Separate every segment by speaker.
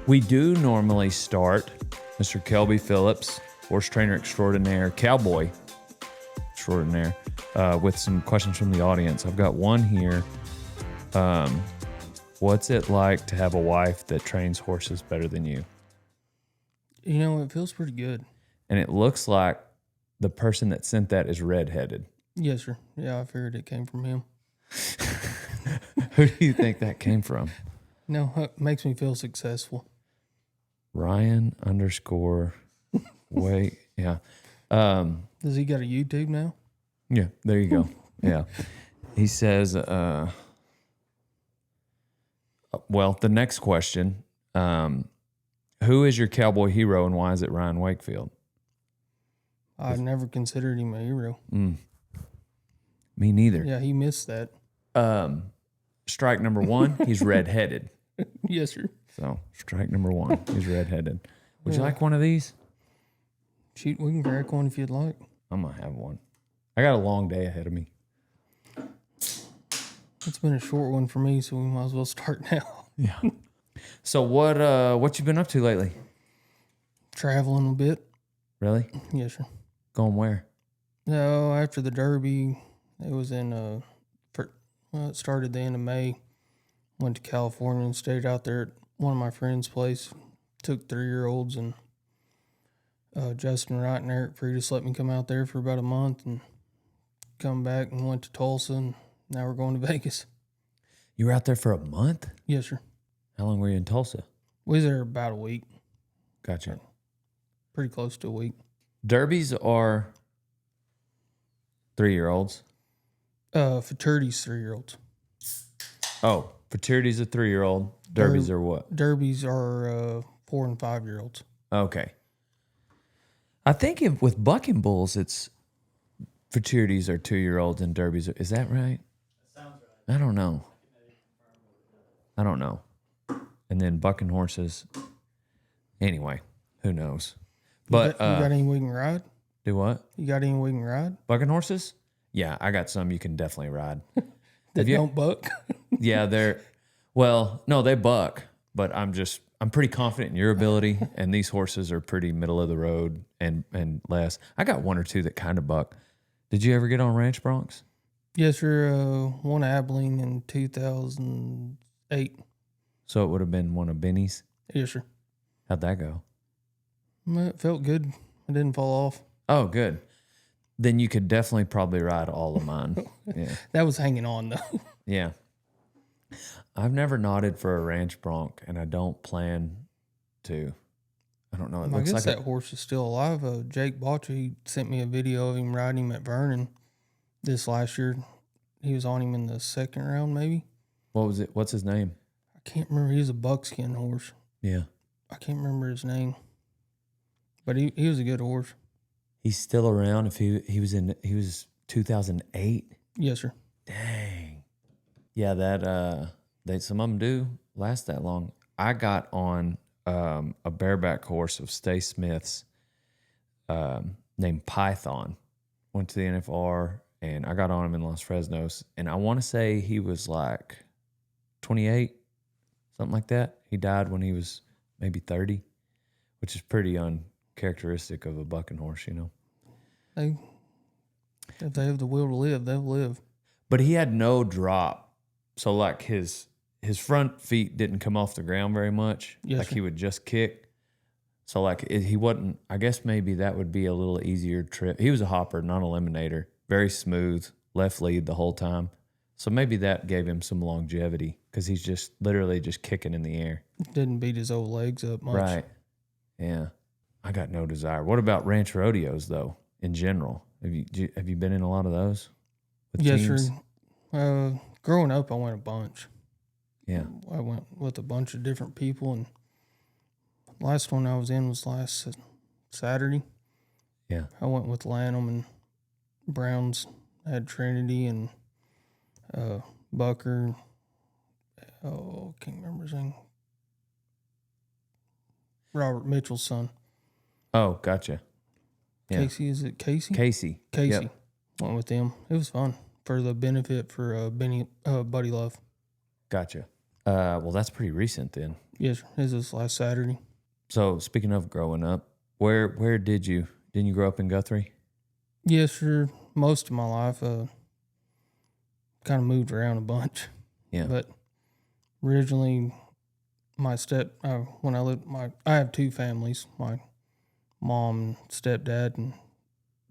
Speaker 1: We do normally start Mr. Kelby Phillips, horse trainer extraordinaire, cowboy extraordinaire, with some questions from the audience. I've got one here. What's it like to have a wife that trains horses better than you?
Speaker 2: You know, it feels pretty good.
Speaker 1: And it looks like the person that sent that is redheaded.
Speaker 2: Yes, sir. Yeah, I figured it came from him.
Speaker 1: Who do you think that came from?
Speaker 2: No, it makes me feel successful.
Speaker 1: Ryan _ wait, yeah.
Speaker 2: Does he got a YouTube now?
Speaker 1: Yeah, there you go. Yeah. He says, well, the next question, who is your cowboy hero and why is it Ryan Wakefield?
Speaker 2: I never considered him a hero.
Speaker 1: Me neither.
Speaker 2: Yeah, he missed that.
Speaker 1: Strike number one, he's redheaded.
Speaker 2: Yes, sir.
Speaker 1: So, strike number one, he's redheaded. Would you like one of these?
Speaker 2: Shoot, we can crack one if you'd like.
Speaker 1: I'm going to have one. I got a long day ahead of me.
Speaker 2: It's been a short one for me, so we might as well start now.
Speaker 1: Yeah. So what you been up to lately?
Speaker 2: Traveling a bit.
Speaker 1: Really?
Speaker 2: Yes, sir.
Speaker 1: Going where?
Speaker 2: No, after the Derby, it was in, it started the end of May. Went to California and stayed out there at one of my friends' place. Took 3-year-olds and Justin Wright and Eric Freitas let me come out there for about a month and come back and went to Tulsa, and now we're going to Vegas.
Speaker 1: You were out there for a month?
Speaker 2: Yes, sir.
Speaker 1: How long were you in Tulsa?
Speaker 2: We was there about a week.
Speaker 1: Gotcha.
Speaker 2: Pretty close to a week.
Speaker 1: Derbies are 3-year-olds.
Speaker 2: Futurity's 3-year-olds.
Speaker 1: Oh, futurity's a 3-year-old. Derbies are what?
Speaker 2: Derbies are 4 and 5-year-olds.
Speaker 1: Okay. I think with bucking bulls, it's futurities are 2-year-olds and derbies are, is that right? That sounds right. I don't know. And then bucking horses. Anyway, who knows? But
Speaker 2: you got any we can ride?
Speaker 1: Do what?
Speaker 2: You got any we can ride?
Speaker 1: Bucking horses? Yeah, I got some you can definitely ride.
Speaker 2: That don't buck?
Speaker 1: Yeah, no, they buck, but I'm pretty confident in your ability, and these horses are pretty middle of the road and less. I got one or two that kind of buck. Did you ever get on ranch broncs?
Speaker 2: Yes, sir. One Abilene in 2008.
Speaker 1: So it would have been one of Benny's?
Speaker 2: Yes, sir.
Speaker 1: How'd that go?
Speaker 2: It felt good. I didn't fall off.
Speaker 1: Oh, good. Then you could definitely probably ride all of mine. Yeah.
Speaker 2: That was hanging on, though.
Speaker 1: Yeah. I've never nodded for a ranch bronc, and I don't plan to. I don't know. It looks like
Speaker 2: that horse is still alive. Jake Botcher, he sent me a video of him riding him at Vernon this last year. He was on him in the second round, maybe.
Speaker 1: What was it? What's his name?
Speaker 2: I can't remember. He was a buckskin horse.
Speaker 1: Yeah.
Speaker 2: I can't remember his name. But he was a good horse.
Speaker 1: He's still around. If he was 2008.
Speaker 2: Yes, sir.
Speaker 1: Dang. Yeah, some of them do last that long. I got on a bareback horse of Stay Smith's named Python. Went to the NFR, and I got on him in Los Fresnos. And I want to say he was like 28, something like that. He died when he was maybe 30, which is pretty uncharacteristic of a bucking horse, you know.
Speaker 2: If they have the will to live, they'll live.
Speaker 1: But he had no drop. So like his front feet didn't come off the ground very much.
Speaker 2: Yes,
Speaker 1: like
Speaker 2: sir.
Speaker 1: He would just kick. So like he wasn't, I guess maybe that would be a little easier trip. He was a hopper, not a eliminator. Very smooth, left lead the whole time. So maybe that gave him some longevity because he's just literally just kicking in the air.
Speaker 2: Didn't beat his old legs up much.
Speaker 1: Right. Yeah. I got no desire. What about ranch rodeos though, in general? Have you been in a lot of those?
Speaker 2: Yes,
Speaker 1: teams?
Speaker 2: sir. Growing up, I went a bunch.
Speaker 1: Yeah.
Speaker 2: I went with a bunch of different people, and last one I was in was last Saturday.
Speaker 1: Yeah.
Speaker 2: I went with Lanham and Browns. I had Trinity and Bucker. Oh, can't remember his name. Robert Mitchell's son.
Speaker 1: Oh, gotcha. Yeah.
Speaker 2: Casey, is it Casey?
Speaker 1: Casey.
Speaker 2: Casey.
Speaker 1: Yep.
Speaker 2: Went with them. It was fun for the benefit for Buddy Love.
Speaker 1: Gotcha. Well, that's pretty recent then.
Speaker 2: Yes, sir. This was last Saturday.
Speaker 1: So speaking of growing up, where didn't you grow up in Guthrie?
Speaker 2: Yes, sir. Most of my life, kind of moved around a bunch.
Speaker 1: Yeah.
Speaker 2: But originally, when I lived, I have two families, my mom and stepdad and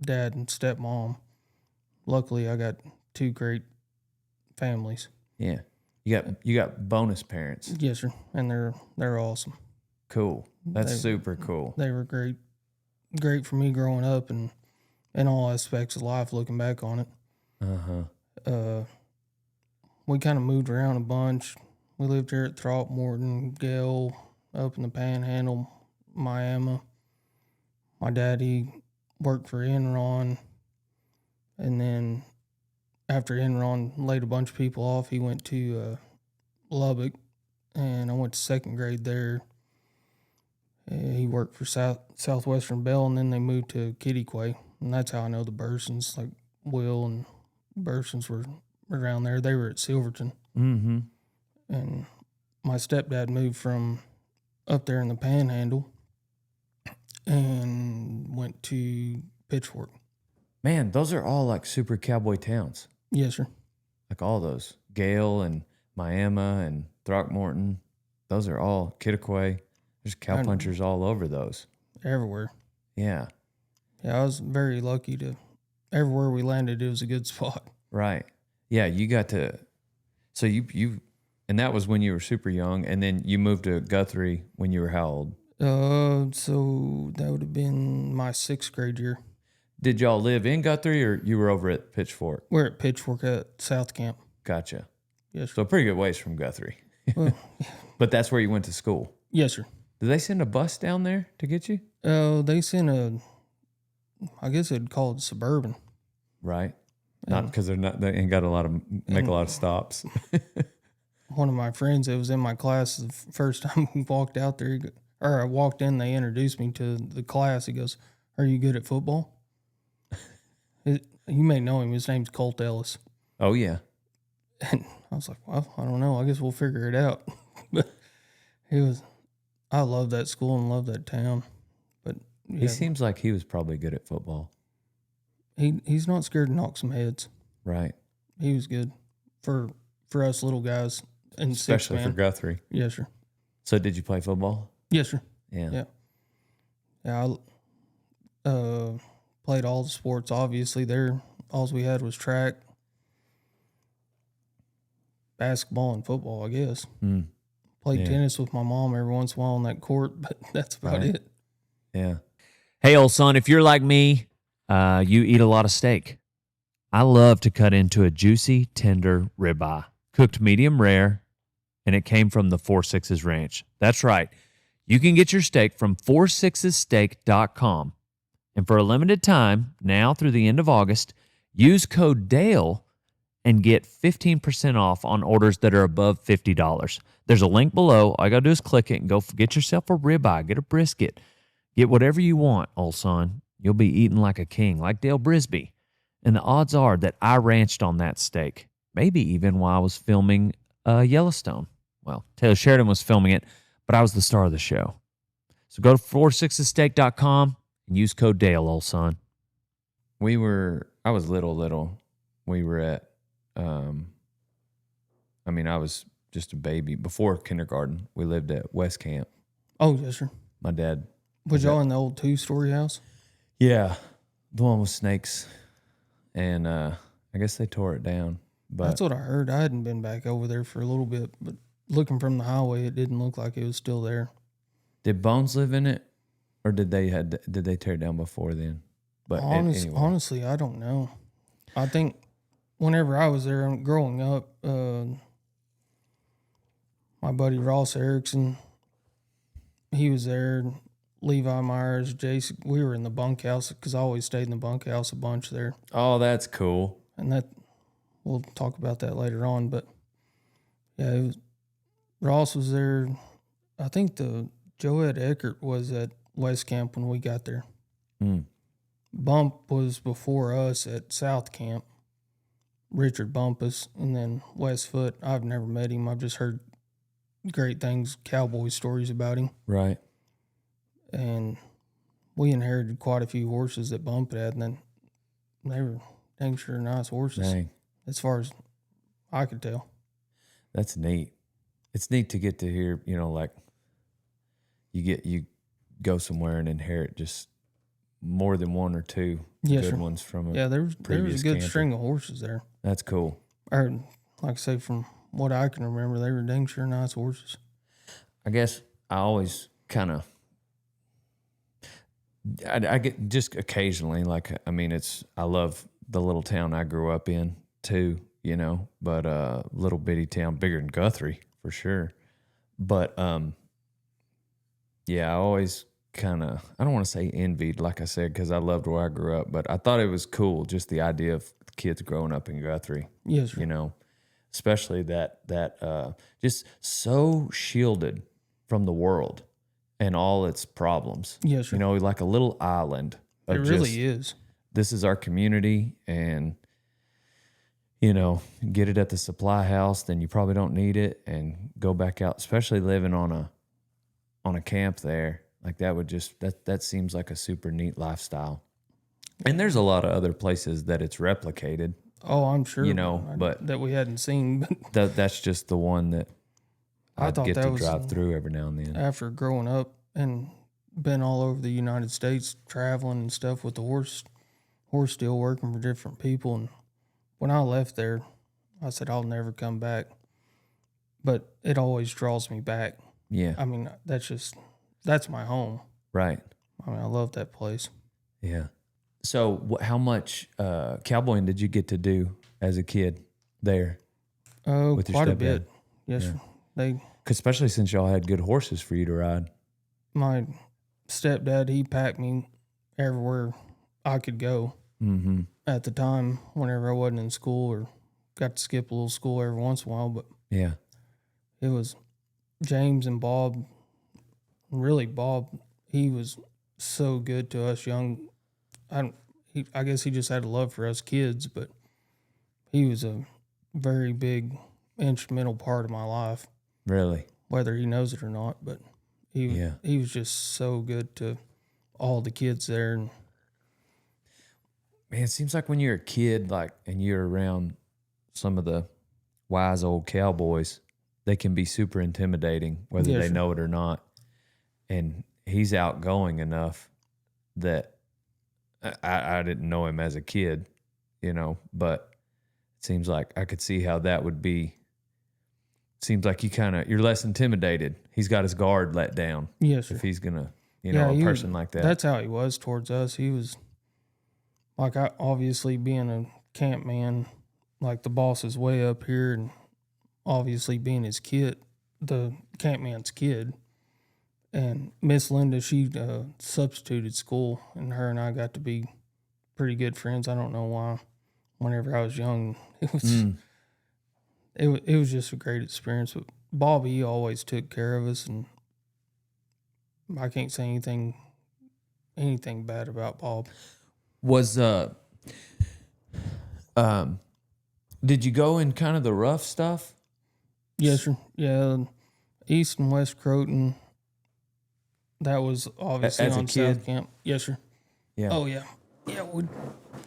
Speaker 2: dad and stepmom. Luckily, I got two great families.
Speaker 1: Yeah. You got bonus parents.
Speaker 2: Yes, sir. And they're awesome.
Speaker 1: Cool. That's super cool.
Speaker 2: They were great for me growing up and in all aspects of life, looking back on it. We kind of moved around a bunch. We lived here at Throckmorton, Gale, up in the Panhandle, Miami. My daddy worked for Enron, and then after Enron laid a bunch of people off, he went to Lubbock, and I went to second grade there. He worked for Southwestern Bell, and then they moved to Kittyquay, and that's how I know the Bursons, like Will and Bursons were around there. They were at Silverton.
Speaker 1: Mm-hmm.
Speaker 2: And my stepdad moved from up there in the Panhandle and went to Pitchfork.
Speaker 1: Man, those are all like super cowboy towns.
Speaker 2: Yes, sir.
Speaker 1: Like all those. Gale and Miami and Throckmorton. Those are all Kittiquay. There's cowpunchers all over those.
Speaker 2: Everywhere.
Speaker 1: Yeah.
Speaker 2: Yeah, I was very lucky to, everywhere we landed, it was a good spot.
Speaker 1: Right. Yeah, you got to, so you and that was when you were super young, and then you moved to Guthrie when you were how old?
Speaker 2: So that would have been my 6th grade year.
Speaker 1: Did y'all live in Guthrie, or you were over at Pitchfork?
Speaker 2: We're at Pitchfork at South Camp.
Speaker 1: Gotcha.
Speaker 2: Yes, sir.
Speaker 1: So pretty good ways from Guthrie.
Speaker 2: Well,
Speaker 1: But that's where you went to school.
Speaker 2: yes, sir.
Speaker 1: Did they send a bus down there to get you?
Speaker 2: They sent I guess they'd call it Suburban.
Speaker 1: Right. Not because they ain't got a lot of stops.
Speaker 2: One of my friends that was in my class, the first time we walked out there, or I walked in, they introduced me to the class. He goes, "Are you good at football?" You may know him. His name's Colt Ellis.
Speaker 1: Oh, yeah.
Speaker 2: And I was like, well, I don't know. I guess we'll figure it out. But I love that school and love that town. But yeah,
Speaker 1: He seems like he was probably good at football.
Speaker 2: he's not scared to knock some heads.
Speaker 1: Right.
Speaker 2: He was good for us little guys. And
Speaker 1: Especially for Guthrie.
Speaker 2: Yes, sir.
Speaker 1: So did you play football?
Speaker 2: Yes, sir.
Speaker 1: Yeah.
Speaker 2: Yeah, I played all the sports. Obviously, there, all we had was track, basketball, and football, I guess. Played tennis with my mom every once in a while on that court, but that's about it.
Speaker 1: Yeah.
Speaker 3: Hey, old son, if you're like me, you eat a lot of steak. I love to cut into a juicy, tender ribeye, cooked medium rare, and it came from the 4-6's Ranch. That's right. You can get your steak from 46steak.com. And for a limited time, now through the end of August, use code DALE and get 15% off on orders that are above $50. There's a link below. All you got to do is click it and go get yourself a ribeye, get a brisket, get whatever you want, old son. You'll be eating like a king, like Dale Brisby. And the odds are that I ranched on that steak, maybe even while I was filming Yellowstone. Well, Taylor Sheridan was filming it, but I was the star of the show. So go to 46steak.com and use code DALE, old son.
Speaker 1: I was little. We were at, I was just a baby. Before kindergarten, we lived at West Camp.
Speaker 2: Oh, yes, sir.
Speaker 1: My dad.
Speaker 2: Was y'all in the old 2-story house?
Speaker 1: Yeah. The one with snakes. And I guess they tore it down. But
Speaker 2: That's what I heard. I hadn't been back over there for a little bit, but looking from the highway, it didn't look like it was still there.
Speaker 1: Did Bones live in it? Or did they tear it down before then? But anyway.
Speaker 2: Honestly, I don't know. I think whenever I was there growing up, my buddy Ross Erickson, he was there. Levi Myers, Jason, we were in the bunkhouse because I always stayed in the bunkhouse a bunch there.
Speaker 1: Oh, that's cool.
Speaker 2: And that, we'll talk about that later on. But yeah, Ross was there. I think Joed Eckert was at West Camp when we got there. Bump was before us at South Camp. Richard Bumpus, and then West Foot. I've never met him. I've just heard great things, cowboy stories about him.
Speaker 1: Right.
Speaker 2: And we inherited quite a few horses that Bump had, and then they were dang sure nice horses,
Speaker 1: Dang.
Speaker 2: as far as I could tell.
Speaker 1: That's neat. It's neat to get to hear, like you go somewhere and inherit just more than one or two good ones from a
Speaker 2: there was a good
Speaker 1: camper.
Speaker 2: string of horses there.
Speaker 1: That's cool.
Speaker 2: Or, like I say, from what I can remember, they were dang sure nice horses.
Speaker 1: I guess I always kind of, I get just occasionally, I love the little town I grew up in too, but little bitty town, bigger than Guthrie for sure. But yeah, I always kind of, I don't want to say envied, like I said, because I loved where I grew up, but I thought it was cool, just the idea of kids growing up in Guthrie.
Speaker 2: Yes, sir.
Speaker 1: Especially that just so shielded from the world and all its problems.
Speaker 2: Yes, sir.
Speaker 1: Like a little island.
Speaker 2: It really is.
Speaker 1: This is our community, and get it at the supply house, then you probably don't need it, and go back out, especially living on a camp there. Like that would just, that seems like a super neat lifestyle. And there's a lot of other places that it's replicated.
Speaker 2: Oh, I'm sure.
Speaker 1: But
Speaker 2: that we hadn't seen.
Speaker 1: That's just the one that
Speaker 2: I
Speaker 1: I'd
Speaker 2: thought
Speaker 1: get
Speaker 2: that
Speaker 1: to
Speaker 2: was
Speaker 1: drive through every now and then.
Speaker 2: After growing up and been all over the United States, traveling and stuff with the horse deal, working for different people. And when I left there, I said, I'll never come back. But it always draws me back.
Speaker 1: Yeah.
Speaker 2: I mean, that's my home.
Speaker 1: Right.
Speaker 2: I mean, I love that place.
Speaker 1: Yeah. So how much cowboying did you get to do as a kid there?
Speaker 2: With quite a
Speaker 1: stepdad?
Speaker 2: bit. Yes, sir.
Speaker 1: 'Cause especially since y'all had good horses for you to ride.
Speaker 2: My stepdad, he packed me everywhere I could go.
Speaker 1: Mm-hmm.
Speaker 2: At the time, whenever I wasn't in school or got to skip a little school every once in a while, but
Speaker 1: Yeah.
Speaker 2: it was James and Bob. Really, Bob, he was so good to us young. I guess he just had a love for us kids, but he was a very big instrumental part of my life.
Speaker 1: Really?
Speaker 2: Whether he knows it or not, but he was just so good to all the kids there. And
Speaker 1: man, it seems like when you're a kid, and you're around some of the wise old cowboys, they can be super intimidating, whether they know it or not. And he's outgoing enough that I didn't know him as a kid, but it seems like I could see how that would be. Seems like you're less intimidated. He's got his guard let down.
Speaker 2: Yes, sir.
Speaker 1: If he's gonna, a person like that.
Speaker 2: That's how he was towards us. He was like, obviously being a camp man, like the boss is way up here, and obviously being his kid, the camp man's kid. And Miss Linda, she substituted school, and her and I got to be pretty good friends. I don't know why. Whenever I was young, it was it was just a great experience. But Bob, he always took care of us, and I can't say anything bad about Bob.
Speaker 1: Was did you go in kind of the rough stuff?
Speaker 2: Yes, sir. Yeah, East and West Croton. That was obviously
Speaker 1: as
Speaker 2: on
Speaker 1: a kid?
Speaker 2: South Camp. Yes, sir.
Speaker 1: Yeah.
Speaker 2: Oh, yeah. Yeah, we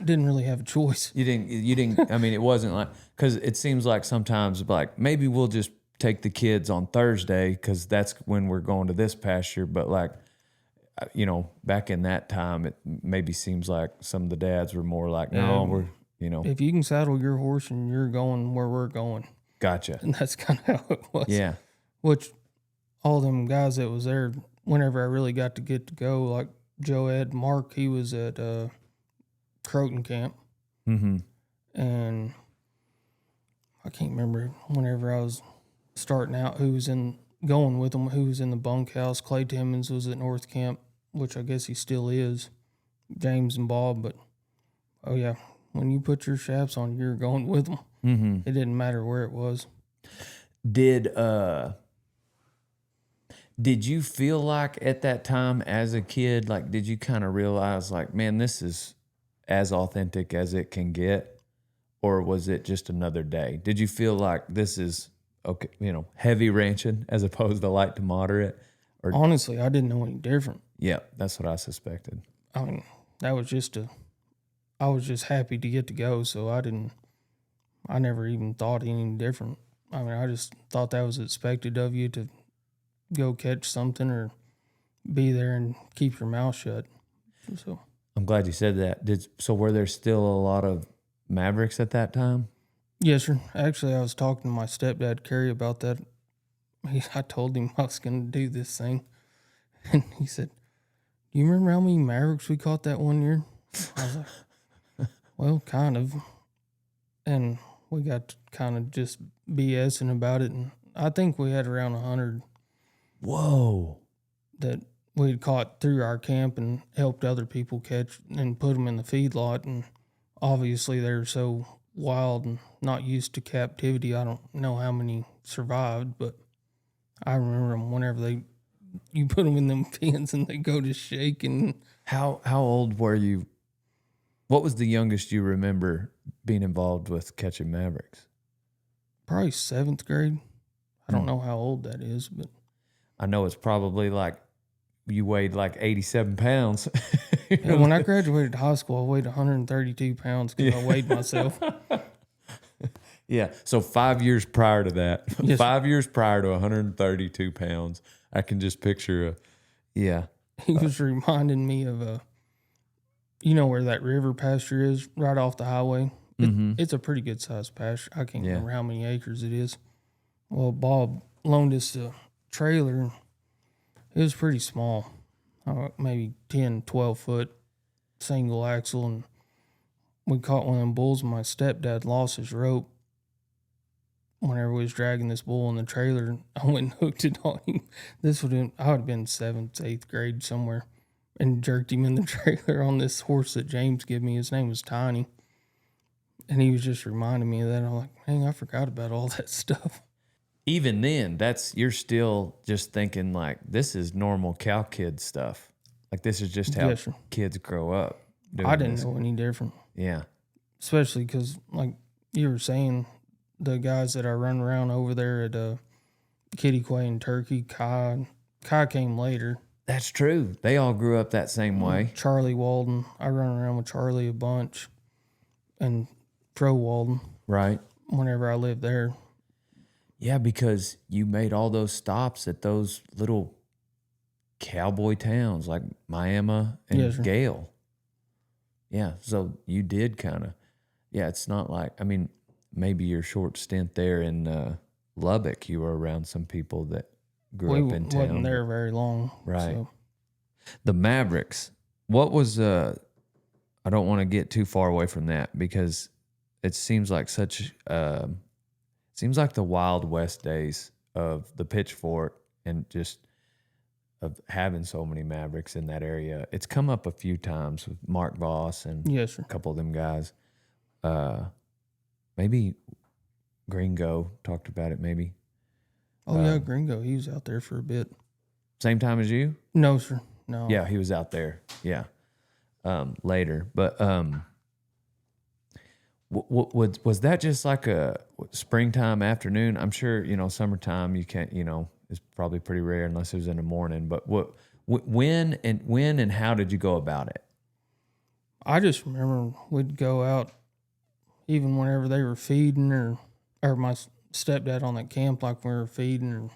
Speaker 2: didn't really have a choice.
Speaker 1: You didn't, I mean, it wasn't like, because it seems like sometimes, maybe we'll just take the kids on Thursday because that's when we're going to this pasture. But, back in that time, it maybe seems like some of the dads were more like, no, we're,
Speaker 2: If you can saddle your horse and you're going where we're going.
Speaker 1: Gotcha.
Speaker 2: And that's kind of how it was.
Speaker 1: Yeah.
Speaker 2: Which all them guys that was there, whenever I really got to get to go, like Joe Ed, Mark, he was at Croton Camp.
Speaker 1: Mm-hmm.
Speaker 2: And I can't remember whenever I was starting out who was going with them, who was in the bunkhouse. Clay Timmons was at North Camp, which I guess he still is. James and Bob, but oh yeah, when you put your chaps on, you're going with them.
Speaker 1: Mm-hmm.
Speaker 2: It didn't matter where it was.
Speaker 1: Did you feel like at that time as a kid, did you kind of realize man, this is as authentic as it can get? Or was it just another day? Did you feel like this is okay, heavy ranching as opposed to light to moderate? Or
Speaker 2: Honestly, I didn't know any different.
Speaker 1: yeah, that's what I suspected.
Speaker 2: I mean, that was I was just happy to get to go, so I never even thought any different. I mean, I just thought that was expected of you to go catch something or be there and keep your mouth shut. So
Speaker 1: I'm glad you said that. So were there still a lot of Mavericks at that time?
Speaker 2: yes, sir. Actually, I was talking to my stepdad, Kerry, about that. I told him I was going to do this thing. And he said, "Do you remember how many Mavericks we caught that one year?" I was like, "Well, kind of." And we got to kind of just BSing about it. And I think we had around 100
Speaker 1: Whoa.
Speaker 2: that we had caught through our camp and helped other people catch and put them in the feedlot. And obviously they're so wild and not used to captivity. I don't know how many survived, but I remember them whenever you put them in them pens and they go to shaking.
Speaker 1: How old were you? What was the youngest you remember being involved with catching Mavericks?
Speaker 2: Probably 7th grade. I don't know how old that is, but
Speaker 1: I know it's probably like you weighed like 87 pounds.
Speaker 2: yeah, when I graduated high school, I weighed 132 pounds because I weighed myself.
Speaker 1: Yeah. So 5 years prior to that,
Speaker 2: Yes,
Speaker 1: 5 years prior to 132 pounds, I can just picture yeah.
Speaker 2: He was reminding me of you know where that river pasture is right off the highway? It's a pretty good sized pasture. I can't remember how many acres it is. Well, Bob loaned us a trailer. It was pretty small, maybe 10, 12 foot single axle. And we caught one of them bulls. My stepdad lost his rope whenever we was dragging this bull in the trailer. I went and hooked it on him. I would have been 7th, 8th grade somewhere, and jerked him in the trailer on this horse that James gave me. His name was Tiny. And he was just reminding me of that. I'm like, man, I forgot about all that stuff.
Speaker 1: Even then, you're still just thinking like this is normal cow kid stuff. Like this is just how kids grow up.
Speaker 2: I didn't know any different.
Speaker 1: Yeah.
Speaker 2: Especially because, like you were saying, the guys that I run around over there at Kitty Quay and Turkey, Kai came later.
Speaker 1: That's true. They all grew up that same way.
Speaker 2: Charlie Walden. I run around with Charlie a bunch. And Pro Walden.
Speaker 1: Right.
Speaker 2: Whenever I lived there.
Speaker 1: Yeah, because you made all those stops at those little cowboy towns like Miami and Gale. Yeah, so you did kind of, it's not like, I mean, maybe your short stint there in Lubbock, you were around some people that grew up in town.
Speaker 2: We wasn't there very long.
Speaker 1: Right.
Speaker 2: So.
Speaker 1: The Mavericks, what was, I don't want to get too far away from that because it seems like seems like the Wild West days of the Pitchfork and just of having so many Mavericks in that area. It's come up a few times with Mark Voss and a couple of them guys. Maybe Gringo talked about it maybe.
Speaker 2: Oh, yeah, Gringo. He was out there for a bit.
Speaker 1: Same time as you?
Speaker 2: No, sir. No.
Speaker 1: Yeah, he was out there. Yeah. Later. But was that just like a springtime afternoon? I'm sure, summertime you can't, is probably pretty rare unless it was in the morning. But when and how did you go about it?
Speaker 2: I just remember we'd go out even whenever they were feeding or my stepdad on that camp, like we were feeding.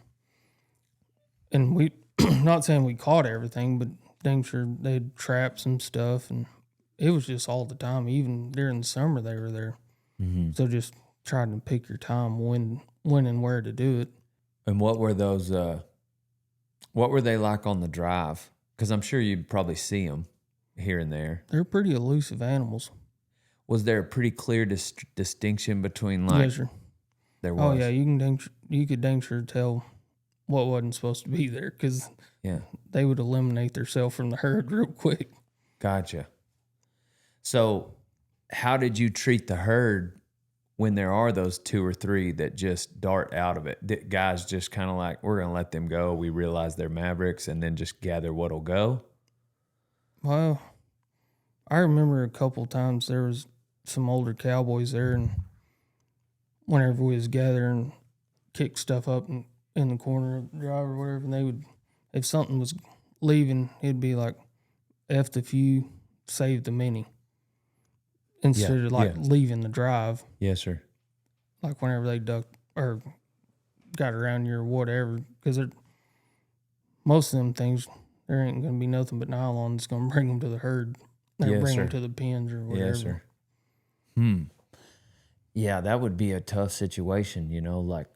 Speaker 2: And we, not saying we caught everything, but dang sure they'd trap some stuff. And it was just all the time. Even during the summer, they were there. Mm-hmm. So just trying to pick your time when and where to do it.
Speaker 1: And what were those? What were they like on the drive? Because I'm sure you'd probably see them here and there.
Speaker 2: They're pretty elusive animals.
Speaker 1: Was there a pretty clear distinction between like?
Speaker 2: Yes, sir.
Speaker 1: There was.
Speaker 2: Oh yeah, you could dang sure tell what wasn't supposed to be there because they would eliminate themselves from the herd real quick.
Speaker 1: Gotcha. So, how did you treat the herd when there are those 2 or 3 that just dart out of it? Did guys just kind of like, we're going to let them go. We realize they're Mavericks and then just gather what'll go?
Speaker 2: Well, I remember a couple times there was some older cowboys there, and whenever we was gathering, kick stuff up in the corner of the drive or whatever. And they would, if something was leaving, it'd be like, F the few, save the many. Instead of like leaving the drive.
Speaker 1: Yes, sir.
Speaker 2: Like whenever they ducked or got around you or whatever. Because most of them things, there ain't going to be nothing but nylon that's going to bring them to the herd. Or bring them to the pens or whatever.
Speaker 1: Yes, sir. Yeah, that would be a tough situation, you know, like.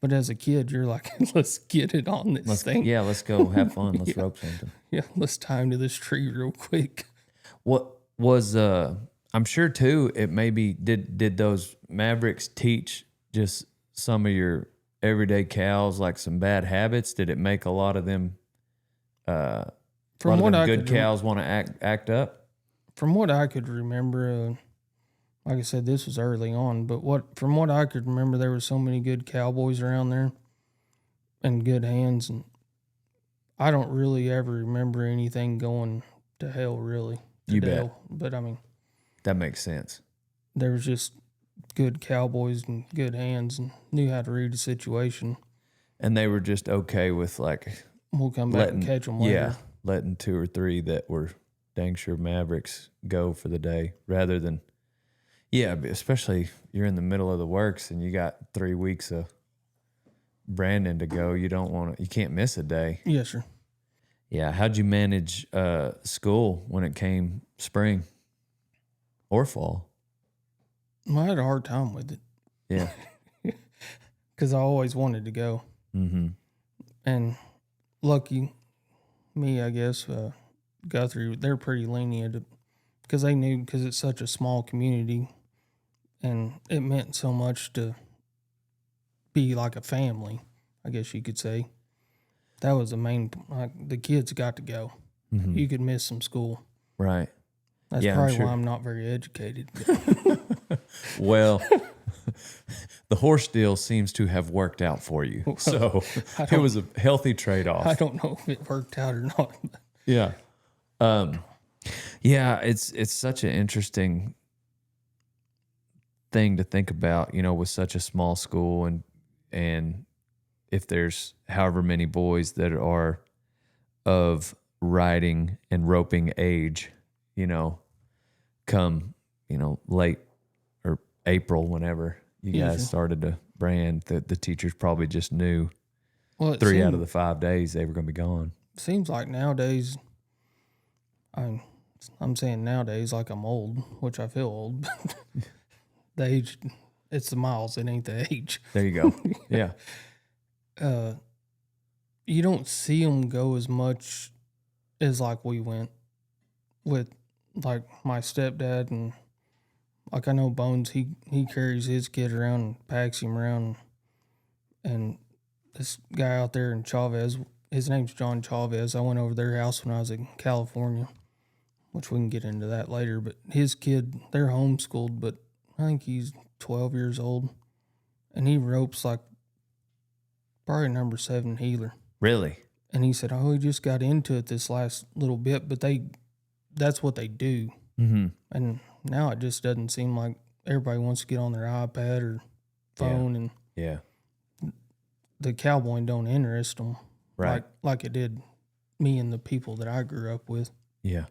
Speaker 2: But as a kid, you're like, let's get it on this thing.
Speaker 1: Yeah, let's go have fun. Let's rope something.
Speaker 2: Yeah, let's tie him to this tree real quick.
Speaker 1: What was, I'm sure too, it maybe, did those Mavericks teach just some of your everyday cows like some bad habits? Did it make a lot of them, good cows want to act up?
Speaker 2: From what I could remember, like I said, this was early on, but from what I could remember, there were so many good cowboys around there and good hands, and I don't really ever remember anything going to hell, really.
Speaker 1: You bet.
Speaker 2: But I mean,
Speaker 1: that makes sense.
Speaker 2: There was just good cowboys and good hands and knew how to read a situation.
Speaker 1: And they were just okay with like,
Speaker 2: we'll come back and catch them later.
Speaker 1: Yeah, letting 2 or 3 that were dang sure Mavericks go for the day rather than. Yeah, especially you're in the middle of the works and you got 3 weeks of branding to go. You can't miss a day.
Speaker 2: Yes, sir.
Speaker 1: Yeah. How'd you manage school when it came spring or fall?
Speaker 2: I had a hard time with it.
Speaker 1: Yeah.
Speaker 2: Because I always wanted to go.
Speaker 1: Mm-hmm.
Speaker 2: And lucky me, I guess, Guthrie, they're pretty lenient because they knew, because it's such a small community. And it meant so much to be like a family, I guess you could say. That was the main, like, the kids got to go. Mm-hmm. You could miss some school.
Speaker 1: Right.
Speaker 2: That's probably why I'm not very educated.
Speaker 1: Well, the horse deal seems to have worked out for you. Well, so it was a healthy trade-off.
Speaker 2: I don't know if it worked out or not.
Speaker 1: Yeah. Yeah, it's such an interesting thing to think about, you know, with such a small school and if there's however many boys that are of riding and roping age, you know, come, you know, late or April, whenever you guys started to brand, the teachers probably just knew 3 out of the 5 days they were going to be gone.
Speaker 2: Seems like nowadays, I'm saying nowadays like I'm old, which I feel old, but the age, it's the miles, it ain't the age.
Speaker 1: There you go. Yeah.
Speaker 2: You don't see them go as much as like we went with like my stepdad, and like I know Bones, he carries his kid around and packs him around, and this guy out there in Chavez, his name's John Chavez. I went over their house when I was in California, which we can get into that later, but his kid, they're homeschooled, but I think he's 12 years old, and he ropes like probably number 7 healer.
Speaker 1: Really?
Speaker 2: And he said, oh, he just got into it this last little bit, but that's what they do.
Speaker 1: Mm-hmm.
Speaker 2: And now it just doesn't seem like everybody wants to get on their iPad or phone, and the cowboying don't interest them,
Speaker 1: right?
Speaker 2: Like it did me and the people that I grew up with.
Speaker 1: Yeah.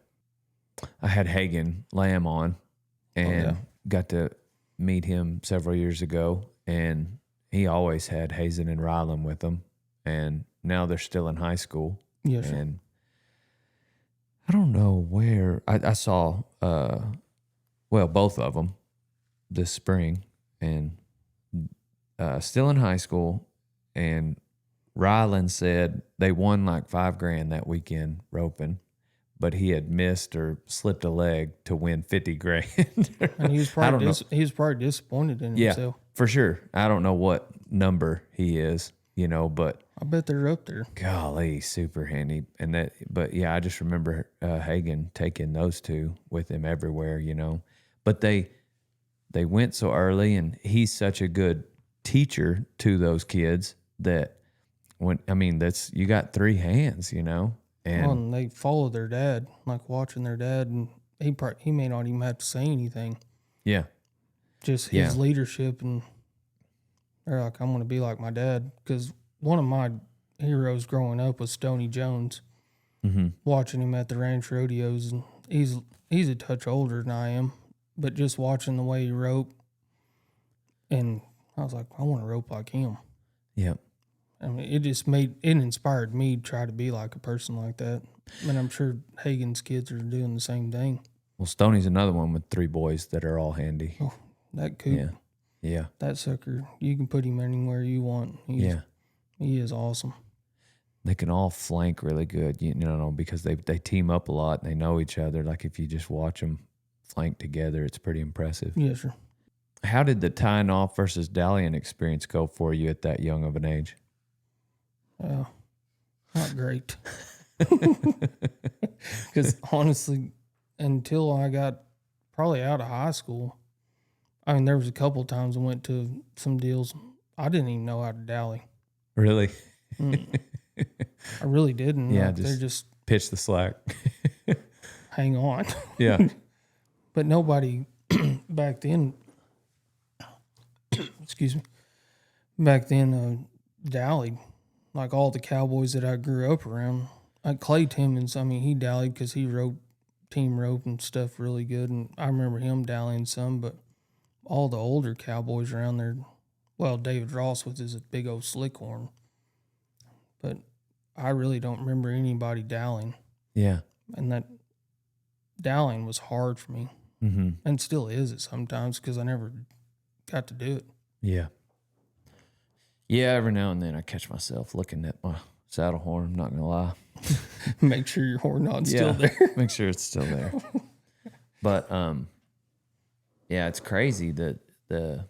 Speaker 1: I had Hagen Lamb on and got to meet him several years ago, and he always had Hazen and Ryland with him, and now they're still in high school.
Speaker 2: Yes.
Speaker 1: And I don't know where I saw, both of them this spring, and still in high school. And Ryland said they won like $5,000 that weekend roping, but he had missed or slipped a leg to win $50,000.
Speaker 2: And he was probably disappointed in himself.
Speaker 1: For sure. I don't know what number he is, you know, but
Speaker 2: I bet they're up there.
Speaker 1: Golly, super handy. But I just remember Hagen taking those 2 with him everywhere, you know. But they went so early, and he's such a good teacher to those kids that you got 3 hands, you know.
Speaker 2: And they follow their dad, like watching their dad, and he may not even have to say anything.
Speaker 1: Yeah.
Speaker 2: Just his leadership, and They're like, I'm going to be like my dad. Because one of my heroes growing up was Stoney Jones.
Speaker 1: Mm-hmm.
Speaker 2: Watching him at the ranch rodeos, and he's a touch older than I am, but just watching the way he roped, and I was like, I want to rope like him.
Speaker 1: Yep.
Speaker 2: I mean, it inspired me to try to be like a person like that. And I'm sure Hagen's kids are doing the same thing.
Speaker 1: Well, Stoney's another one with 3 boys that are all handy.
Speaker 2: Oh, that coop.
Speaker 1: Yeah. Yeah.
Speaker 2: That sucker, you can put him anywhere you want. He is awesome.
Speaker 1: They can all flank really good, you know, because they team up a lot and they know each other. Like if you just watch them flank together, it's pretty impressive.
Speaker 2: Yes, sir.
Speaker 1: How did the tying off versus dallying experience go for you at that young of an age?
Speaker 2: Not great. Because honestly, until I got probably out of high school, I mean, there was a couple of times I went to some deals. I didn't even know how to dally.
Speaker 1: Really?
Speaker 2: I really didn't.
Speaker 1: Yeah,
Speaker 2: like, they're just
Speaker 1: pitch the slack.
Speaker 2: hang on.
Speaker 1: Yeah.
Speaker 2: But nobody back then, excuse me, back then dallied. Like all the cowboys that I grew up around. Like Clay Timmons, I mean, he dallied because he roped, team rope and stuff really good. And I remember him dallying some, but all the older cowboys around there, well, David Ross with his big old slick horn. But I really don't remember anybody dallying.
Speaker 1: Yeah.
Speaker 2: And that dallying was hard for me.
Speaker 1: Mm-hmm.
Speaker 2: And still is it sometimes because I never got to do it.
Speaker 1: Yeah. Yeah, every now and then I catch myself looking at my saddle horn, I'm not going to lie.
Speaker 2: Make sure your horn knot's still there.
Speaker 1: Make sure it's still there. But, yeah, it's crazy that the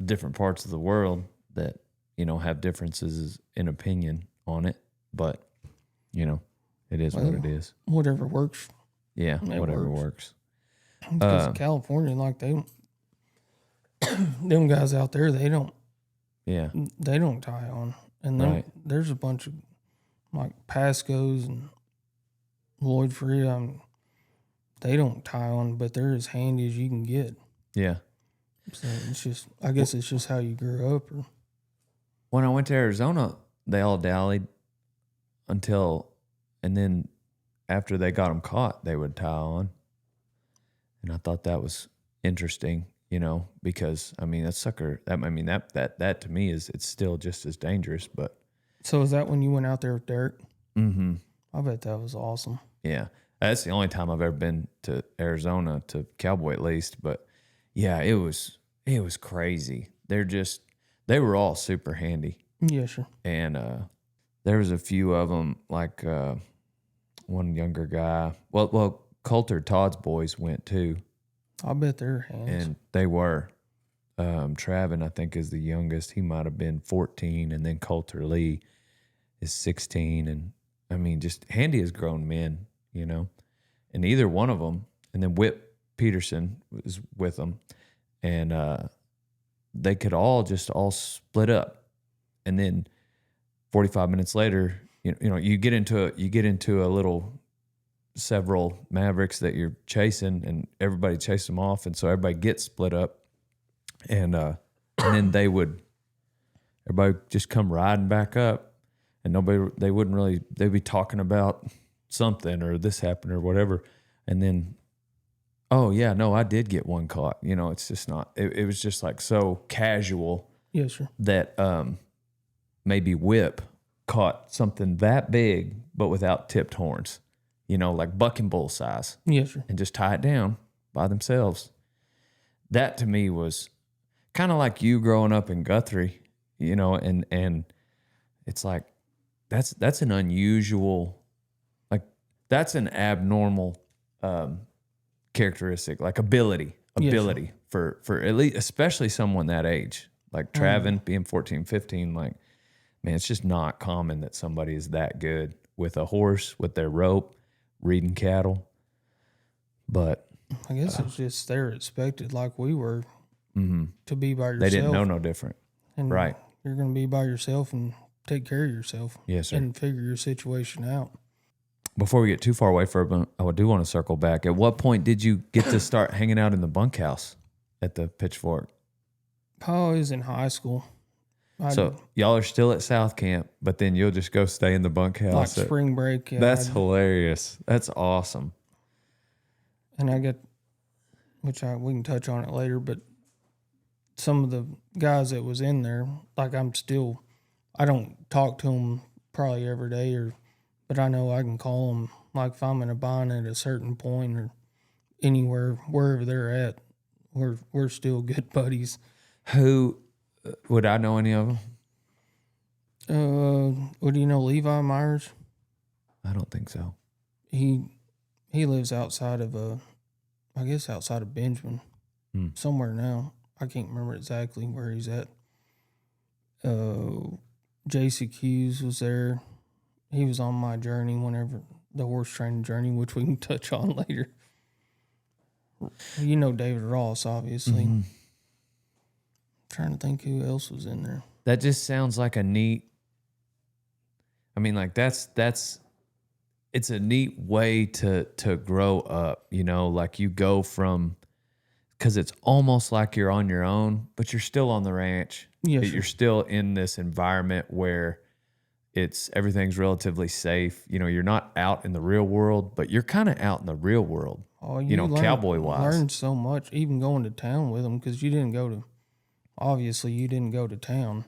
Speaker 1: different parts of the world that, you know, have differences in opinion on it. But, you know, it is what it is.
Speaker 2: Whatever works.
Speaker 1: Yeah, whatever works.
Speaker 2: Because California, like them guys out there, they don't tie on. And then there's a bunch of like Pasco's and Lloyd Free. They don't tie on, but they're as handy as you can get.
Speaker 1: Yeah.
Speaker 2: So it's just, I guess it's just how you grew up. Or
Speaker 1: when I went to Arizona, they all dallied and then after they got them caught, they would tie on. And I thought that was interesting, you know, because I mean, that to me it's still just as dangerous, but.
Speaker 2: So is that when you went out there with Derek?
Speaker 1: Mm-hmm.
Speaker 2: I bet that was awesome.
Speaker 1: Yeah. That's the only time I've ever been to Arizona, to Cowboy at least, but yeah, it was crazy. They were all super handy.
Speaker 2: Yeah, sure.
Speaker 1: And there was a few of them, like one younger guy. Well, Coulter Todd's boys went too.
Speaker 2: I bet they're hands.
Speaker 1: And they were. Travin, I think, is the youngest. He might have been 14, and then Coulter Lee is 16. And I mean, just handy as grown men, you know. And either one of them, and then Whip Peterson was with them, and they could all split up, and then 45 minutes later, you know, you get into a little several Mavericks that you're chasing, and everybody chases them off, and so everybody gets split up, and then everybody just come riding back up, and they'd be talking about something or this happened or whatever, and then, oh yeah, no, I did get one caught. You know, it's just not. It was just like so casual.
Speaker 2: Yes, sir.
Speaker 1: That maybe Whip caught something that big but without tipped horns. You know, like buck and bull size.
Speaker 2: Yes, sir.
Speaker 1: And just tie it down by themselves. That to me was kind of like you growing up in Guthrie, you know, and it's like that's an unusual, like that's an abnormal characteristic, like ability yes, for at least, especially someone that age, like Travin being 14, 15, like, man, it's just not common that somebody is that good with a horse, with their rope, reading cattle. But
Speaker 2: I guess it's just they're expected, like we were, to be by yourself.
Speaker 1: They didn't know no different.
Speaker 2: And
Speaker 1: right.
Speaker 2: You're going to be by yourself and take care of yourself.
Speaker 1: Yes, sir.
Speaker 2: And figure your situation out.
Speaker 1: Before we get too far away from it, I do want to circle back. At what point did you get to start hanging out in the bunkhouse at the Pitchfork?
Speaker 2: Oh, I was in high school.
Speaker 1: So y'all are still at South Camp, but then you'll just go stay in the bunkhouse.
Speaker 2: Like spring break. Yeah,
Speaker 1: that's hilarious. That's awesome.
Speaker 2: And I get, we can touch on it later, but some of the guys that was in there, like I don't talk to them probably every day, but I know I can call them, like if I'm in a bind at a certain point or anywhere, wherever they're at, we're still good buddies.
Speaker 1: Who, would I know any of them?
Speaker 2: Do you know Levi Myers?
Speaker 1: I don't think so.
Speaker 2: He lives outside of outside of Benjamin, somewhere now. I can't remember exactly where he's at. JC Hughes was there. He was on my journey whenever the horse training journey, which we can touch on later. You know David Ross, obviously.
Speaker 1: Mm-hmm.
Speaker 2: Trying to think who else was in there.
Speaker 1: That just sounds like a neat. I mean, like it's a neat way to grow up, you know, like you go from, because it's almost like you're on your own, but you're still on the ranch.
Speaker 2: Yeah,
Speaker 1: You're still in this environment where everything's relatively safe. You know, you're not out in the real world, but you're kind of out in the real world.
Speaker 2: Oh,
Speaker 1: you know, cowboy wise.
Speaker 2: Learned so much, even going to town with them, because you didn't go to town.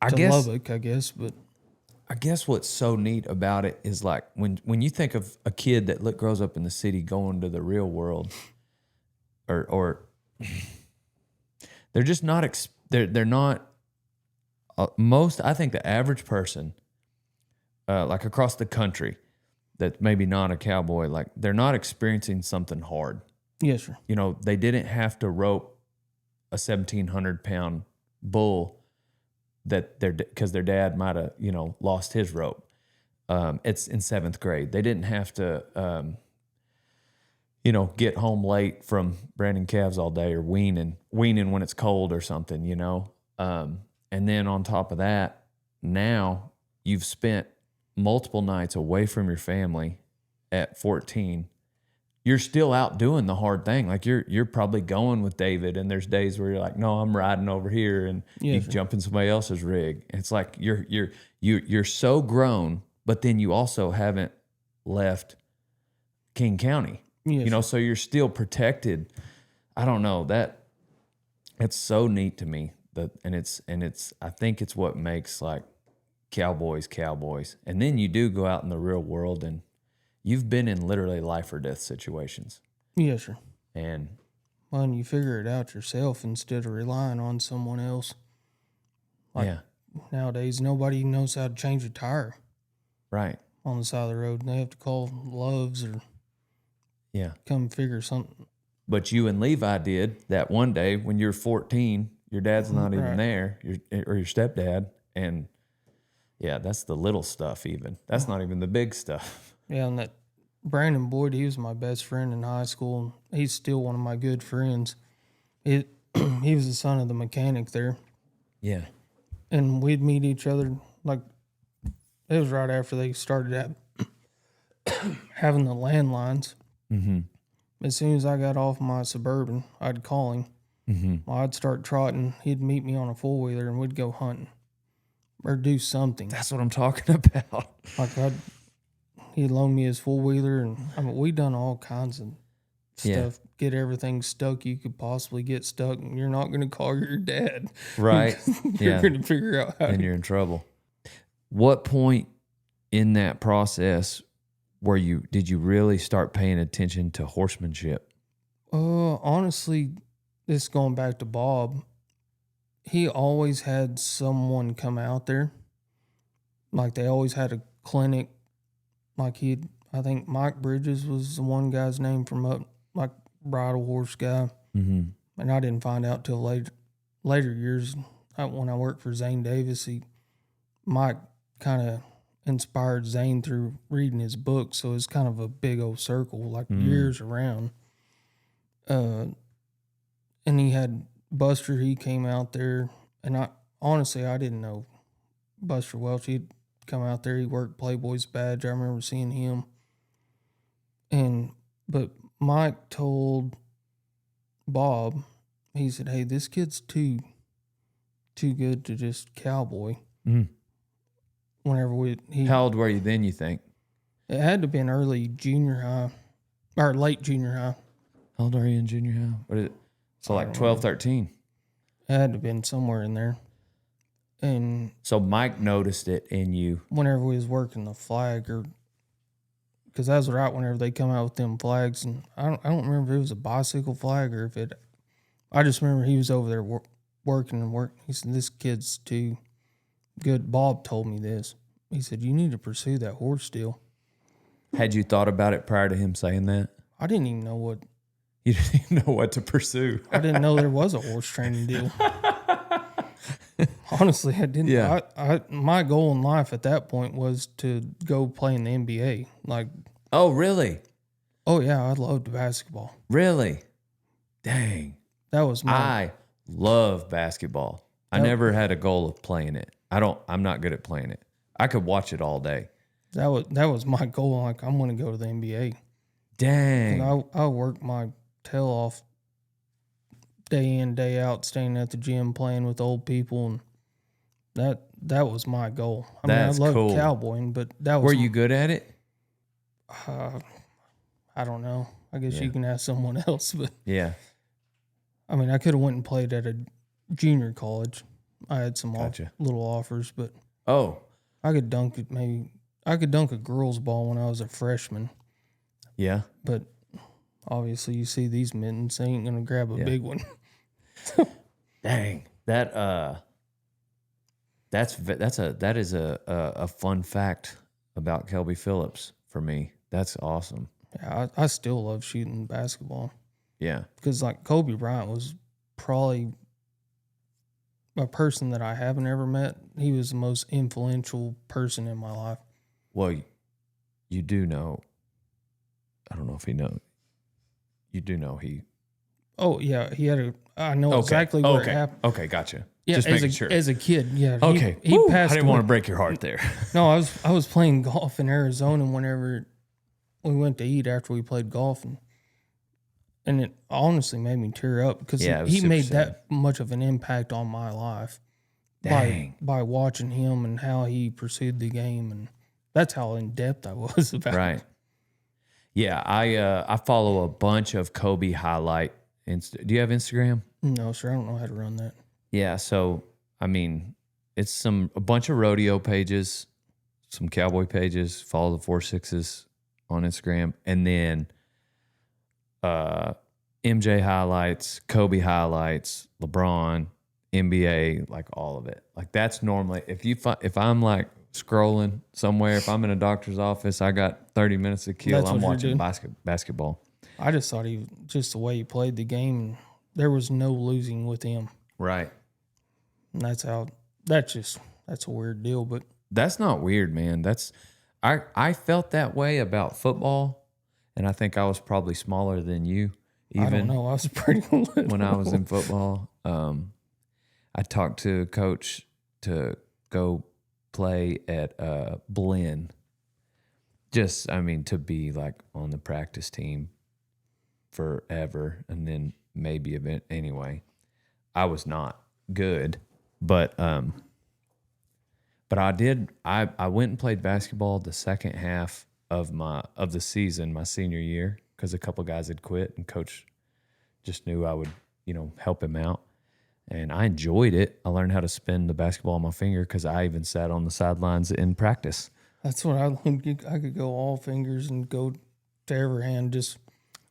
Speaker 2: Lubbock, I guess, but
Speaker 1: I guess what's so neat about it is like when you think of a kid that grows up in the city going to the real world, or they're just not they're not most. I think the average person, like across the country, that maybe not a cowboy, like they're not experiencing something hard.
Speaker 2: Yes, sir.
Speaker 1: You know, they didn't have to rope a 1,700-pound bull because their dad might have, you know, lost his rope. It's in 7th grade. They didn't have to, you know, get home late from branding calves all day or weaning when it's cold or something, you know. And then on top of that, now you've spent multiple nights away from your family at 14. You're still out doing the hard thing. Like you're probably going with David, and there's days where you're like, no, I'm riding over here, and you jump in somebody else's rig. And it's like you're so grown, but then you also haven't left King County.
Speaker 2: Yes,
Speaker 1: you know, so you're still protected. I don't know, it's so neat to me and it's I think it's what makes like cowboys. And then you do go out in the real world and you've been in literally life or death situations.
Speaker 2: Yes, sir.
Speaker 1: And
Speaker 2: you figure it out yourself instead of relying on someone else. Like nowadays, nobody knows how to change a tire.
Speaker 1: Right.
Speaker 2: On the side of the road. They have to call Love's or come figure something.
Speaker 1: But you and Levi did that one day when you're 14. Your dad's not even there, or your stepdad. And that's the little stuff even. That's not even the big stuff.
Speaker 2: Yeah, and that Brandon Boyd, he was my best friend in high school. He's still one of my good friends. He was the son of the mechanic there.
Speaker 1: Yeah.
Speaker 2: And we'd meet each other, like, it was right after they started having the landlines.
Speaker 1: Mm-hmm.
Speaker 2: As soon as I got off my Suburban, I'd call him.
Speaker 1: Mm-hmm.
Speaker 2: Well, I'd start trotting. He'd meet me on a four-wheeler, and we'd go hunting or do something.
Speaker 1: That's what I'm talking about.
Speaker 2: Like, he'd loan me his four-wheeler, and I mean, we done all kinds of stuff. Get everything stuck you could possibly get stuck, and you're not going to call your dad.
Speaker 1: Right.
Speaker 2: You're going to figure out how
Speaker 1: you're in trouble. What point in that process did you really start paying attention to horsemanship?
Speaker 2: Honestly, this going back to Bob, he always had someone come out there. Like, they always had a clinic. Like, I think Mike Bridges was the one guy's name from up, like, bridle horse guy.
Speaker 1: Mm-hmm.
Speaker 2: And I didn't find out till later years. When I worked for Zane Davis, Mike kind of inspired Zane through reading his book. So it's kind of a big old circle, like years around. And he had Buster, he came out there, and I didn't know Buster Welch. He'd come out there, he worked Playboy's badge. I remember seeing him. But Mike told Bob, he said, hey, this kid's too too good to just cowboy.
Speaker 1: Mm.
Speaker 2: Whenever
Speaker 1: How old were you then, you think?
Speaker 2: it had to have been early junior high or late junior high.
Speaker 1: How old are you in junior high? What is it? So like 12, 13.
Speaker 2: It had to have been somewhere in there. And
Speaker 1: So Mike noticed it in you.
Speaker 2: whenever we was working the flag, or because that was right whenever they come out with them flags, and I don't remember if it was a bicycle flag or if it. I just remember he was over there working. He said, "This kid's too good." Bob told me this. He said, "You need to pursue that horse deal."
Speaker 1: Had you thought about it prior to him saying that?
Speaker 2: I didn't even know what.
Speaker 1: You didn't even know what to pursue.
Speaker 2: I didn't know there was a horse training deal. Honestly, I didn't.
Speaker 1: Yeah.
Speaker 2: My goal in life at that point was to go play in the NBA. Like,
Speaker 1: Oh, really?
Speaker 2: oh yeah, I loved basketball.
Speaker 1: Really? Dang.
Speaker 2: That was my.
Speaker 1: I love basketball. I
Speaker 2: Yep.
Speaker 1: never had a goal of playing it. I'm not good at playing it. I could watch it all day.
Speaker 2: That was my goal. Like, I'm going to go to the NBA.
Speaker 1: Dang.
Speaker 2: And I worked my tail off day in, day out, staying at the gym, playing with old people, and that was my goal. I
Speaker 1: That's
Speaker 2: mean, I
Speaker 1: cool.
Speaker 2: loved cowboying, but that was.
Speaker 1: Were you good at it?
Speaker 2: I don't know. I guess
Speaker 1: Yeah.
Speaker 2: you can ask someone else, but
Speaker 1: Yeah.
Speaker 2: I mean, I could have went and played at a junior college. I had some
Speaker 1: Gotcha.
Speaker 2: little offers, but
Speaker 1: Oh,
Speaker 2: I could dunk it. Maybe I could dunk a girls' ball when I was a freshman,
Speaker 1: yeah.
Speaker 2: but obviously, you see these mittens, they ain't gonna grab a
Speaker 1: Yeah.
Speaker 2: big one.
Speaker 1: Dang. That is a fun fact about Kelby Phillips for me. That's awesome.
Speaker 2: Yeah, I still love shooting basketball
Speaker 1: Yeah.
Speaker 2: because, like, Kobe Bryant was probably a person that I haven't ever met. He was the most influential person in my life.
Speaker 1: Well, you do know. I don't know if he knows. You do know he.
Speaker 2: Oh yeah, he had a. I know exactly where it happened.
Speaker 1: Okay, gotcha.
Speaker 2: Yeah,
Speaker 1: Just making sure.
Speaker 2: As a kid, yeah.
Speaker 1: Okay.
Speaker 2: he
Speaker 1: Woo,
Speaker 2: passed.
Speaker 1: I didn't want to
Speaker 2: away.
Speaker 1: break your heart there.
Speaker 2: No, I was playing golf in Arizona whenever we went to eat after we played golf, and it honestly made me tear up because
Speaker 1: Yeah, it was
Speaker 2: he
Speaker 1: super
Speaker 2: made
Speaker 1: sad.
Speaker 2: that much of an impact on my life
Speaker 1: Dang.
Speaker 2: by watching him and how he pursued the game, and that's how in depth I was about
Speaker 1: Right.
Speaker 2: it.
Speaker 1: Yeah, I follow a bunch of Kobe highlight. Do you have Instagram?
Speaker 2: No, sir, I don't know how to run that.
Speaker 1: Yeah, so I mean, it's a bunch of rodeo pages, some cowboy pages. Follow the 4-6s on Instagram, and then MJ highlights, Kobe highlights, LeBron, NBA, like all of it. Like that's normally if I'm like scrolling somewhere, if I'm in a doctor's office, I got 30 minutes to kill.
Speaker 2: That's
Speaker 1: I'm
Speaker 2: what you're
Speaker 1: watching
Speaker 2: doing?
Speaker 1: basketball.
Speaker 2: I just thought just the way he played the game, there was no losing with him.
Speaker 1: Right.
Speaker 2: And that's a weird deal, but
Speaker 1: That's not weird, man. I felt that way about football, and I think I was probably smaller than you. Even
Speaker 2: I don't know. I was pretty little.
Speaker 1: when I was in football, I talked to a coach to go play at Blinn. To be like on the practice team forever, and then maybe event anyway. I was not good, but I did. I went and played basketball the second half of the season, my senior year, because a couple guys had quit, and coach just knew I would, help him out, and I enjoyed it. I learned how to spin the basketball on my finger because I even sat on the sidelines in practice.
Speaker 2: That's what I learned. I could go all fingers and go to every hand.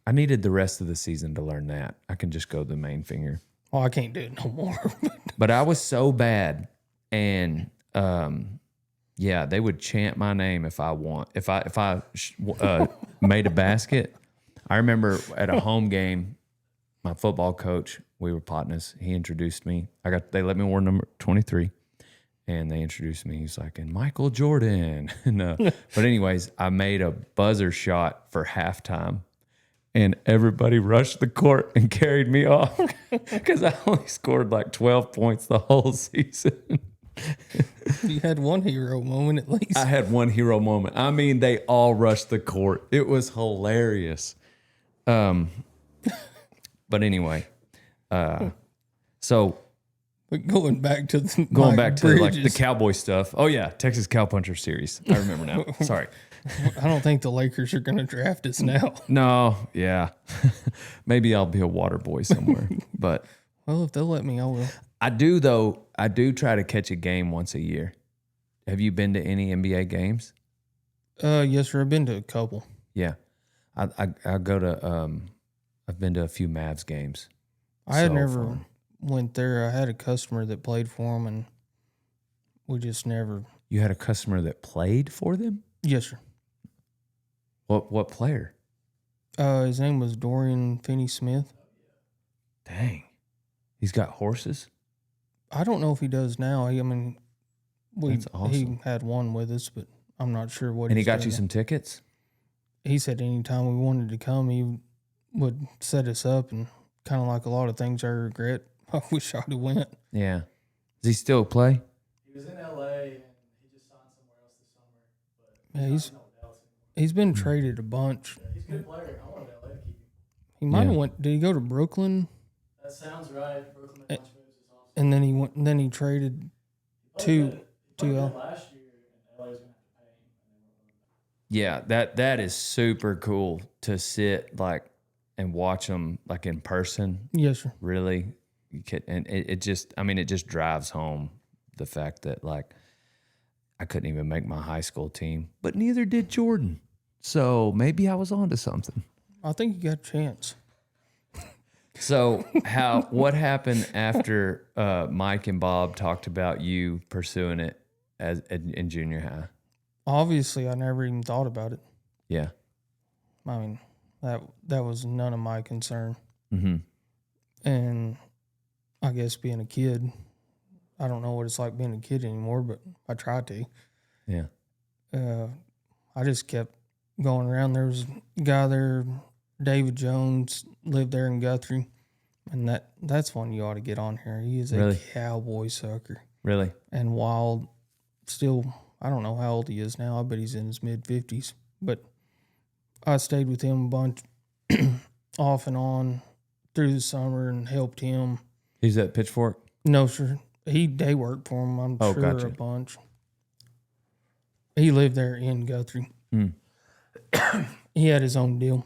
Speaker 1: I needed the rest of the season to learn that. I can just go the main finger.
Speaker 2: I can't do it no more.
Speaker 1: But I was so bad, and they would chant my name if I made a basket. I remember at a home game, my football coach, we were partners. He introduced me. They let me wear number 23, and they introduced me. He's like, and Michael Jordan. But anyways, I made a buzzer shot for halftime. And everybody rushed the court and carried me off because I only scored like 12 points the whole season.
Speaker 2: You had one hero moment at least.
Speaker 1: I had one hero moment. I mean, they all rushed the court. It was hilarious. But anyway, so
Speaker 2: But going back to
Speaker 1: Going back to like the cowboy stuff. Oh yeah, Texas Cowpuncher series. I remember now. Sorry.
Speaker 2: I don't think the Lakers are going to draft us now.
Speaker 1: No, yeah. Maybe I'll be a water boy somewhere. But
Speaker 2: Well, if they'll let me, I will.
Speaker 1: I do though. I do try to catch a game once a year. Have you been to any NBA games?
Speaker 2: Yes, sir. I've been to a couple.
Speaker 1: Yeah, I go to. I've been to a few Mavs games.
Speaker 2: I had
Speaker 1: So
Speaker 2: never
Speaker 1: fun.
Speaker 2: went there. I had a customer that played for them, and we just never.
Speaker 1: You had a customer that played for them.
Speaker 2: Yes, sir.
Speaker 1: What player?
Speaker 2: His name was Dorian Finney-Smith.
Speaker 1: Dang, he's got horses.
Speaker 2: I don't know if he does now. I mean,
Speaker 1: That's awesome.
Speaker 2: he had one with us, but I'm not sure what.
Speaker 1: And he
Speaker 2: he's
Speaker 1: got
Speaker 2: doing
Speaker 1: you
Speaker 2: now.
Speaker 1: some tickets.
Speaker 2: He said anytime we wanted to come, he would set us up, and kind of like a lot of things I regret. I wish I'd have went.
Speaker 1: Yeah. Does he still play?
Speaker 4: He was in LA and he just signed somewhere else this summer. But
Speaker 2: Yeah,
Speaker 4: he's not with Dallas anymore.
Speaker 2: he's been traded a bunch.
Speaker 4: Yeah, he's a good player. I wanted LA to keep him.
Speaker 2: He might have
Speaker 1: Yeah.
Speaker 2: went. Did he go to Brooklyn?
Speaker 4: That sounds right. Brooklyn made a bunch of moves this offseason.
Speaker 2: And then he went. Then he traded
Speaker 4: He played
Speaker 2: to
Speaker 4: good last year, and LA's gonna have to pay him. And they weren't willing to pay him.
Speaker 1: Yeah, that is super cool to sit like and watch them like in person.
Speaker 2: Yes, sir.
Speaker 1: Really, you can, and it just, I mean, it just drives home the fact that like I couldn't even make my high school team, but neither did Jordan. So maybe I was onto something.
Speaker 2: I think you got a chance.
Speaker 1: So what happened after Mike and Bob talked about you pursuing it as in junior high?
Speaker 2: Obviously, I never even thought about it.
Speaker 1: Yeah.
Speaker 2: I mean, that was none of my concern.
Speaker 1: Mm-hmm.
Speaker 2: And I guess being a kid, I don't know what it's like being a kid anymore, but I tried to.
Speaker 1: Yeah.
Speaker 2: I just kept going around. There was a guy there, David Jones, lived there in Guthrie, and that's one you ought to get on here. He is a
Speaker 1: Really?
Speaker 2: cowboy sucker
Speaker 1: Really?
Speaker 2: and wild. Still, I don't know how old he is now. I bet he's in his mid-50s. But I stayed with him a bunch off and on through the summer and helped him.
Speaker 1: He's at Pitchfork?
Speaker 2: No, sir. He day worked for him, I'm
Speaker 1: Oh,
Speaker 2: sure,
Speaker 1: gotcha.
Speaker 2: a bunch. He lived there in Guthrie.
Speaker 1: Mm.
Speaker 2: He had his own deal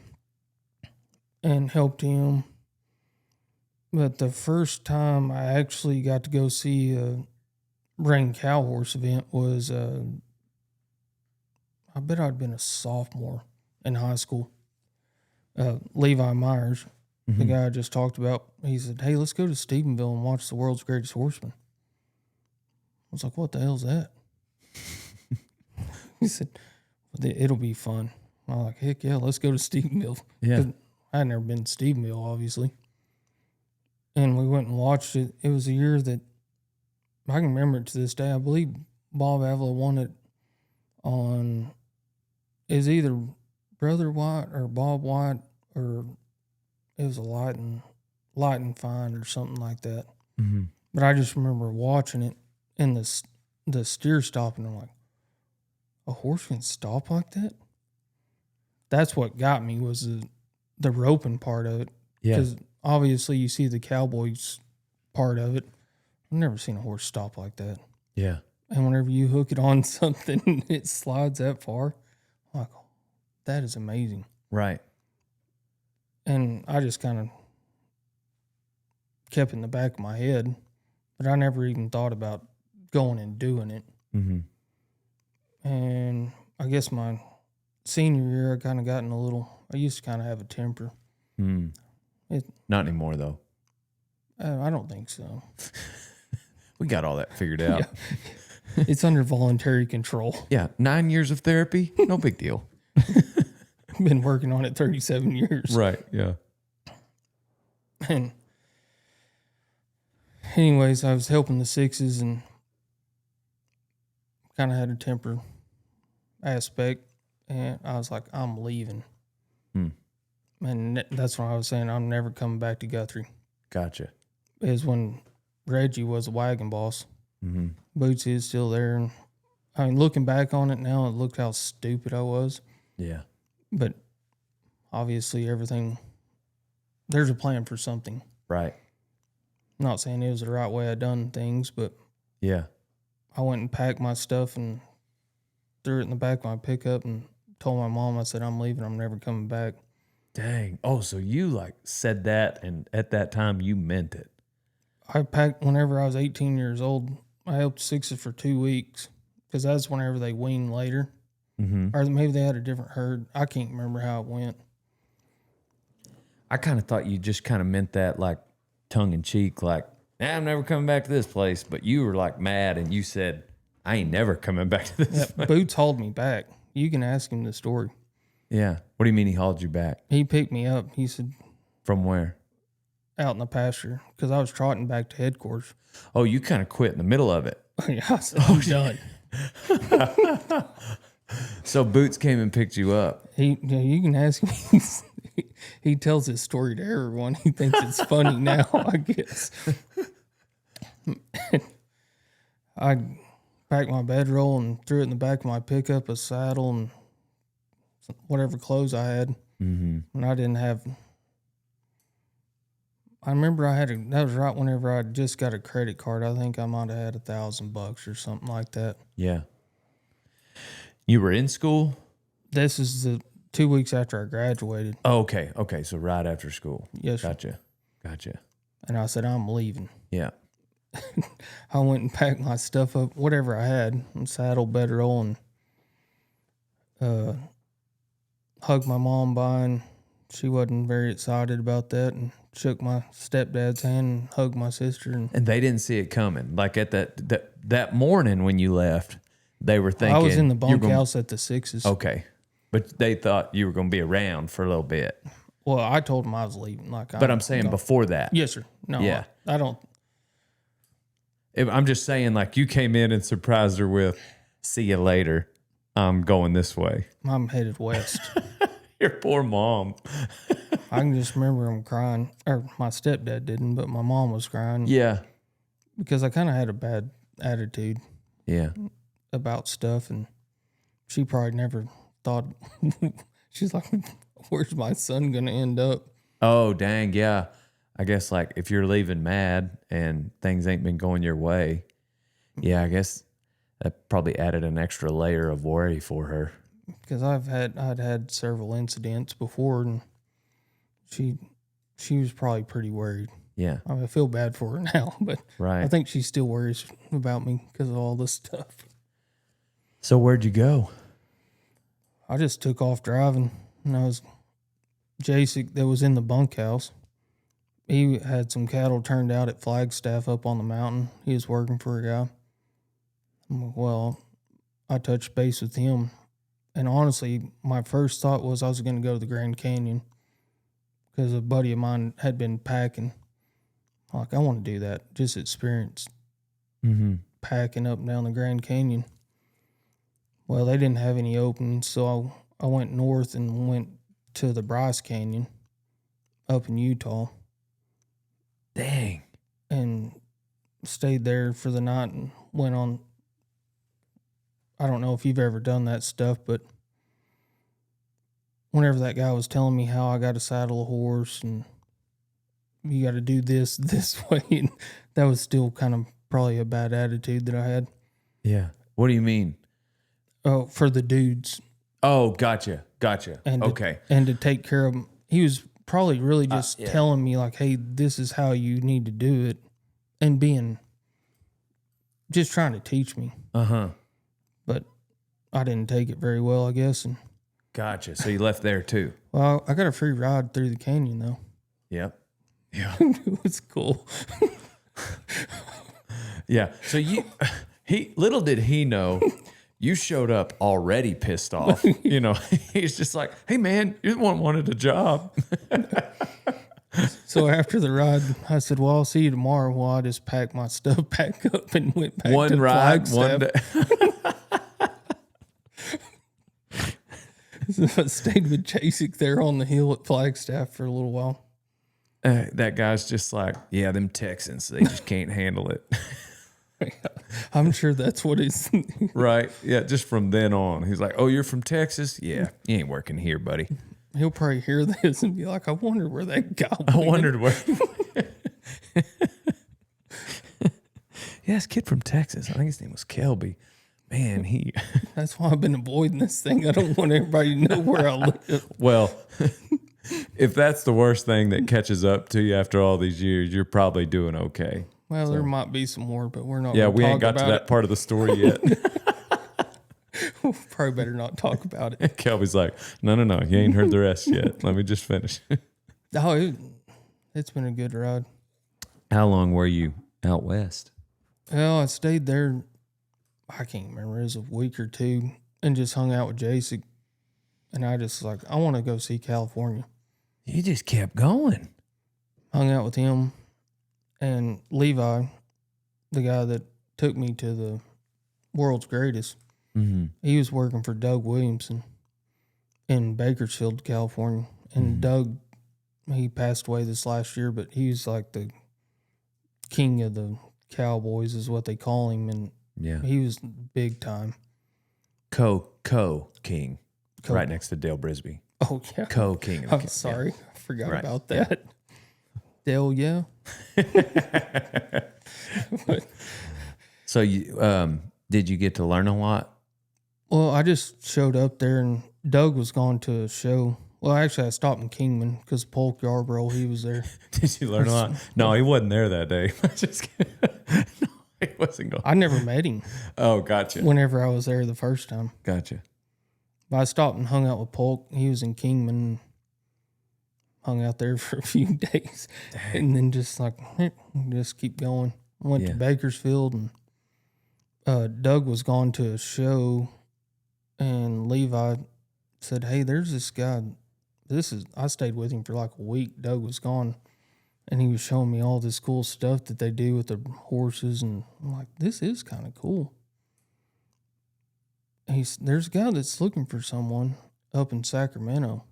Speaker 2: and helped him. But the first time I actually got to go see a ring cow horse event was, I bet I'd been a sophomore in high school. Levi Myers, the
Speaker 1: Mhm.
Speaker 2: guy I just talked about, he said, "Hey, let's go to Stephenville and watch the world's greatest horseman." I was like, "What the hell's that?" He said, "It'll be fun." I'm like, "Heck yeah, let's go to Stephenville."
Speaker 1: Yeah.
Speaker 2: 'Cause I had never been to Stephenville, obviously. And we went and watched it. It was a year that I can remember it to this day. I believe Bob Avila won it on, is either Brother White or Bob White, or it was a light and fine or something like that.
Speaker 1: Mm-hmm.
Speaker 2: But I just remember watching it and the steer stopping. I'm like, a horse can stop like that? That's what got me, was the roping part of it.
Speaker 1: Yeah.
Speaker 2: Because obviously you see the Cowboys part of it. I've never seen a horse stop like that.
Speaker 1: Yeah.
Speaker 2: And whenever you hook it on something and it slides that far, I'm like, that is amazing.
Speaker 1: Right.
Speaker 2: And I just kind of kept it in the back of my head, but I never even thought about going and doing it.
Speaker 1: Mm-hmm.
Speaker 2: And I guess my senior year, I kind of gotten a little, I used to kind of have a temper.
Speaker 1: Mm. Not anymore, though.
Speaker 2: I don't think so.
Speaker 1: We got all that figured out.
Speaker 2: It's under voluntary control.
Speaker 1: Yeah. 9 years of therapy, no big deal.
Speaker 2: Been working on it 37 years.
Speaker 1: Right. Yeah.
Speaker 2: And anyways, I was helping the sixes and kind of had a temper aspect. And I was like, I'm leaving.
Speaker 1: Hmm.
Speaker 2: And that's what I was saying. I'm never coming back to Guthrie.
Speaker 1: Gotcha.
Speaker 2: Is when Reggie was a wagon boss.
Speaker 1: Mm-hmm.
Speaker 2: Bootsy is still there. And I mean, looking back on it now, look how stupid I was.
Speaker 1: Yeah.
Speaker 2: But obviously everything, there's a plan for something.
Speaker 1: Right.
Speaker 2: Not saying it was the right way I done things, but
Speaker 1: Yeah.
Speaker 2: I went and packed my stuff and threw it in the back of my pickup and told my mom, I said, I'm leaving. I'm never coming back.
Speaker 1: Dang. Oh, so you like said that, and at that time you meant it.
Speaker 2: I packed whenever I was 18 years old. I helped sixes for 2 weeks because that's whenever they weaned later.
Speaker 1: Mm-hmm.
Speaker 2: Or maybe they had a different herd. I can't remember how it went.
Speaker 1: I kind of thought you just kind of meant that like tongue in cheek, like, I'm never coming back to this place. But you were like mad and you said, I ain't never coming back to this place.
Speaker 2: Boots hauled me back. You can ask him the story.
Speaker 1: Yeah. What do you mean he hauled you back?
Speaker 2: He picked me up. He said,
Speaker 1: From where?
Speaker 2: out in the pasture because I was trotting back to headquarters.
Speaker 1: Oh, you kind of quit in the middle of it.
Speaker 2: Yeah, I said, I'm done.
Speaker 1: So Boots came and picked you up.
Speaker 2: You can ask him. He tells his story to everyone. He thinks it's funny now, I guess. I packed my bedroll and threw it in the back of my pickup, a saddle, and whatever clothes I had.
Speaker 1: Mm-hmm.
Speaker 2: And I didn't have. I remember that was right whenever I just got a credit card. I think I might have had $1,000 or something like that.
Speaker 1: Yeah. You were in school?
Speaker 2: This is the 2 weeks after I graduated.
Speaker 1: Oh, okay. Okay. So right after school.
Speaker 2: Yes, sir.
Speaker 1: Gotcha.
Speaker 2: And I said, I'm leaving.
Speaker 1: Yeah.
Speaker 2: I went and packed my stuff up, whatever I had, and saddle, bedroll, and hugged my mom by, and she wasn't very excited about that, and shook my stepdad's hand and hugged my sister. And
Speaker 1: And they didn't see it coming. Like at that morning when you left, they were thinking
Speaker 2: I was in the
Speaker 1: you're
Speaker 2: bunkhouse at the sixes.
Speaker 1: Okay. But they thought you were going to be around for a little bit.
Speaker 2: Well, I told them I was leaving.
Speaker 1: But I'm saying before that.
Speaker 2: Yes, sir. No,
Speaker 1: Yeah.
Speaker 2: I don't.
Speaker 1: I'm just saying, like, you came in and surprised her with, see you later. I'm going this way.
Speaker 2: I'm headed west.
Speaker 1: Your poor mom.
Speaker 2: I can just remember him crying. Or my stepdad didn't, but my mom was crying.
Speaker 1: Yeah.
Speaker 2: Because I kind of had a bad attitude
Speaker 1: Yeah.
Speaker 2: about stuff, and she probably never thought. She's like, where's my son going to end up?
Speaker 1: Oh, dang. Yeah. I guess, like, if you're leaving mad and things ain't been going your way, yeah, I guess that probably added an extra layer of worry for her.
Speaker 2: Because I'd had several incidents before, and she was probably pretty worried.
Speaker 1: Yeah.
Speaker 2: I mean, I feel bad for her now, but
Speaker 1: Right.
Speaker 2: I think she still worries about me because of all this stuff.
Speaker 1: So where'd you go?
Speaker 2: I just took off driving, and I was Jacek that was in the bunkhouse. He had some cattle turned out at Flagstaff up on the mountain. He was working for a guy. Well, I touched base with him, and honestly, my first thought was I was going to go to the Grand Canyon because a buddy of mine had been packing. Like, I want to do that, just experience packing up and down the Grand Canyon. Well, they didn't have any openings, so I went north and went to the Bryce Canyon up in Utah.
Speaker 1: Dang.
Speaker 2: And stayed there for the night and went on. I don't know if you've ever done that stuff, but whenever that guy was telling me how I got to saddle a horse and you got to do this way, and that was still kind of probably a bad attitude that I had.
Speaker 1: Yeah. What do you mean?
Speaker 2: Oh, for the dudes.
Speaker 1: Oh, gotcha.
Speaker 2: And
Speaker 1: Okay.
Speaker 2: To take care of them. He was probably really just telling me, like, hey, this is how you need to do it, and just trying to teach me.
Speaker 1: Uh-huh.
Speaker 2: But I didn't take it very well, I guess. And
Speaker 1: Gotcha. So you left there too.
Speaker 2: well, I got a free ride through the canyon, though.
Speaker 1: Yep. Yeah.
Speaker 2: It was cool.
Speaker 1: Yeah. So little did he know, you showed up already pissed off. You know, he's just like, hey man, you're the one who wanted a job.
Speaker 2: So after the ride, I said, well, I'll see you tomorrow. Well, I just packed my stuff back up and went back
Speaker 1: One
Speaker 2: to
Speaker 1: ride,
Speaker 2: Flagstaff.
Speaker 1: one day.
Speaker 2: So I stayed with Jacek there on the hill at Flagstaff for a little while.
Speaker 1: That guy's just like, yeah, them Texans, they just can't handle it.
Speaker 2: I'm sure that's what it's.
Speaker 1: Right. Yeah. Just from then on, he's like, oh, you're from Texas? Yeah. You ain't working here, buddy.
Speaker 2: He'll probably hear this and be like, I wonder where that guy went.
Speaker 1: I wondered where. Yeah, this kid from Texas. I think his name was Kelby. Man, he.
Speaker 2: That's why I've been avoiding this thing. I don't want everybody to know where I live.
Speaker 1: Well, if that's the worst thing that catches up to you after all these years, you're probably doing okay.
Speaker 2: Well, there might be some more, but we're not.
Speaker 1: Yeah,
Speaker 2: gonna
Speaker 1: we ain't
Speaker 2: talk
Speaker 1: got to
Speaker 2: about
Speaker 1: that part of the story yet.
Speaker 2: Probably better not talk about it.
Speaker 1: Kelby's like, no, you ain't heard the rest yet. Let me just finish.
Speaker 2: Oh, it's been a good ride.
Speaker 1: How long were you out west?
Speaker 2: Well, I stayed there, I can't remember, it was a week or two, and just hung out with Jason. And I just like, I want to go see California.
Speaker 1: You just kept going.
Speaker 2: Hung out with him and Levi, the guy that took me to the world's greatest.
Speaker 1: Mm-hmm.
Speaker 2: He was working for Doug Williamson in Bakersfield, California. And Doug, he passed away this last year, but he's like the king of the cowboys is what they call him. And
Speaker 1: Yeah.
Speaker 2: he was big time.
Speaker 1: King.
Speaker 2: Co-
Speaker 1: Right next to Dale Brisby.
Speaker 2: Oh, yeah.
Speaker 1: King. of the
Speaker 2: I'm
Speaker 1: Ca-
Speaker 2: sorry. I forgot
Speaker 1: Right.
Speaker 2: about that. Dale, yeah.
Speaker 1: So you did you get to learn a lot?
Speaker 2: Well, I just showed up there and Doug was going to a show. Well, actually, I stopped in Kingman because Polk Yarborough, he was there.
Speaker 1: Did you learn a lot? No, he wasn't there that day. Just kidding. No, he wasn't going.
Speaker 2: I never met him
Speaker 1: Oh, gotcha.
Speaker 2: whenever I was there the first time.
Speaker 1: Gotcha.
Speaker 2: But I stopped and hung out with Polk. He was in Kingman and hung out there for a few days. And then just like, just keep going. Went
Speaker 1: Yeah.
Speaker 2: to Bakersfield and Doug was gone to a show and Levi said, hey, there's this guy. I stayed with him for like a week. Doug was gone and he was showing me all this cool stuff that they do with the horses. And I'm like, this is kind of cool. There's a guy that's looking for someone up in Sacramento,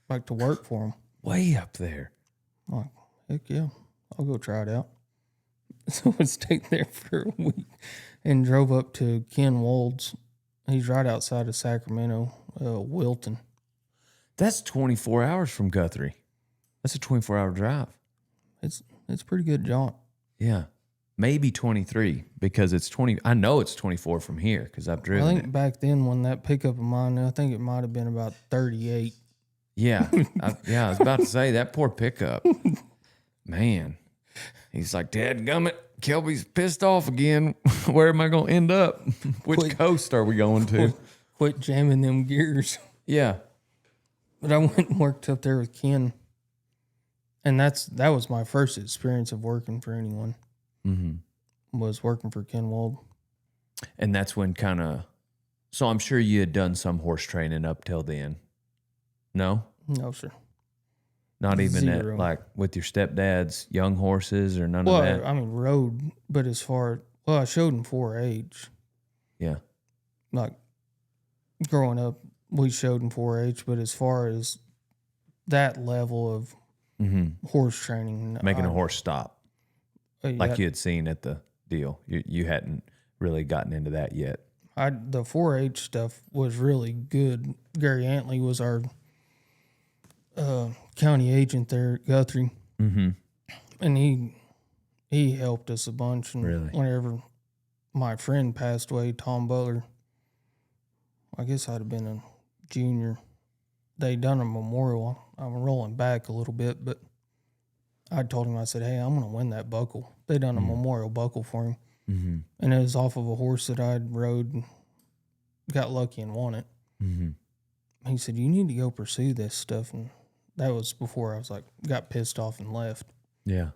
Speaker 2: like to work for him.
Speaker 1: Way up there.
Speaker 2: I'm like, heck yeah, I'll go try it out. So I stayed there for a week and drove up to Ken Wold's. He's right outside of Sacramento, Wilton.
Speaker 1: That's 24 hours from Guthrie. That's a 24-hour drive.
Speaker 2: It's a pretty good jaunt.
Speaker 1: Yeah. Maybe 23 because it's 20. I know it's 24 from here because I've
Speaker 2: I
Speaker 1: driven
Speaker 2: think
Speaker 1: it.
Speaker 2: back then when that pickup of mine, I think it might have been about 38.
Speaker 1: Yeah. I was about to say that poor pickup. Man. He's like, dadgummit, Kelby's pissed off again. Where am I going to end up? Which
Speaker 2: Quit.
Speaker 1: coast are we going to?
Speaker 2: Quit jamming them gears.
Speaker 1: Yeah.
Speaker 2: But I went and worked up there with Ken. And that was my first experience of working for anyone.
Speaker 1: Mm-hmm.
Speaker 2: Was working for Ken Wold.
Speaker 1: And that's when kind of, so I'm sure you had done some horse training up till then. No?
Speaker 2: No, sir.
Speaker 1: Not even
Speaker 2: Zero.
Speaker 1: at, like with your stepdad's young horses or none of
Speaker 2: Well,
Speaker 1: that?
Speaker 2: I mean, rode, but I showed him 4-H.
Speaker 1: Yeah.
Speaker 2: Like, growing up, we showed him 4-H, but as far as that level of horse training.
Speaker 1: Making a horse stop. Like
Speaker 2: yeah,
Speaker 1: you had seen at the deal. You hadn't really gotten into that yet.
Speaker 2: the 4-H stuff was really good. Gary Antley was our county agent there at Guthrie.
Speaker 1: Mm-hmm.
Speaker 2: And he helped us a bunch. And
Speaker 1: Really?
Speaker 2: whenever my friend passed away, Tom Butler, I guess I'd have been a junior. They done a memorial. I'm rolling back a little bit, but I told him, I said, hey, I'm going to win that buckle. They done a memorial buckle for him.
Speaker 1: Mm-hmm.
Speaker 2: And it was off of a horse that I'd rode and got lucky and won it.
Speaker 1: Mm-hmm.
Speaker 2: He said, you need to go pursue this stuff. And that was before I was like, got pissed off and left.
Speaker 1: Yeah.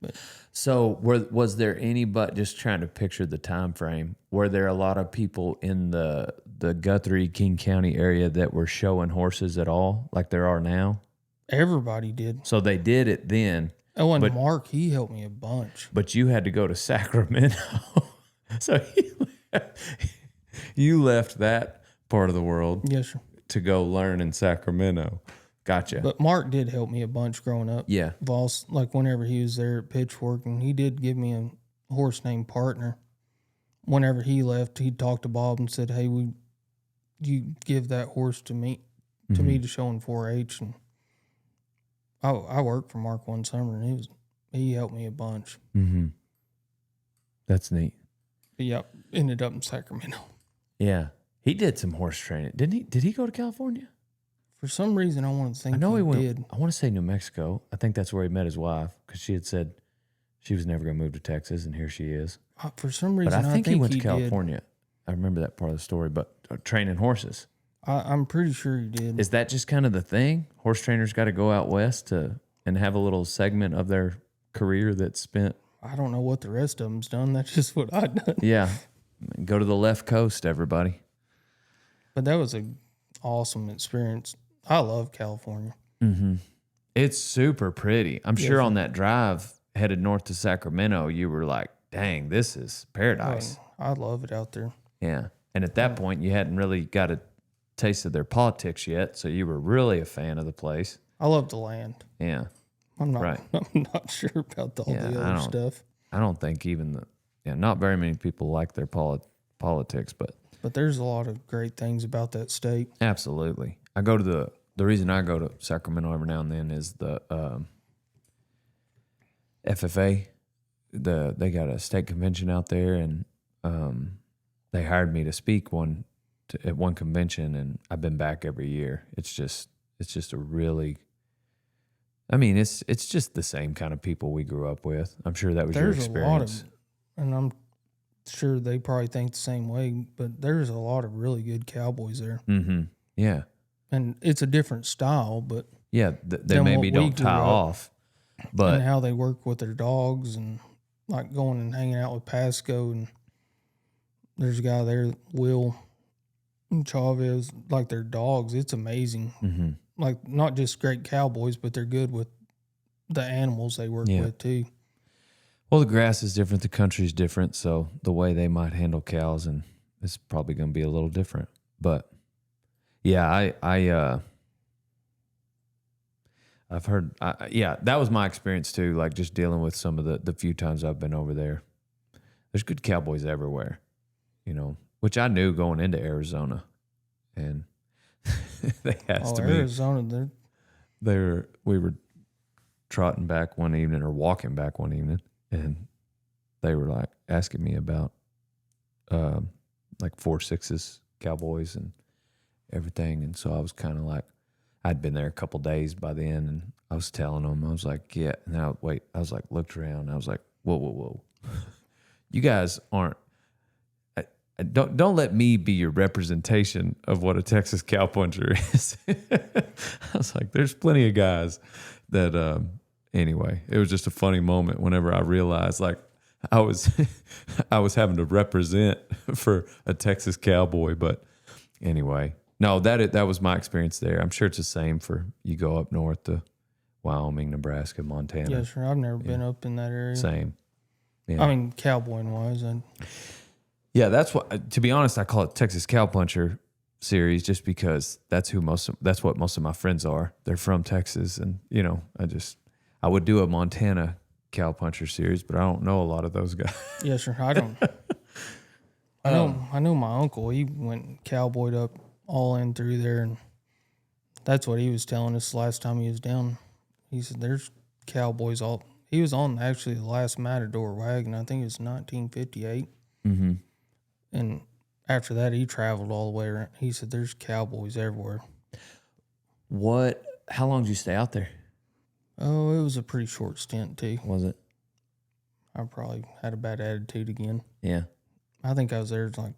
Speaker 2: But
Speaker 1: So was there any, but just trying to picture the time frame, were there a lot of people in the Guthrie, King County area that were showing horses at all like there are now?
Speaker 2: everybody did.
Speaker 1: So they did it then,
Speaker 2: Oh, and
Speaker 1: But-
Speaker 2: Mark, he helped me a bunch.
Speaker 1: but you had to go to Sacramento. So you left that part of the world
Speaker 2: Yes, sir.
Speaker 1: to go learn in Sacramento. Gotcha.
Speaker 2: But Mark did help me a bunch growing up.
Speaker 1: Yeah.
Speaker 2: Voss, like whenever he was there at Pitchfork, and he did give me a horse named Partner. Whenever he left, he talked to Bob and said, hey, you give that horse to me to show in 4-H. And I worked for Mark one summer, and he helped me a bunch.
Speaker 1: Mm-hmm. That's neat.
Speaker 2: But yeah, ended up in Sacramento.
Speaker 1: Yeah. He did some horse training. Didn't he? Did he go to California?
Speaker 2: For some reason, I wanted to think
Speaker 1: I know he went.
Speaker 2: did.
Speaker 1: I want to say New Mexico. I think that's where he met his wife because she had said she was never going to move to Texas, and here she is.
Speaker 2: For some
Speaker 1: But
Speaker 2: reason,
Speaker 1: I think he went to
Speaker 2: did.
Speaker 1: California. I remember that part of the story. But training horses.
Speaker 2: I'm pretty sure he did.
Speaker 1: Is that just kind of the thing? Horse trainers got to go out west and have a little segment of their career that's spent.
Speaker 2: I don't know what the rest of them's done. That's just what I done.
Speaker 1: Yeah. Go to the left coast, everybody.
Speaker 2: But that was an awesome experience. I love California.
Speaker 1: Mm-hmm. It's super pretty. I'm sure on that drive headed north to Sacramento, you were like, dang, this is paradise.
Speaker 2: I love it out there.
Speaker 1: Yeah. And at that point, you hadn't really got a taste of their politics yet, so you were really a fan of the place.
Speaker 2: I love the land.
Speaker 1: Yeah.
Speaker 2: I'm not.
Speaker 1: Right.
Speaker 2: I'm not sure about all the other stuff.
Speaker 1: I don't think even not very many people like their politics, but
Speaker 2: there's a lot of great things about that state.
Speaker 1: absolutely. I go to the reason I go to Sacramento every now and then is the FFA. They got a state convention out there, and they hired me to speak at one convention, and I've been back every year. It's just a really, I mean, it's just the same kind of people we grew up with. I'm sure that was your experience.
Speaker 2: And I'm sure they probably think the same way, but there's a lot of really good cowboys there.
Speaker 1: Mm-hmm. Yeah.
Speaker 2: And it's a different style, but
Speaker 1: Yeah, they maybe don't tie off, but
Speaker 2: and how they work with their dogs and like going and hanging out with Pasco, and there's a guy there, Will Chavez, like their dogs. It's amazing.
Speaker 1: mm-hmm.
Speaker 2: Like not just great cowboys, but they're good with the animals they work with too.
Speaker 1: Well, the grass is different, the country is different, so the way they might handle cows and it's probably going to be a little different. But yeah, I've heard, that was my experience too. Like just dealing with some of the few times I've been over there. There's good cowboys everywhere, which I knew going into Arizona, and they asked me.
Speaker 2: Arizona,
Speaker 1: We were trotting back one evening or walking back one evening, and they were like asking me about like 4.6s, cowboys, and everything. And so I was kind of like, I'd been there a couple days by then, and I was telling them, I was like, yeah. Now wait, I was like, looked around, I was like, whoa, you guys aren't. Don't let me be your representation of what a Texas cowpuncher is. I was like, there's plenty of guys that. Anyway, it was just a funny moment whenever I realized like I was having to represent for a Texas cowboy. But anyway, no, that was my experience there. I'm sure it's the same for you go up north to Wyoming, Nebraska, Montana.
Speaker 2: yes, sir. I've never been up in that area.
Speaker 1: Same. Yeah.
Speaker 2: I mean, cowboying wise,
Speaker 1: Yeah, that's what. To be honest, I call it Texas Cowpuncher series just because that's what most of my friends are. They're from Texas, and I would do a Montana Cowpuncher series, but I don't know a lot of those guys.
Speaker 2: yes, sir. I don't. I know my uncle. He went cowboyed up all in through there, and that's what he was telling us last time he was down. He said there's cowboys all. He was on actually the last Matador wagon. I think it was 1958.
Speaker 1: Mm-hmm.
Speaker 2: And after that, he traveled all the way around. He said there's cowboys everywhere.
Speaker 1: How long did you stay out there?
Speaker 2: Oh, it was a pretty short stint, too.
Speaker 1: Was it?
Speaker 2: I probably had a bad attitude again.
Speaker 1: Yeah.
Speaker 2: I think I was there like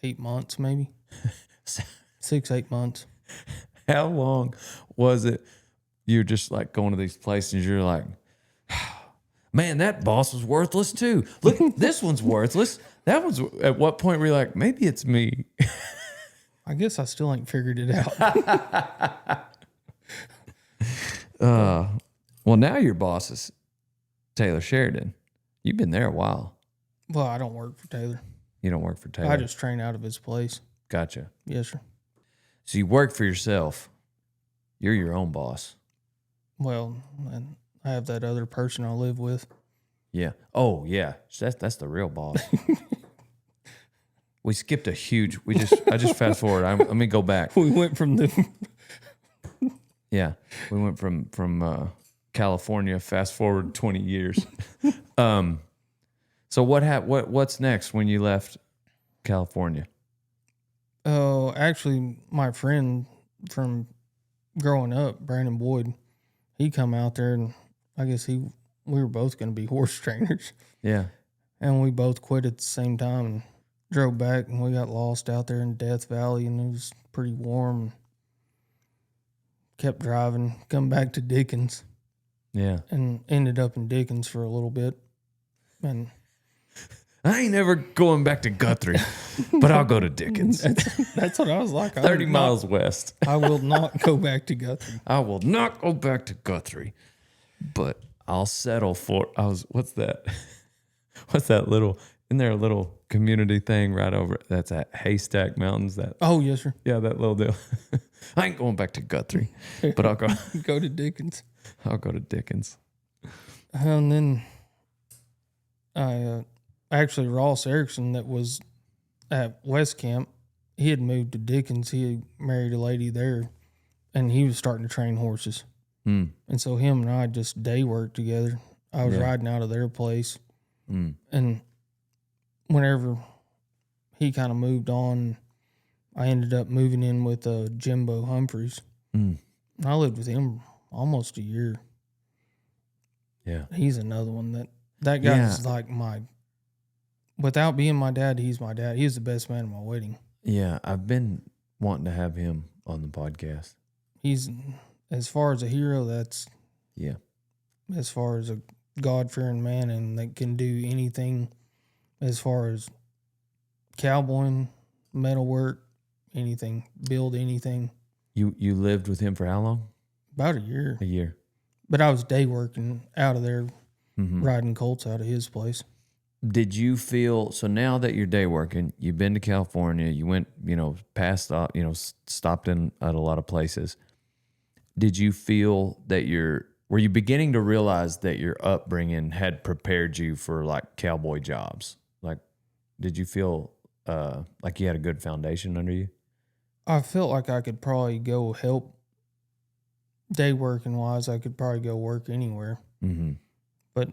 Speaker 2: 8 months, maybe. 6-8 months.
Speaker 1: How long was it? You're just like going to these places, you're like, man, that boss was worthless too. Look, this one's worthless. That one's. At what point were you like, maybe it's me?
Speaker 2: I guess I still ain't figured it out.
Speaker 1: Well, now your boss is Taylor Sheridan. You've been there a while.
Speaker 2: Well, I don't work for Taylor.
Speaker 1: You don't work for Taylor.
Speaker 2: I just train out of his place.
Speaker 1: Gotcha.
Speaker 2: Yes, sir.
Speaker 1: So you work for yourself. You're your own boss.
Speaker 2: Well, and I have that other person I live with.
Speaker 1: Yeah. Oh, yeah. That's the real boss. We skipped a huge. I just fast forward. Let me go back.
Speaker 2: We went from the.
Speaker 1: Yeah, we went from California. Fast forward 20 years. So what's next when you left California?
Speaker 2: Oh, actually, my friend from growing up, Brandon Boyd, he come out there, and I guess we were both going to be horse trainers,
Speaker 1: Yeah.
Speaker 2: and we both quit at the same time and drove back, and we got lost out there in Death Valley, and it was pretty warm. Kept driving, come back to Dickens,
Speaker 1: Yeah.
Speaker 2: and ended up in Dickens for a little bit, and
Speaker 1: I ain't ever going back to Guthrie, but I'll go to Dickens.
Speaker 2: that's what I was like.
Speaker 1: 30 miles west.
Speaker 2: I will not go back to Guthrie.
Speaker 1: I will not go back to Guthrie, but I'll settle for. What's that? What's that little? Isn't there a little community thing right over? That's at Haystack Mountains. That
Speaker 2: Oh, yes, sir.
Speaker 1: yeah, that little deal. I ain't going back to Guthrie, but I'll go.
Speaker 2: Go to Dickens.
Speaker 1: I'll go to Dickens.
Speaker 2: And then actually Ross Erickson, that was at West Camp, he had moved to Dickens. He had married a lady there, and he was starting to train horses.
Speaker 1: Mm.
Speaker 2: And so him and I just day worked together. I was
Speaker 1: Yeah.
Speaker 2: riding out of their place.
Speaker 1: Mm.
Speaker 2: And whenever he kind of moved on, I ended up moving in with Jimbo Humphreys.
Speaker 1: Mm.
Speaker 2: And I lived with him almost a year.
Speaker 1: Yeah.
Speaker 2: He's another one that guy's
Speaker 1: Yeah.
Speaker 2: like without being my dad, he's my dad. He's the best man at my wedding.
Speaker 1: Yeah, I've been wanting to have him on the podcast.
Speaker 2: He's, as far as a hero, that's
Speaker 1: Yeah.
Speaker 2: as far as a God-fearing man, and that can do anything as far as cowboying, metalwork, anything, build anything.
Speaker 1: You lived with him for how long?
Speaker 2: About a year.
Speaker 1: A year.
Speaker 2: But I was day working out of there,
Speaker 1: Mm-hmm.
Speaker 2: riding colts out of his place.
Speaker 1: Did you feel, so now that you're day working, you've been to California, you went, past, stopped in at a lot of places. Did you feel that were you beginning to realize that your upbringing had prepared you for like cowboy jobs? Like, did you feel like you had a good foundation under you?
Speaker 2: I felt like I could probably go help day working wise. I could probably go work anywhere.
Speaker 1: Mm-hmm.
Speaker 2: But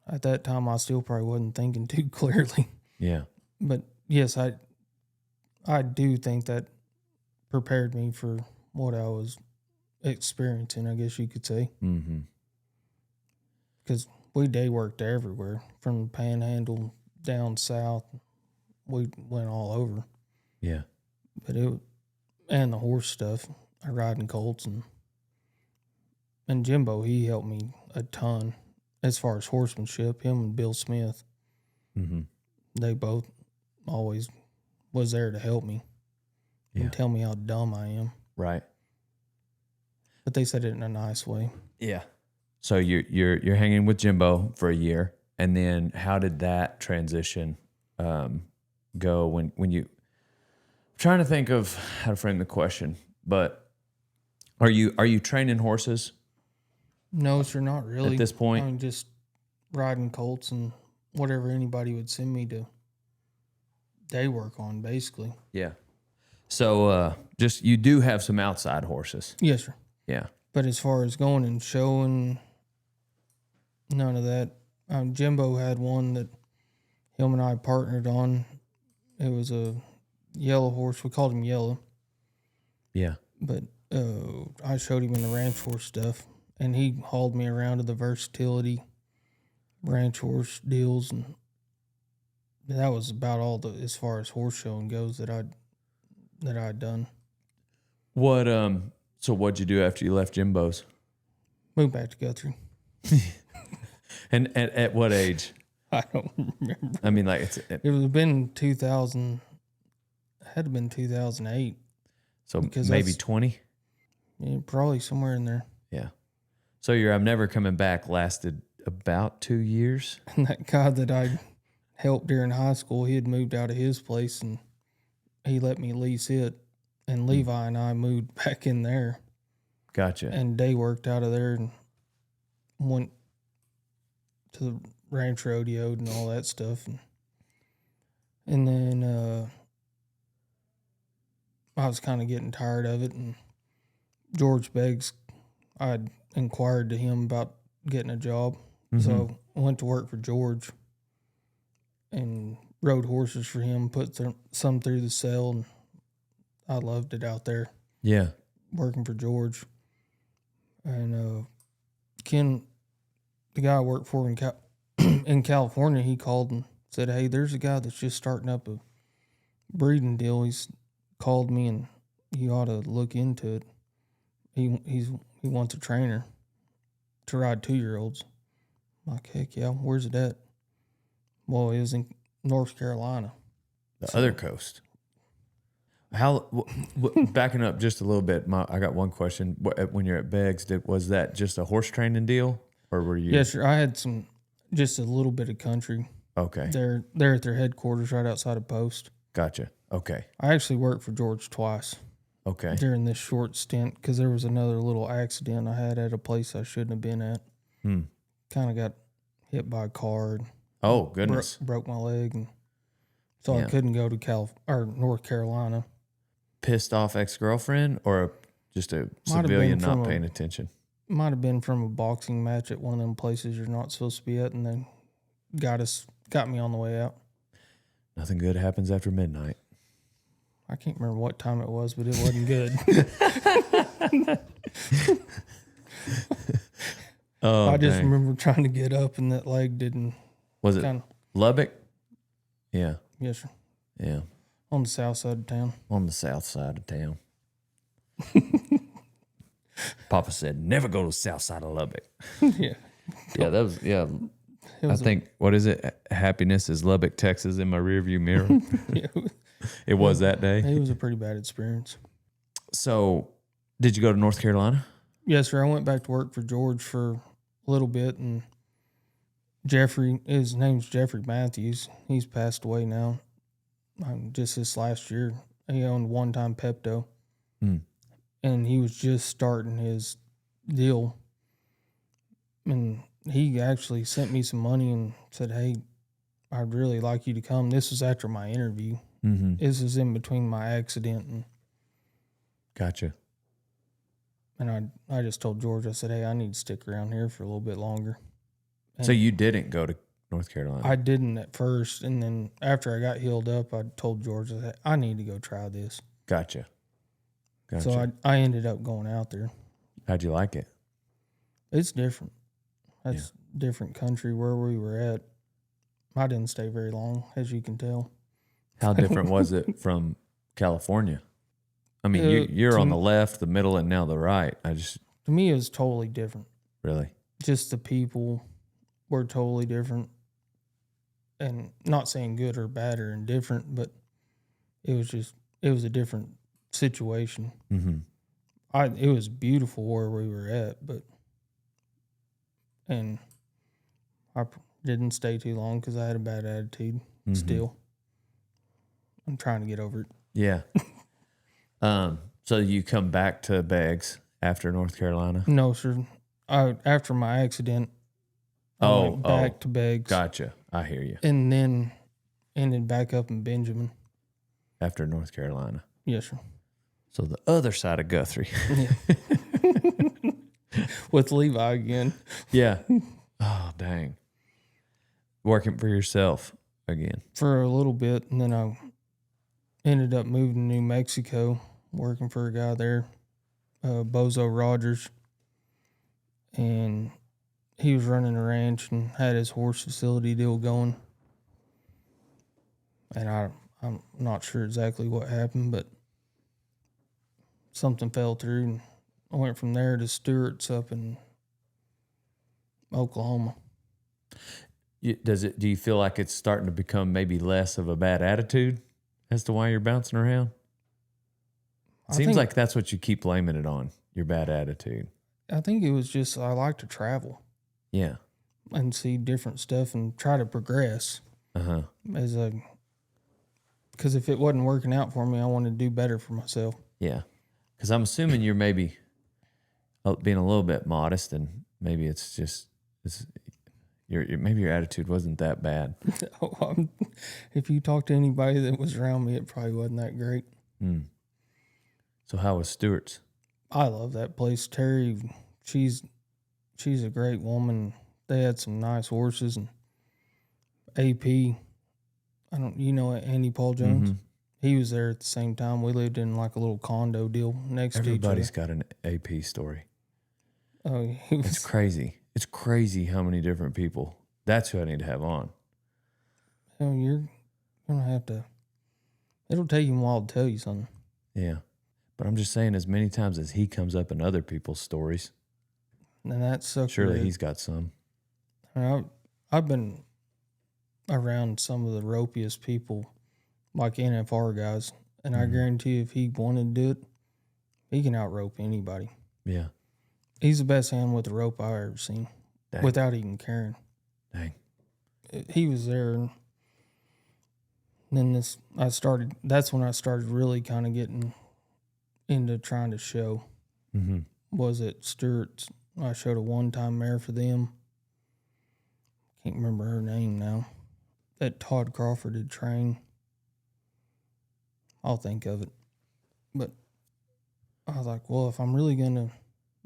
Speaker 2: at that time, I still probably wasn't thinking too clearly.
Speaker 1: Yeah.
Speaker 2: But yes, I do think that prepared me for what I was experiencing, I guess you could say.
Speaker 1: Mm-hmm.
Speaker 2: Because we day worked everywhere, from the Panhandle down south. We went all over.
Speaker 1: Yeah.
Speaker 2: But and the horse stuff, I riding colts, and Jimbo, he helped me a ton as far as horsemanship. Him and Bill Smith,
Speaker 1: Mm-hmm.
Speaker 2: they both always was there to help me
Speaker 1: Yeah.
Speaker 2: and tell me how dumb I am.
Speaker 1: Right.
Speaker 2: But they said it in a nice way.
Speaker 1: Yeah. So you're hanging with Jimbo for a year, and then how did that transition go when you? I'm trying to think of how to frame the question, but are you training horses
Speaker 2: No, sir, not really.
Speaker 1: at this point?
Speaker 2: I'm just riding colts and whatever anybody would send me to day work on, basically.
Speaker 1: Yeah. So just you do have some outside horses.
Speaker 2: Yes, sir.
Speaker 1: Yeah.
Speaker 2: But as far as going and showing, none of that. Jimbo had one that him and I partnered on. It was a yellow horse. We called him Yellow.
Speaker 1: Yeah.
Speaker 2: But I showed him in the ranch horse stuff, and he hauled me around to the versatility ranch horse deals, and that was about all as far as horse showing goes that I'd done.
Speaker 1: What so what'd you do after you left Jimbo's?
Speaker 2: Moved back to Guthrie.
Speaker 1: And at what age?
Speaker 2: I don't remember.
Speaker 1: I mean, like
Speaker 2: It was been 2000. Had to been 2008.
Speaker 1: so
Speaker 2: because
Speaker 1: maybe
Speaker 2: that's-
Speaker 1: 20.
Speaker 2: Yeah, probably somewhere in there.
Speaker 1: Yeah. So your I'm never coming back lasted about 2 years.
Speaker 2: And that guy that I helped during high school, he had moved out of his place, and he let me lease it. And Levi and I moved back in there,
Speaker 1: Gotcha.
Speaker 2: and day worked out of there, and went to the ranch rodeo and all that stuff. And then I was kind of getting tired of it, and George Beggs, I'd inquired to him about getting a job.
Speaker 1: Mm-hmm.
Speaker 2: So I went to work for George, and rode horses for him, put some through the sale, and I loved it out there
Speaker 1: Yeah.
Speaker 2: working for George. And Ken, the guy I worked for in California, he called and said, "Hey, there's a guy that's just starting up a breeding deal. He's called me, and you ought to look into it. He wants a trainer to ride 2-year-olds." I'm like, heck yeah, where's it at? Well, it was in North Carolina.
Speaker 1: The other coast. How backing up just a little bit, I got one question. When you're at Beggs, was that just a horse training deal, or were you?
Speaker 2: Yes, sir. I had just a little bit of country.
Speaker 1: Okay.
Speaker 2: They're at their headquarters right outside of Post.
Speaker 1: Gotcha. Okay.
Speaker 2: I actually worked for George twice
Speaker 1: Okay.
Speaker 2: during this short stint because there was another little accident I had at a place I shouldn't have been at. Kind of got hit by a car. And
Speaker 1: Oh, goodness.
Speaker 2: broke my leg, and so
Speaker 1: Yeah.
Speaker 2: I couldn't go to North Carolina.
Speaker 1: Pissed off ex-girlfriend or just a
Speaker 2: Might have
Speaker 1: civilian
Speaker 2: been from
Speaker 1: not paying attention?
Speaker 2: Might have been from a boxing match at one of them places you're not supposed to be at, and then got me on the way out.
Speaker 1: Nothing good happens after midnight.
Speaker 2: I can't remember what time it was, but it wasn't good.
Speaker 1: Oh,
Speaker 2: I just
Speaker 1: dang.
Speaker 2: remember trying to get up, and that leg didn't.
Speaker 1: Was it
Speaker 2: Kind of,
Speaker 1: Lubbock? Yeah.
Speaker 2: yes, sir.
Speaker 1: Yeah.
Speaker 2: On the south side of town.
Speaker 1: On the south side of town. Papa said, never go to the south side of Lubbock.
Speaker 2: Yeah.
Speaker 1: Yeah, that was, yeah.
Speaker 2: It
Speaker 1: I
Speaker 2: was
Speaker 1: think, what is it? Happiness is Lubbock, Texas in my rearview mirror.
Speaker 2: yeah,
Speaker 1: It was that day.
Speaker 2: it was a pretty bad experience.
Speaker 1: So, did you go to North Carolina?
Speaker 2: Yes, sir. I went back to work for George for a little bit, and his name's Jeffrey Matthews. He's passed away now. Just this last year, he owned One Time Pepto, and he was just starting his deal. And he actually sent me some money and said, "Hey, I'd really like you to come." This was after my interview.
Speaker 1: Mm-hmm.
Speaker 2: This was in between my accident, and
Speaker 1: Gotcha.
Speaker 2: I just told George, I said, "Hey, I need to stick around here for a little bit longer." And
Speaker 1: So you didn't go to North Carolina?
Speaker 2: I didn't at first, and then after I got healed up, I told George, I said, "I need to go try this."
Speaker 1: Gotcha.
Speaker 2: So I ended up going out there.
Speaker 1: How'd you like it?
Speaker 2: It's different. That's different country where we were at. I didn't stay very long, as you can tell.
Speaker 1: How different was it from California? I mean, you're on the left, the middle, and now the right.
Speaker 2: To me, it was totally different.
Speaker 1: Really?
Speaker 2: Just the people were totally different. And not saying good or bad or indifferent, but it was a different situation.
Speaker 1: Mm-hmm.
Speaker 2: It was beautiful where we were at, and I didn't stay too long because I had a bad attitude.
Speaker 1: Mm-hmm.
Speaker 2: Still, I'm trying to get over it.
Speaker 1: Yeah. So you come back to Beggs after North Carolina?
Speaker 2: No, sir. After my accident, I went back to Beggs.
Speaker 1: Gotcha. I hear you.
Speaker 2: And then ended back up in Benjamin.
Speaker 1: After North Carolina.
Speaker 2: Yes, sir.
Speaker 1: So the other side of Guthrie.
Speaker 2: Yeah. With Levi again.
Speaker 1: Yeah. Oh, dang. Working for yourself again.
Speaker 2: For a little bit, and then I ended up moving to New Mexico, working for a guy there, Bozo Rogers. And he was running a ranch and had his horse facility deal going. And I'm not sure exactly what happened, but something fell through, and I went from there to Stewart's up in Oklahoma.
Speaker 1: Do you feel like it's starting to become maybe less of a bad attitude as to why you're bouncing around? Seems like that's what you keep blaming it on, your bad attitude.
Speaker 2: I think it was just I like to travel.
Speaker 1: Yeah.
Speaker 2: And see different stuff and try to progress.
Speaker 1: Uh-huh.
Speaker 2: Because if it wasn't working out for me, I wanted to do better for myself.
Speaker 1: Yeah. Because I'm assuming you're maybe being a little bit modest, and maybe it's just maybe your attitude wasn't that bad.
Speaker 2: If you talk to anybody that was around me, it probably wasn't that great.
Speaker 1: So how was Stewart's?
Speaker 2: I love that place. Terry, she's a great woman. They had some nice horses, and AP, you know Andy Paul Jones? He was there at the same time. We lived in like a little condo deal next to each other.
Speaker 1: Everybody's got an AP story.
Speaker 2: Oh, he was.
Speaker 1: It's crazy. It's crazy how many different people. That's who I need to have on.
Speaker 2: Hell, you're gonna have to. It'll take him a while to tell you something.
Speaker 1: Yeah. But I'm just saying, as many times as he comes up in other people's stories,
Speaker 2: And that sucks.
Speaker 1: surely he's got some.
Speaker 2: I've been around some of the ropiest people, like NFR guys, and I guarantee you if he wanted to do it, he can out-rope anybody.
Speaker 1: Yeah.
Speaker 2: He's the best hand with a rope I've ever seen,
Speaker 1: Dang.
Speaker 2: without even caring.
Speaker 1: Dang.
Speaker 2: He was there, and then that's when I started really kind of getting into trying to show.
Speaker 1: Mm-hmm.
Speaker 2: Was at Stewart's. I showed a one-time mare for them. Can't remember her name now. That Todd Crawford had trained. I'll think of it. But I was like, well, if I'm really going to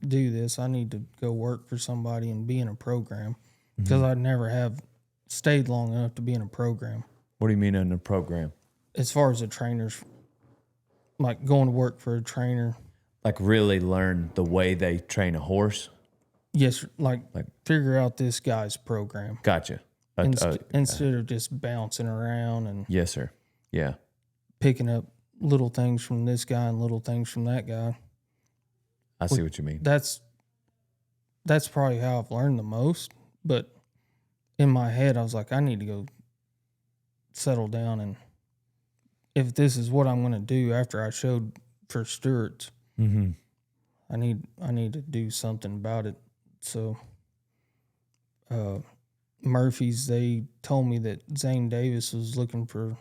Speaker 2: do this, I need to go work for somebody and be in a program, because I'd never have stayed long enough to be in a program.
Speaker 1: What do you mean in a program?
Speaker 2: As far as the trainers, like going to work for a trainer.
Speaker 1: Like really learn the way they train a horse?
Speaker 2: Yes, like figure out this guy's program.
Speaker 1: Gotcha.
Speaker 2: Instead of just bouncing around and
Speaker 1: Yes, sir. Yeah.
Speaker 2: picking up little things from this guy and little things from that guy.
Speaker 1: I see what you mean.
Speaker 2: That's probably how I've learned the most. But in my head, I was like, I need to go settle down, and if this is what I'm going to do after I showed for Stewart's,
Speaker 1: Mm-hmm.
Speaker 2: I need to do something about it. So, Murphy's, they told me that Zane Davis was looking for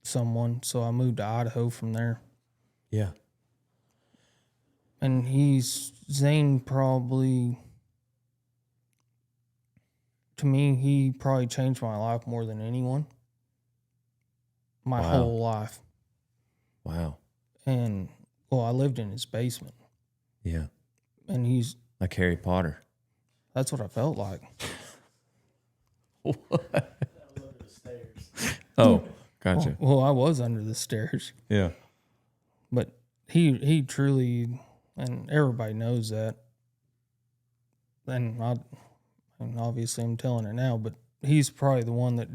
Speaker 2: someone, so I moved to Idaho from there.
Speaker 1: Yeah.
Speaker 2: And Zane probably, to me, he probably changed my life more than anyone. My
Speaker 1: Wow.
Speaker 2: whole life.
Speaker 1: Wow.
Speaker 2: And, well, I lived in his basement.
Speaker 1: Yeah.
Speaker 2: And
Speaker 1: Like Harry Potter.
Speaker 2: that's what I felt like.
Speaker 1: Oh, gotcha.
Speaker 2: Well, I was under the stairs.
Speaker 1: Yeah.
Speaker 2: But he truly, and everybody knows that. And obviously I'm telling it now, but he's probably the one that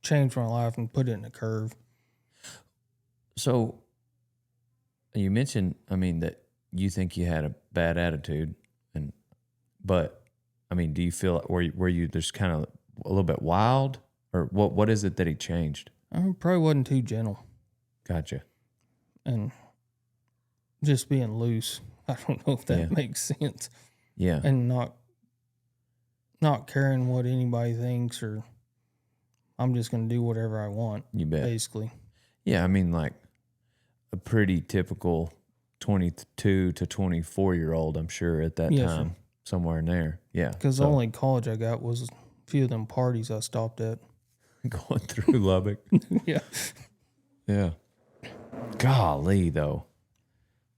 Speaker 2: changed my life and put it in a curve.
Speaker 1: So you mentioned, that you think you had a bad attitude, but do you feel like were you just kind of a little bit wild, or what is it that he changed?
Speaker 2: I probably wasn't too gentle
Speaker 1: Gotcha.
Speaker 2: and just being loose. I don't know if that makes sense.
Speaker 1: Yeah.
Speaker 2: And not caring what anybody thinks, or I'm just going to do whatever I want.
Speaker 1: You bet.
Speaker 2: Basically.
Speaker 1: Yeah, like a pretty typical 22 to 24-year-old, I'm sure, at that
Speaker 2: Yes,
Speaker 1: time,
Speaker 2: sir.
Speaker 1: somewhere in there. Yeah.
Speaker 2: Because the only college I got was a few of them parties I stopped at.
Speaker 1: Going through Lubbock.
Speaker 2: Yeah.
Speaker 1: Yeah. Golly, though.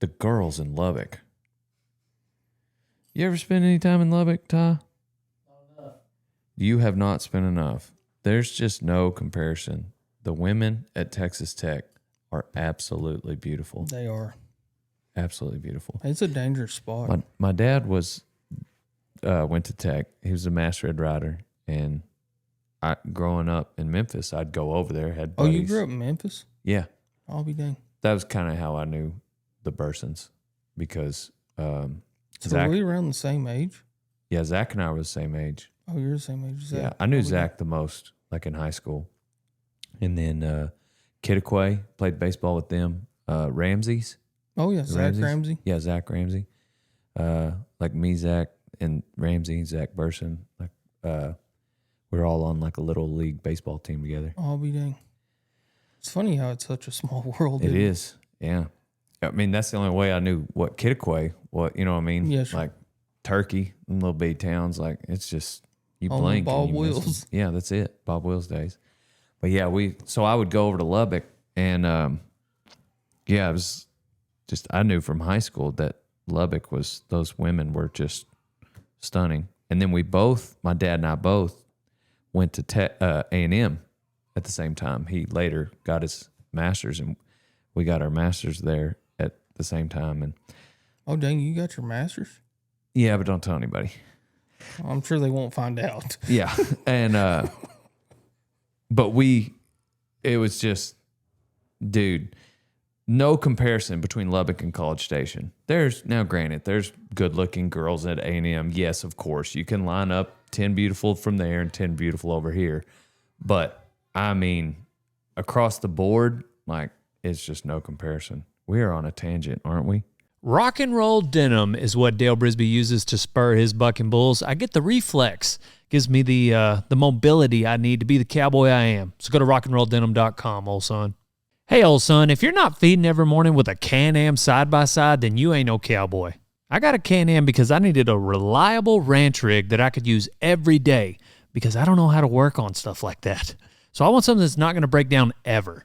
Speaker 1: The girls in Lubbock. You ever spend any time in Lubbock, Ty?
Speaker 4: Not enough.
Speaker 1: You have not spent enough. There's just no comparison. The women at Texas Tech are absolutely beautiful.
Speaker 2: They are.
Speaker 1: Absolutely beautiful.
Speaker 2: It's a dangerous spot.
Speaker 1: My dad went to Tech. He was a master ed rider, and growing up in Memphis, I'd go over there. Had buddies.
Speaker 2: Oh, you grew up in Memphis?
Speaker 1: Yeah,
Speaker 2: I'll be dang.
Speaker 1: that was kind of how I knew the Bursons, because
Speaker 2: So
Speaker 1: Zach,
Speaker 2: were we around the same age?
Speaker 1: yeah, Zach and I were the same age.
Speaker 2: Oh, you're the same age as Zach?
Speaker 1: Yeah, I knew
Speaker 2: I'll be
Speaker 1: Zach the most, like in high school, and then Kittiquay, played baseball with them. Ramsey's.
Speaker 2: dang. Oh, yeah, Zach
Speaker 1: Ramsey's?
Speaker 2: Ramsey.
Speaker 1: Yeah, Zach Ramsey. Like me, Zach, and Ramsey, Zach Burson. Like we're all on like a little league baseball team together.
Speaker 2: I'll be dang. It's funny how it's such a small world.
Speaker 1: It
Speaker 2: isn't
Speaker 1: is, yeah. That's the only way I knew what Kittiquay, you know what I mean?
Speaker 2: Yeah, sure.
Speaker 1: Like Turkey, and little bitty towns. Like it's just you
Speaker 2: On the
Speaker 1: blink.
Speaker 2: Bob
Speaker 1: and you miss
Speaker 2: Wills.
Speaker 1: them. Yeah, that's it. Bob Wills days. But yeah, so I would go over to Lubbock, and it was just, I knew from high school that Lubbock those women were just stunning. And then my dad and I both went to A&M at the same time. He later got his master's, and we got our master's there at the same time. And
Speaker 2: Oh, dang, you got your master's?
Speaker 1: yeah, but don't tell anybody.
Speaker 2: I'm sure they won't find out.
Speaker 1: Yeah. And, but it was just, dude, no comparison between Lubbock and College Station. Now granted, there's good looking girls at A&M. Yes, of course. You can line up 10 beautiful from there and 10 beautiful over here. But I mean, across the board, like, it's just no comparison. We are on a tangent, aren't we?
Speaker 5: Rock and roll denim is what Dale Brisby uses to spur his bucking bulls. I get the reflex. Gives me the mobility I need to be the cowboy I am. So go to rockandrolldenim.com, old son. Hey, old son, if you're not feeding every morning with a Can-Am side-by-side, then you ain't no cowboy. I got a Can-Am because I needed a reliable ranch rig that I could use every day because I don't know how to work on stuff like that. So I want something that's not going to break down ever.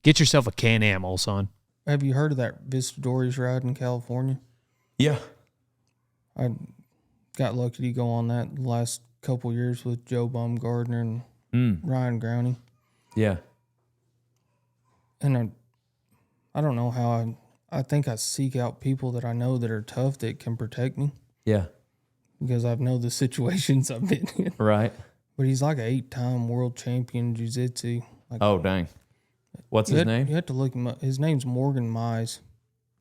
Speaker 5: Get yourself a Can-Am, old son.
Speaker 2: Have you heard of that Vistadores ride in California?
Speaker 1: Yeah.
Speaker 2: I got lucky to go on that the last couple years with Joe Baumgardner and Ryan Growney.
Speaker 1: Yeah.
Speaker 2: And I don't know how I think I seek out people that I know that are tough that can protect me
Speaker 1: Yeah.
Speaker 2: because I know the situations I've been in.
Speaker 1: Right.
Speaker 2: But he's like an 8-time world champion jiu-jitsu. Like,
Speaker 1: Oh, dang. What's his name?
Speaker 2: You have to look him up. His name's Morgan Mize.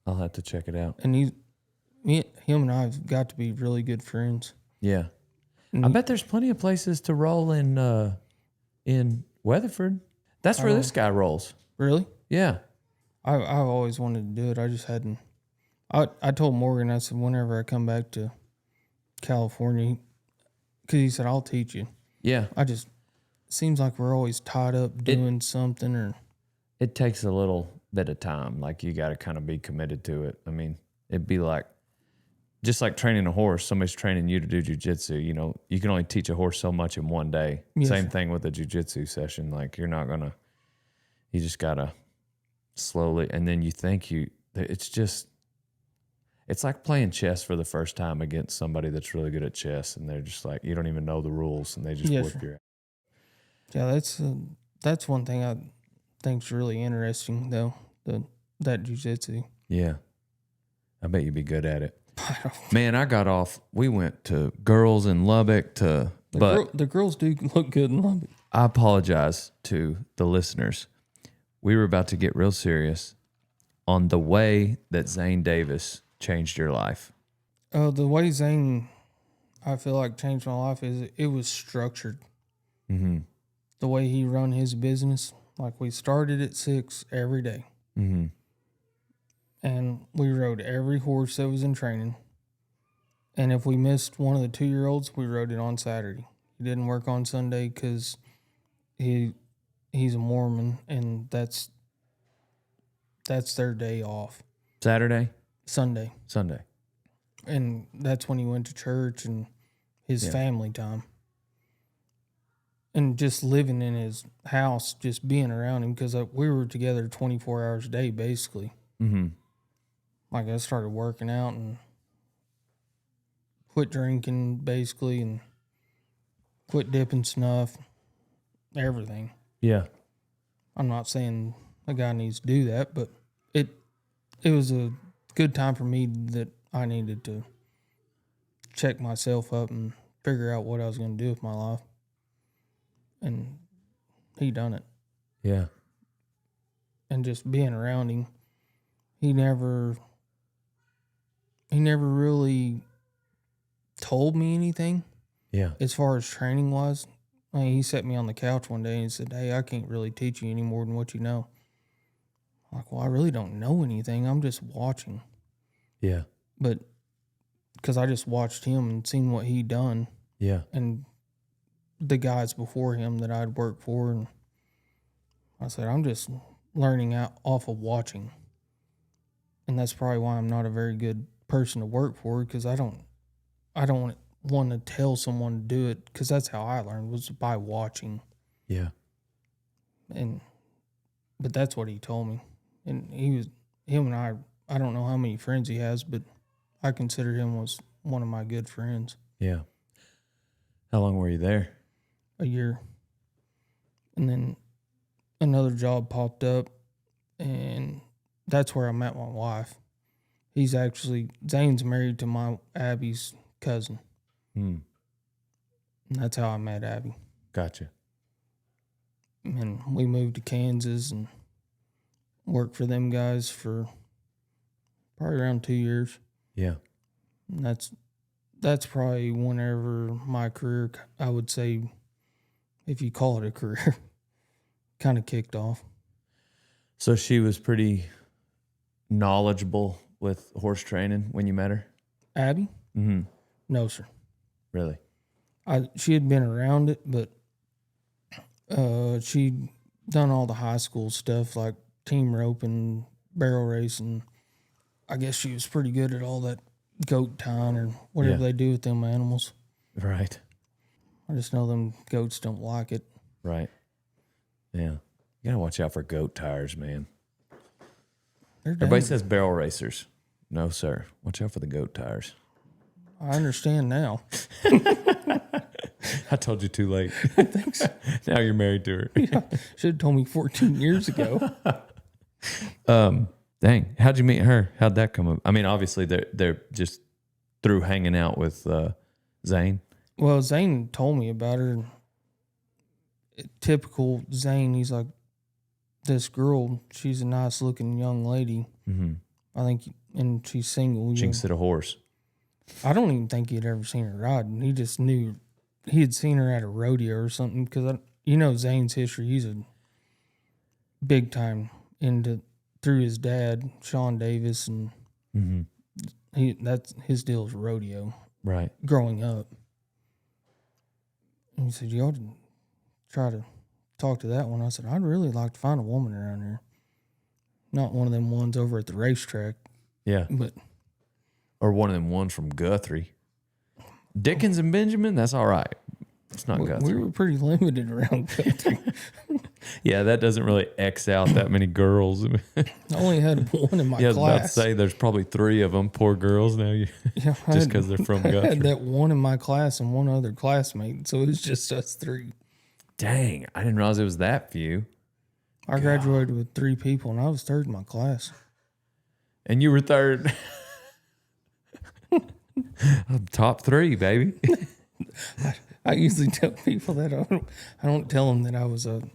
Speaker 1: I'll have to check it out.
Speaker 2: And him and I have got to be really good friends.
Speaker 1: Yeah. I bet there's plenty of places to roll in Weatherford. That's where this guy rolls.
Speaker 2: Really?
Speaker 1: Yeah.
Speaker 2: I've always wanted to do it. I just hadn't. I told Morgan, I said, whenever I come back to California, because he said, I'll teach you.
Speaker 1: Yeah.
Speaker 2: Seems like we're always tied up doing something or.
Speaker 1: It takes a little bit of time. Like, you got to kind of be committed to it. I mean, it'd be like, just like training a horse, somebody's training you to do jujitsu. You know, you can only teach a horse so much in one day.
Speaker 2: Yes.
Speaker 1: Same thing with a jujitsu session. Like, you just got to slowly, and then it's like playing chess for the first time against somebody that's really good at chess. And they're just like, you don't even know the rules, and they just whip your ass.
Speaker 2: Yeah, that's one thing I think's really interesting, though, that jiu-jitsu.
Speaker 1: Yeah. I bet you'd be good at it. Man, I got off. We went to girls in Lubbock
Speaker 2: The girls do look good in Lubbock.
Speaker 1: I apologize to the listeners. We were about to get real serious on the way that Zane Davis changed your life.
Speaker 2: The way Zane, I feel like, changed my life is it was structured.
Speaker 1: Mm-hmm.
Speaker 2: The way he run his business, like we started at 6 every day.
Speaker 1: Mm-hmm.
Speaker 2: And we rode every horse that was in training. And if we missed one of the 2-year-olds, we rode it on Saturday. He didn't work on Sunday because he's a Mormon, and that's their day off.
Speaker 1: Sunday.
Speaker 2: And that's when he went to church and his family time. And just living in his house, just being around him, because we were together 24 hours a day, basically.
Speaker 1: Mm-hmm.
Speaker 2: Like, I started working out and quit drinking, basically, and quit dipping snuff, everything.
Speaker 1: Yeah.
Speaker 2: I'm not saying a guy needs to do that, but it was a good time for me that I needed to check myself up and figure out what I was going to do with my life. And he done it.
Speaker 1: Yeah.
Speaker 2: And just being around him, he never really told me anything.
Speaker 1: Yeah.
Speaker 2: As far as training was. I mean, he set me on the couch one day and he said, "Hey, I can't really teach you any more than what you know." I'm like, well, I really don't know anything. I'm just watching.
Speaker 1: Yeah.
Speaker 2: But because I just watched him and seen what he done.
Speaker 1: Yeah.
Speaker 2: And the guys before him that I'd worked for. And I said, I'm just learning out off of watching. And that's probably why I'm not a very good person to work for, because I don't want to tell someone to do it, because that's how I learned, was by watching.
Speaker 1: Yeah.
Speaker 2: But that's what he told me. And him and I don't know how many friends he has, but I consider him was one of my good friends.
Speaker 1: Yeah. How long were you there?
Speaker 2: A year. And then another job popped up, and that's where I met my wife. Zane's married to my Abby's cousin.
Speaker 1: Hmm.
Speaker 2: And that's how I met Abby.
Speaker 1: Gotcha.
Speaker 2: And we moved to Kansas and worked for them guys for probably around 2 years.
Speaker 1: Yeah.
Speaker 2: And that's probably whenever my career, I would say, if you call it a career, kind of kicked off.
Speaker 1: So she was pretty knowledgeable with horse training when you met her?
Speaker 2: Abby?
Speaker 1: Mm-hmm.
Speaker 2: No, sir.
Speaker 1: Really?
Speaker 2: She had been around it, but she'd done all the high school stuff like team rope and barrel racing. I guess she was pretty good at all that goat tying or whatever they do with them animals.
Speaker 1: Right.
Speaker 2: I just know them goats don't like it.
Speaker 1: Right. Yeah. You gotta watch out for goat tires, man. Everybody says barrel racers. No, sir. Watch out for the goat tires.
Speaker 2: I understand now.
Speaker 1: I told you too late.
Speaker 2: Thanks.
Speaker 1: Now you're married to her.
Speaker 2: Yeah, should have told me 14 years ago.
Speaker 1: Dang. How'd you meet her? How'd that come up? I mean, obviously they're just through hanging out with Zane.
Speaker 2: Well, Zane told me about her. Typical Zane, he's like, this girl, she's a nice looking young lady.
Speaker 1: Mm-hmm.
Speaker 2: I think, and she's single.
Speaker 1: She can sit a horse.
Speaker 2: I don't even think he'd ever seen her ride. He just knew he had seen her at a rodeo or something because Zane's history. He's a big time through his dad, Sean Davis, and that's his deal is rodeo.
Speaker 1: Right.
Speaker 2: Growing up, and he said, "You ought to try to talk to that one." I said, "I'd really like to find a woman around here, not one of them ones over at the racetrack."
Speaker 1: Yeah.
Speaker 2: But
Speaker 1: or one of them ones from Guthrie. Dickens and Benjamin, that's all right. It's not Guthrie.
Speaker 2: We were pretty limited around Guthrie.
Speaker 1: Yeah, that doesn't really X out that many girls.
Speaker 2: I only had one in my
Speaker 1: class. I was about to say there's probably 3 of them, poor girls now. Just because they're from Guthrie.
Speaker 2: I had that one in my class and one other classmate, so it was just us 3.
Speaker 1: Dang, I didn't realize it was that few.
Speaker 2: I graduated with 3 people, and I was 3rd in my class.
Speaker 1: And you were 3rd. Top 3, baby.
Speaker 2: I usually tell people that I don't tell them that I was the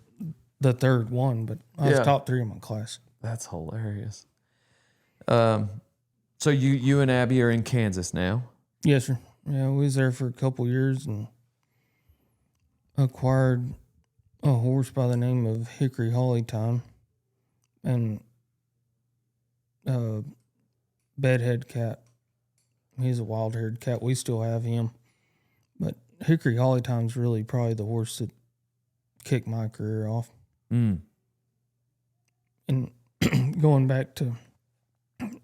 Speaker 2: 3rd one, but I was top 3 in my class.
Speaker 1: That's hilarious. So you and Abby are in Kansas now?
Speaker 2: Yes, sir. Yeah, we was there for a couple years and acquired a horse by the name of Hickory Holly Time and bedhead cat. He's a wild-haired cat. We still have him. But Hickory Holly Time's really probably the horse that kicked my career off.
Speaker 1: Mm.
Speaker 2: And going back to,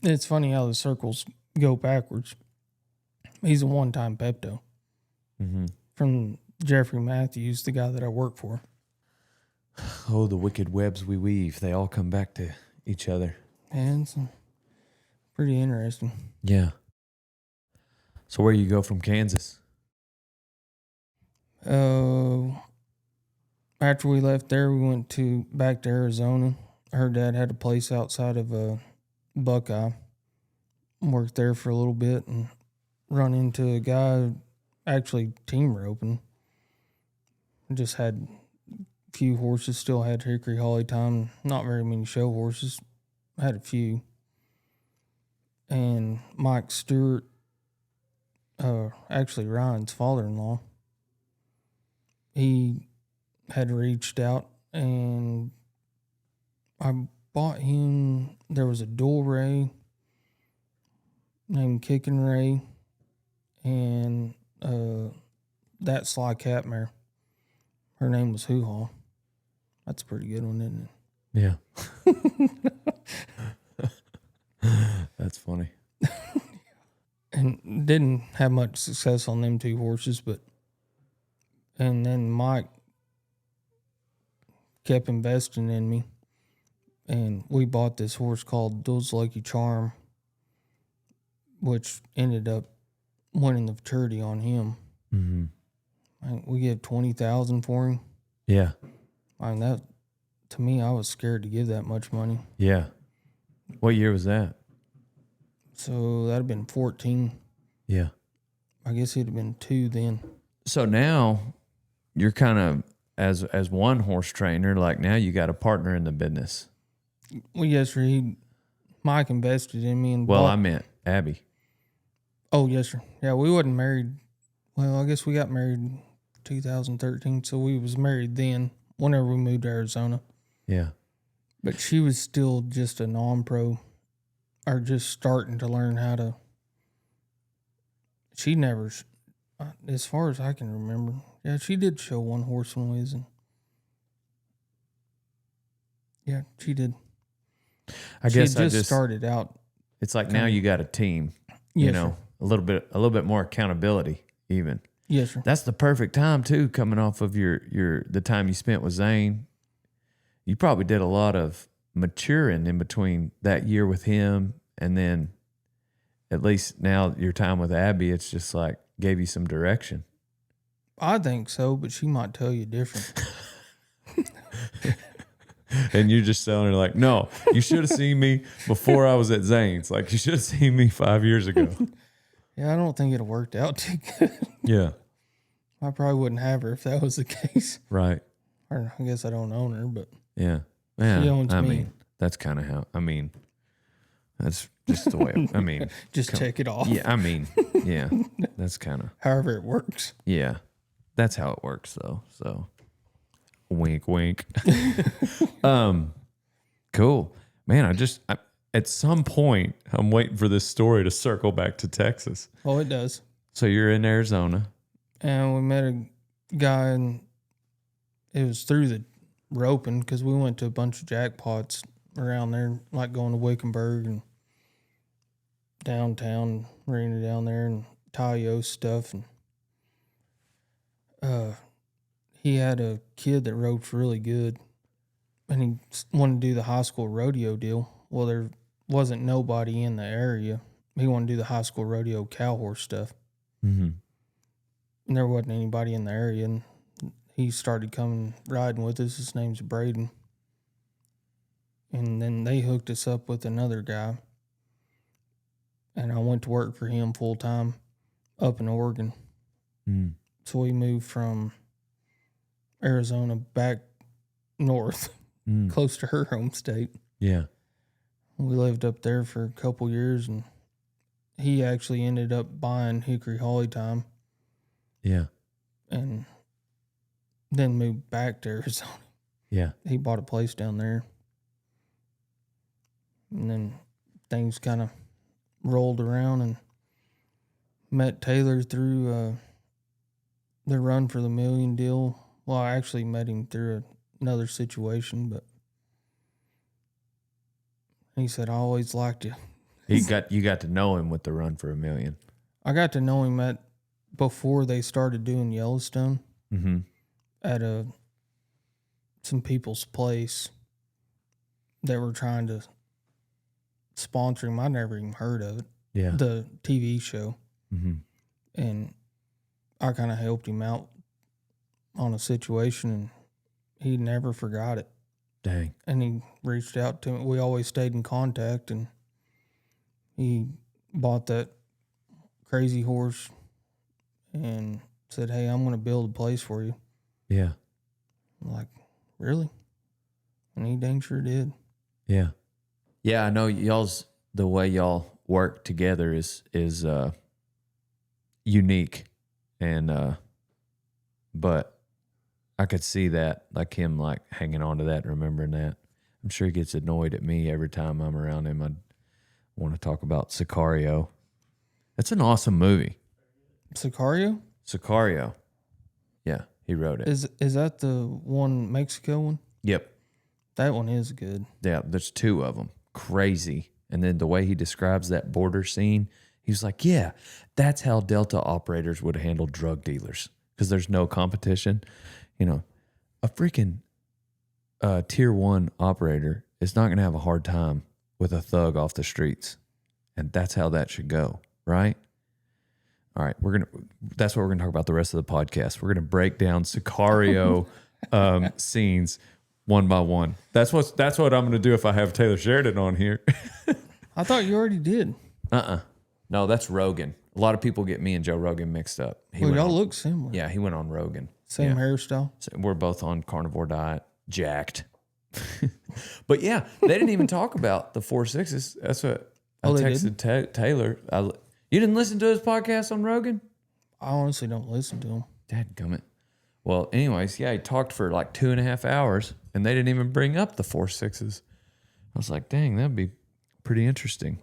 Speaker 2: it's funny how the circles go backwards. He's a one-time Pepto from Jeffrey Matthews, the guy that I work for.
Speaker 1: Oh, the wicked webs we weave. They all come back to each other.
Speaker 2: And it's pretty interesting.
Speaker 1: Yeah. So where you go from Kansas?
Speaker 2: After we left there, we went back to Arizona. Her dad had a place outside of Buckeye. Worked there for a little bit and run into a guy actually team roping. Just had a few horses, still had Hickory Holly Time, not very many show horses. Had a few. And Mike Stewart, actually Ryan's father-in-law, he had reached out and I bought him, there was a dual ray named Kickin' Ray and that Sly Cat mare. Her name was Hoo Haw. That's a pretty good one, isn't it?
Speaker 1: Yeah. That's funny.
Speaker 2: And didn't have much success on them 2 horses, and then Mike kept investing in me, and we bought this horse called Dulls Lucky Charm, which ended up winning the futurity on him. Mm-hmm. We gave $20,000 for him.
Speaker 1: Yeah.
Speaker 2: I mean to me, I was scared to give that much money.
Speaker 1: Yeah. What year was that?
Speaker 2: So that'd have been 14.
Speaker 1: Yeah.
Speaker 2: I guess he'd have been 2 then.
Speaker 1: So now you're kind of as one horse trainer, like now you got a partner in the business.
Speaker 2: Well, yes, sir. Mike invested in me and
Speaker 1: Well,
Speaker 2: bought.
Speaker 1: I meant Abby.
Speaker 2: Oh, yes, sir. Yeah, we wasn't married. Well, I guess we got married 2013, so we was married then whenever we moved to Arizona.
Speaker 1: Yeah.
Speaker 2: But she was still just a non-pro, or just starting to learn how to. She never, as far as I can remember, yeah, she did show one horse when we was in. Yeah, she did.
Speaker 1: I
Speaker 2: She
Speaker 1: guess
Speaker 2: had
Speaker 1: I
Speaker 2: just started out.
Speaker 1: It's like now you got a team,
Speaker 2: Yes,
Speaker 1: you know,
Speaker 2: sir.
Speaker 1: a little bit more accountability even.
Speaker 2: Yes, sir.
Speaker 1: That's the perfect time too, coming off of the time you spent with Zane. You probably did a lot of maturing in between that year with him, and then at least now your time with Abby, it's just like gave you some direction.
Speaker 2: I think so, but she might tell you different.
Speaker 1: And you're just telling her like, no, you should have seen me before I was at Zane's. Like you should have seen me 5 years ago.
Speaker 2: Yeah, I don't think it worked out too good.
Speaker 1: Yeah.
Speaker 2: I probably wouldn't have her if that was the case.
Speaker 1: Right.
Speaker 2: Or I guess I don't own her, but
Speaker 1: Yeah. Yeah.
Speaker 2: She owns
Speaker 1: I
Speaker 2: me.
Speaker 1: mean, that's kind of how, that's just the way,
Speaker 2: just check it off.
Speaker 1: yeah, yeah, that's kind of,
Speaker 2: However it works.
Speaker 1: yeah, that's how it works though. So wink, wink. Cool, man. At some point, I'm waiting for this story to circle back to Texas.
Speaker 2: Oh, it does.
Speaker 1: So you're in Arizona.
Speaker 2: And we met a guy, and it was through the roping because we went to a bunch of jackpots around there, like going to Wickenburg and downtown arena down there and Tayo stuff. And he had a kid that roped really good, and he wanted to do the high school rodeo deal. Well, there wasn't nobody in the area. He wanted to do the high school rodeo cow horse stuff.
Speaker 1: Mm-hmm.
Speaker 2: And there wasn't anybody in the area, and he started coming riding with us. His name's Braden. And then they hooked us up with another guy. And I went to work for him full time up in Oregon.
Speaker 1: Mm.
Speaker 2: So we moved from Arizona back north, close to her home state.
Speaker 1: Yeah.
Speaker 2: We lived up there for a couple years, and he actually ended up buying Hickory Holly Time
Speaker 1: Yeah.
Speaker 2: and then moved back to Arizona.
Speaker 1: Yeah.
Speaker 2: He bought a place down there. And then things kind of rolled around, and met Taylor through the Run for the Million deal. Well, I actually met him through another situation, but he said, I always liked you.
Speaker 1: You got to know him with the Run for a Million.
Speaker 2: I got to know him before they started doing Yellowstone
Speaker 1: Mm-hmm.
Speaker 2: at some people's place that were trying to sponsor him. I never even heard of it.
Speaker 1: Yeah.
Speaker 2: The TV show.
Speaker 1: Mm-hmm.
Speaker 2: And I kind of helped him out on a situation, and he never forgot it.
Speaker 1: Dang.
Speaker 2: And he reached out to me. We always stayed in contact, and he bought that crazy horse and said, hey, I'm going to build a place for you.
Speaker 1: Yeah.
Speaker 2: I'm like, really? And he dang sure did.
Speaker 1: Yeah. Yeah, I know the way y'all work together is unique, and but I could see that, like him like hanging on to that, remembering that. I'm sure he gets annoyed at me every time I'm around him. I want to talk about Sicario. It's an awesome movie.
Speaker 2: Sicario?
Speaker 1: Sicario. Yeah, he wrote it.
Speaker 2: Is that the one Mexico one?
Speaker 1: Yep.
Speaker 2: That one is good.
Speaker 1: Yeah, there's 2 of them. Crazy. And then the way he describes that border scene, he's like, yeah, that's how Delta operators would handle drug dealers, because there's no competition. You know, a freaking tier 1 operator is not going to have a hard time with a thug off the streets. And that's how that should go, right? All right, that's what we're going to talk about the rest of the podcast. We're going to break down Sicario scenes. one by one. That's what I'm going to do if I have Taylor Sheridan on here.
Speaker 2: I thought you already did.
Speaker 1: No, that's Rogan. A lot of people get me and Joe Rogan mixed up.
Speaker 2: Well, y'all look similar.
Speaker 1: Yeah, he went on Rogan.
Speaker 2: Same
Speaker 1: Yeah.
Speaker 2: hairstyle.
Speaker 1: So we're both on carnivore diet, jacked. But yeah, they didn't even talk about the 4.6s. That's what I texted Taylor. You didn't listen to his podcast on Rogan?
Speaker 2: I honestly don't listen to him.
Speaker 1: Dadgummit. Well, anyways, yeah, he talked for like 2.5 hours, and they didn't even bring up the 4.6s. I was like, dang, that'd be pretty interesting.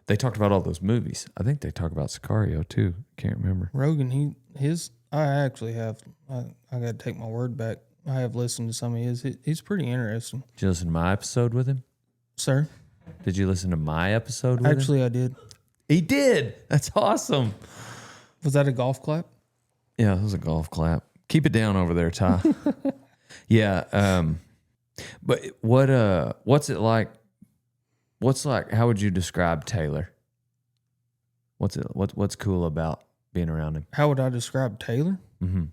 Speaker 1: They talked about all those movies. I think they talk about Sicario too. Can't remember.
Speaker 2: Rogan, I actually have. I got to take my word back. I have listened to some of his. He's pretty interesting.
Speaker 1: Did you listen to my episode with him?
Speaker 2: Sir?
Speaker 1: Did you listen to my episode with him?
Speaker 2: Actually, I did.
Speaker 1: He did. That's awesome.
Speaker 2: Was that a golf clap?
Speaker 1: Yeah, it was a golf clap. Keep it down over there, Ty. Yeah. But what's it like? How would you describe Taylor? What's cool about being around him?
Speaker 2: How would I describe Taylor?
Speaker 1: Mm-hmm.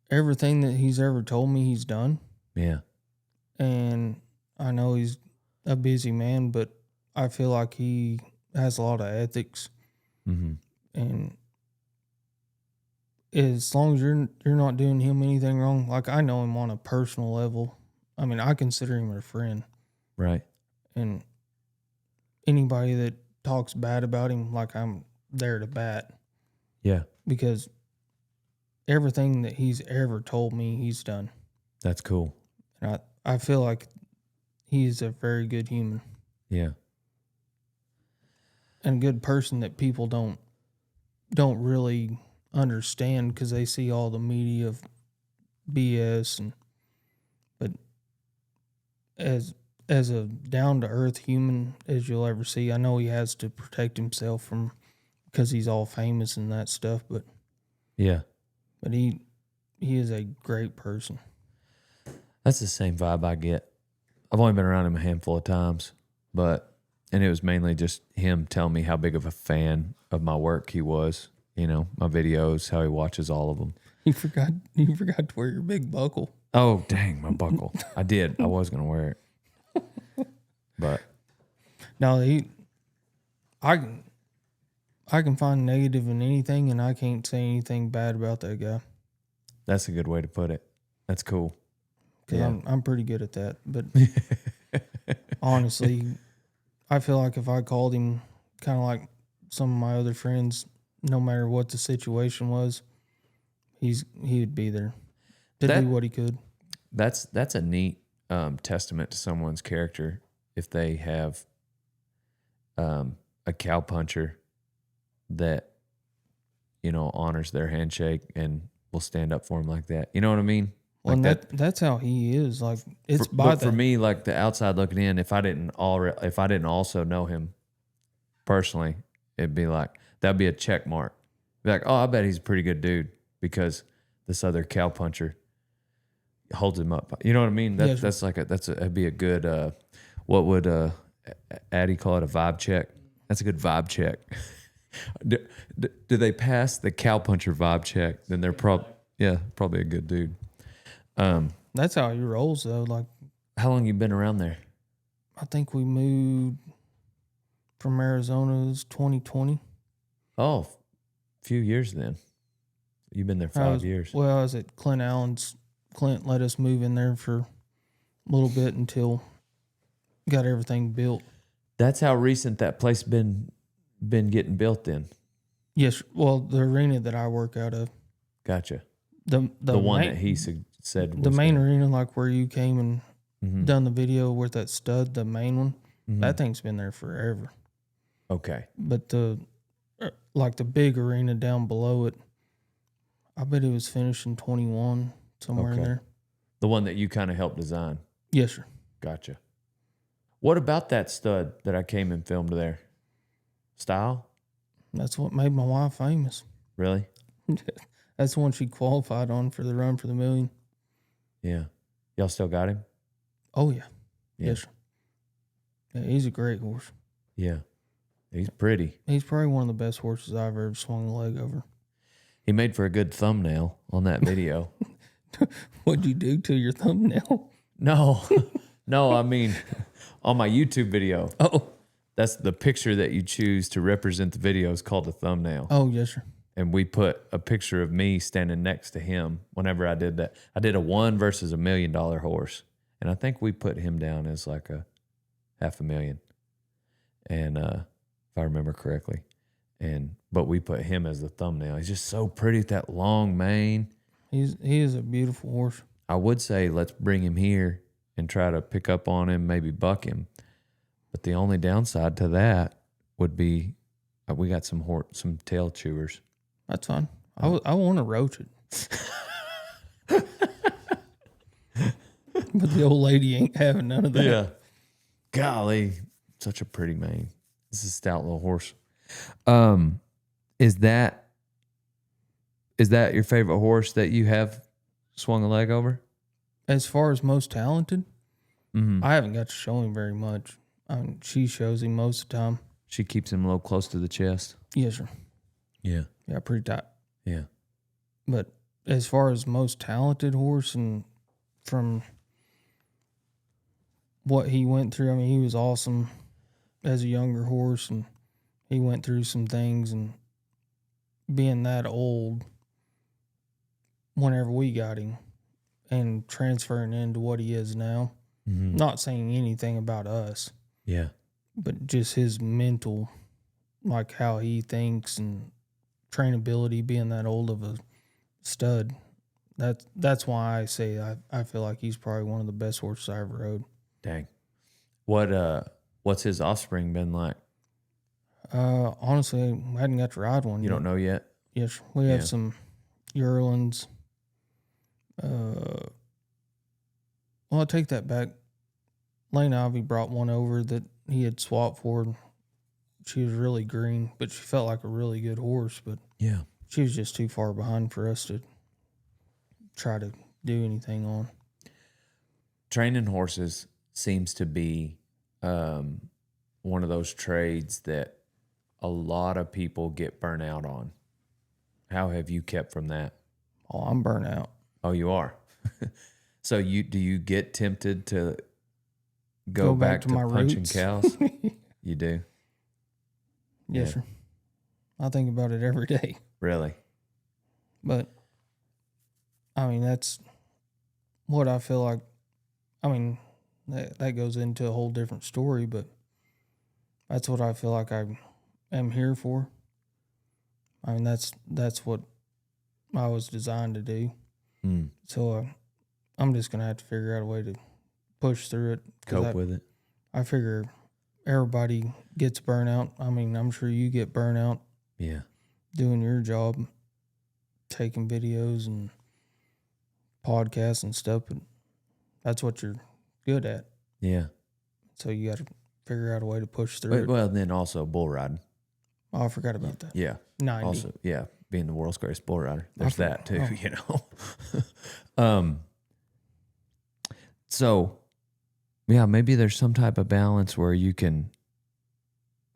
Speaker 2: Everything that he's ever told me, he's done.
Speaker 1: Yeah.
Speaker 2: And I know he's a busy man, but I feel like he has a lot of ethics.
Speaker 1: Mm-hmm.
Speaker 2: And as long as you're not doing him anything wrong, like I know him on a personal level. I mean, I consider him a friend.
Speaker 1: Right.
Speaker 2: And anybody that talks bad about him, like I'm there to bat.
Speaker 1: Yeah.
Speaker 2: Because everything that he's ever told me, he's done.
Speaker 1: That's cool.
Speaker 2: And I feel like he's a very good human.
Speaker 1: Yeah.
Speaker 2: And a good person that people don't really understand because they see all the media of BS but as a down to earth human as you'll ever see, I know he has to protect himself because he's all famous and that stuff, but
Speaker 1: yeah.
Speaker 2: But he is a great person.
Speaker 1: That's the same vibe I get. I've only been around him a handful of times, and it was mainly just him telling me how big of a fan of my work he was. You know, my videos, how he watches all of them.
Speaker 2: You forgot to wear your big buckle.
Speaker 1: Oh, dang, my buckle. I did. I was going to wear it. But
Speaker 2: no, I can find negative in anything, and I can't say anything bad about that guy.
Speaker 1: That's a good way to put it. That's cool.
Speaker 2: Because I'm pretty good at that. But honestly, I feel like if I called him, kind of like some of my other friends, no matter what the situation was, he'd be there to do what he could.
Speaker 1: That's a neat testament to someone's character if they have a cowpuncher that, you know, honors their handshake and will stand up for him like that. You know what I mean?
Speaker 2: Well,
Speaker 1: Like
Speaker 2: that's how he is. Like it's
Speaker 1: for me, like the outside looking in, if I didn't also know him personally, it'd be like that'd be a check mark. Be like, oh, I bet he's a pretty good dude because this other cowpuncher holds him up. You know what I mean? That'd be a good. What would Addy call it? A vibe check. That's a good vibe check. Do they pass the cowpuncher vibe check? Then they're probably a good dude.
Speaker 2: That's how he rolls though. Like,
Speaker 1: how long you been around there?
Speaker 2: I think we moved from Arizona 2020.
Speaker 1: Oh, a few years then. You've been there 5 years.
Speaker 2: Well, I was at Clint Allen's. Clint let us move in there for a little bit until got everything built.
Speaker 1: That's how recent that place been getting built then.
Speaker 2: Yes, well, the arena that I work out of.
Speaker 1: Gotcha.
Speaker 2: The
Speaker 1: one
Speaker 2: main,
Speaker 1: that he said was
Speaker 2: the main arena, like where you came and
Speaker 1: mm-hmm.
Speaker 2: done the video with that stud, the main one.
Speaker 1: Mm-hmm.
Speaker 2: That thing's been there forever.
Speaker 1: Okay.
Speaker 2: But the big arena down below it, I bet it was finished in 21, somewhere in there.
Speaker 1: The one that you kind of helped design.
Speaker 2: Yes, sir.
Speaker 1: Gotcha. What about that stud that I came and filmed there? Style?
Speaker 2: That's what made my wife famous.
Speaker 1: Really?
Speaker 2: That's the one she qualified on for the Run for the Million.
Speaker 1: Yeah. Y'all still got him?
Speaker 2: Oh, yeah. Yes, sir. Yeah, he's a great horse.
Speaker 1: Yeah. He's pretty.
Speaker 2: He's probably one of the best horses I've ever swung a leg over.
Speaker 1: He made for a good thumbnail on that video.
Speaker 2: What'd you do to your thumbnail?
Speaker 1: No, no, I mean on my YouTube video.
Speaker 2: Oh.
Speaker 1: That's the picture that you choose to represent the video is called a thumbnail.
Speaker 2: Oh, yes, sir.
Speaker 1: And we put a picture of me standing next to him whenever I did that. I did a $1 versus $1 million horse. And I think we put him down as like a $500,000. And if I remember correctly. But we put him as the thumbnail. He's just so pretty with that long mane.
Speaker 2: He is a beautiful horse.
Speaker 1: I would say let's bring him here and try to pick up on him, maybe buck him. But the only downside to that would be we got some tail chewers.
Speaker 2: That's fine. I want to roach it. But the old lady ain't having none of that.
Speaker 1: Yeah. Golly, such a pretty mane. This is a stout little horse. Is that your favorite horse that you have swung a leg over?
Speaker 2: As far as most talented,
Speaker 1: Mm-hmm.
Speaker 2: I haven't got to show him very much. I mean, she shows him most of the time.
Speaker 1: She keeps him a little close to the chest.
Speaker 2: Yes, sir.
Speaker 1: Yeah.
Speaker 2: Yeah, pretty tight.
Speaker 1: Yeah.
Speaker 2: But as far as most talented horse and from what he went through, I mean, he was awesome as a younger horse, and he went through some things, and being that old whenever we got him and transferring into what he is now,
Speaker 1: Mm-hmm.
Speaker 2: not saying anything about us,
Speaker 1: Yeah.
Speaker 2: but just his mental, like how he thinks and trainability, being that old of a stud. That's why I say I feel like he's probably one of the best horses I ever rode.
Speaker 1: Dang. What's his offspring been like?
Speaker 2: Honestly, I hadn't got to ride one
Speaker 1: You
Speaker 2: yet.
Speaker 1: don't know yet?
Speaker 2: Yes, we have
Speaker 1: Yeah.
Speaker 2: some yearlings. Well, I take that back. Lane Ivy brought one over that he had swapped for. She was really green, but she felt like a really good horse, but
Speaker 1: Yeah.
Speaker 2: she was just too far behind for us to try to do anything on.
Speaker 1: Training horses seems to be one of those trades that a lot of people get burnt out on. How have you kept from that?
Speaker 2: Oh, I'm burnt out.
Speaker 1: Oh, you are. So do you get tempted to go back to
Speaker 2: my
Speaker 1: punching
Speaker 2: roots.
Speaker 1: cows? You do?
Speaker 2: Yes,
Speaker 1: Yeah.
Speaker 2: sir. I think about it every day.
Speaker 1: Really?
Speaker 2: But, I mean, that's what I feel like. I mean, that goes into a whole different story, but that's what I feel like I am here for. I mean, that's what I was designed to do.
Speaker 1: Mm.
Speaker 2: So I'm just going to have to figure out a way to push through it. 'Cause
Speaker 1: Cope with it?
Speaker 2: I figure everybody gets burnout. I mean, I'm sure you get burnout
Speaker 1: Yeah.
Speaker 2: doing your job, taking videos and podcasts and stuff, but that's what you're good at.
Speaker 1: Yeah.
Speaker 2: So you got to figure out a way to push through it.
Speaker 1: Well, then also bull riding.
Speaker 2: Oh, I forgot about that.
Speaker 1: Yeah.
Speaker 2: 90.
Speaker 1: Also, yeah, being the world's greatest bull rider. There's that too,
Speaker 2: oh.
Speaker 1: you know. So yeah, maybe there's some type of balance where you can,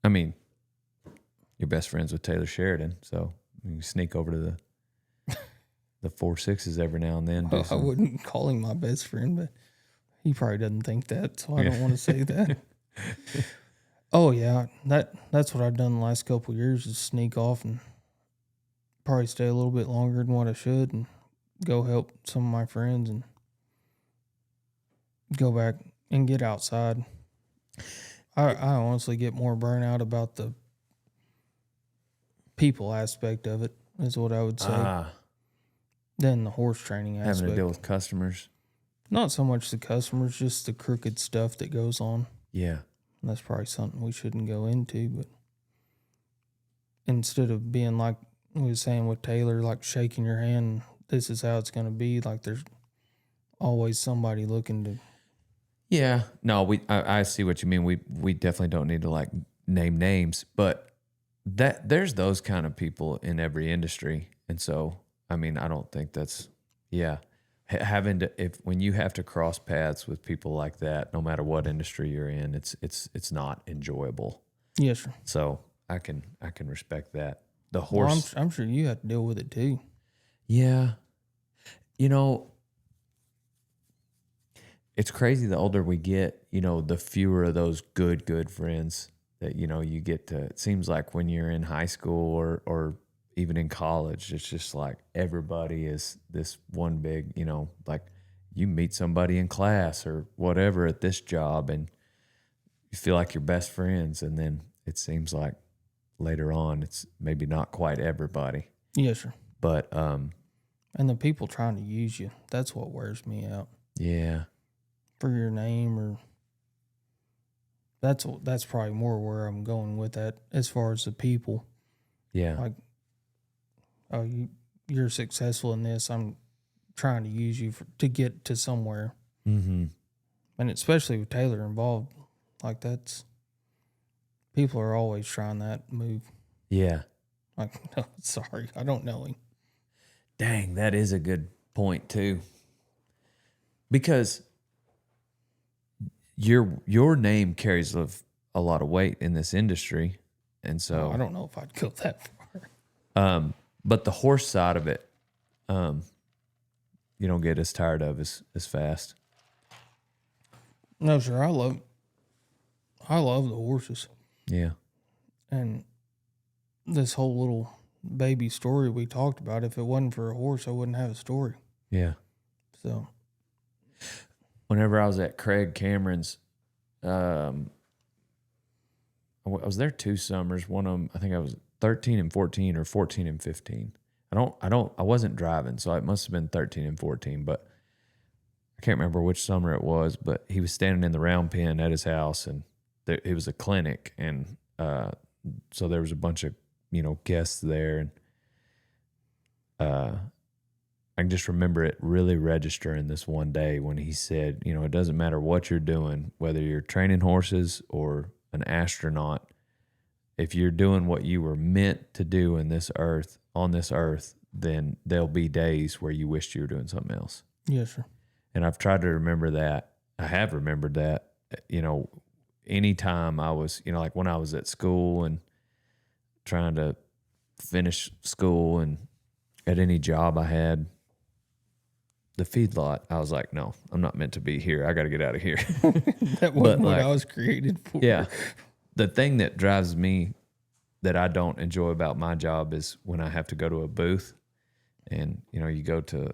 Speaker 1: I mean, you're best friends with Taylor Sheridan, so you can sneak over to the 4.6s every now and then.
Speaker 2: Well, I wouldn't call him my best friend, but he probably doesn't think that, so I don't want to say that. Oh yeah, that's what I've done the last couple of years is sneak off and probably stay a little bit longer than what I should and go help some of my friends and go back and get outside. I honestly get more burnout about the people aspect of it, is what I would say, than the horse training aspect.
Speaker 1: Having to deal with customers.
Speaker 2: Not so much the customers, just the crooked stuff that goes on.
Speaker 1: Yeah.
Speaker 2: And that's probably something we shouldn't go into, but instead of being like we was saying with Taylor, like shaking your hand, this is how it's going to be, like there's always somebody looking to.
Speaker 1: Yeah. No, I see what you mean. We definitely don't need to like name names, but there's those kind of people in every industry. And so, I mean, I don't think that's, yeah. Having to, when you have to cross paths with people like that, no matter what industry you're in, it's not enjoyable.
Speaker 2: Yes, sir.
Speaker 1: So I can respect that. The
Speaker 2: Well,
Speaker 1: horse.
Speaker 2: I'm sure you have to deal with it too.
Speaker 1: Yeah. You know, it's crazy. The older we get, the fewer of those good friends that, you get to. It seems like when you're in high school or even in college, it's just like everybody is this one big, like you meet somebody in class or whatever at this job and you feel like you're best friends. And then it seems like later on, it's maybe not quite everybody.
Speaker 2: Yes, sir.
Speaker 1: But,
Speaker 2: and the people trying to use you, that's what wears me out.
Speaker 1: Yeah.
Speaker 2: For your name, or that's probably more where I'm going with that as far as the people.
Speaker 1: Yeah.
Speaker 2: Like, oh, you're successful in this. I'm trying to use you to get to somewhere.
Speaker 1: Mm-hmm.
Speaker 2: And especially with Taylor involved, like people are always trying that move.
Speaker 1: Yeah.
Speaker 2: Like, no, sorry, I don't know him.
Speaker 1: Dang, that is a good point too. Because your name carries a lot of weight in this industry, and so
Speaker 2: I don't know if I'd go that far.
Speaker 1: But the horse side of it, you don't get as tired of as fast.
Speaker 2: No, sir, I love the horses.
Speaker 1: Yeah.
Speaker 2: And this whole little baby story we talked about, if it wasn't for a horse, I wouldn't have a story.
Speaker 1: Yeah.
Speaker 2: So
Speaker 1: whenever I was at Craig Cameron's, I was there 2 summers. One of them, I think I was 13 and 14 or 14 and 15. I wasn't driving, so it must have been 13 and 14, but I can't remember which summer it was, but he was standing in the round pen at his house, and it was a clinic, and so there was a bunch of, guests there, and I can just remember it really registering this one day when he said, it doesn't matter what you're doing, whether you're training horses or an astronaut, if you're doing what you were meant to do on this earth, then there'll be days where you wished you were doing something else.
Speaker 2: yes, sir.
Speaker 1: And I've tried to remember that. I have remembered that, anytime I was, like when I was at school and trying to finish school, and at any job I had, the feedlot, I was like, no, I'm not meant to be here. I got to get out of here.
Speaker 2: That wasn't what I was created for.
Speaker 1: Yeah. The thing that drives me that I don't enjoy about my job is when I have to go to a booth, and, you go to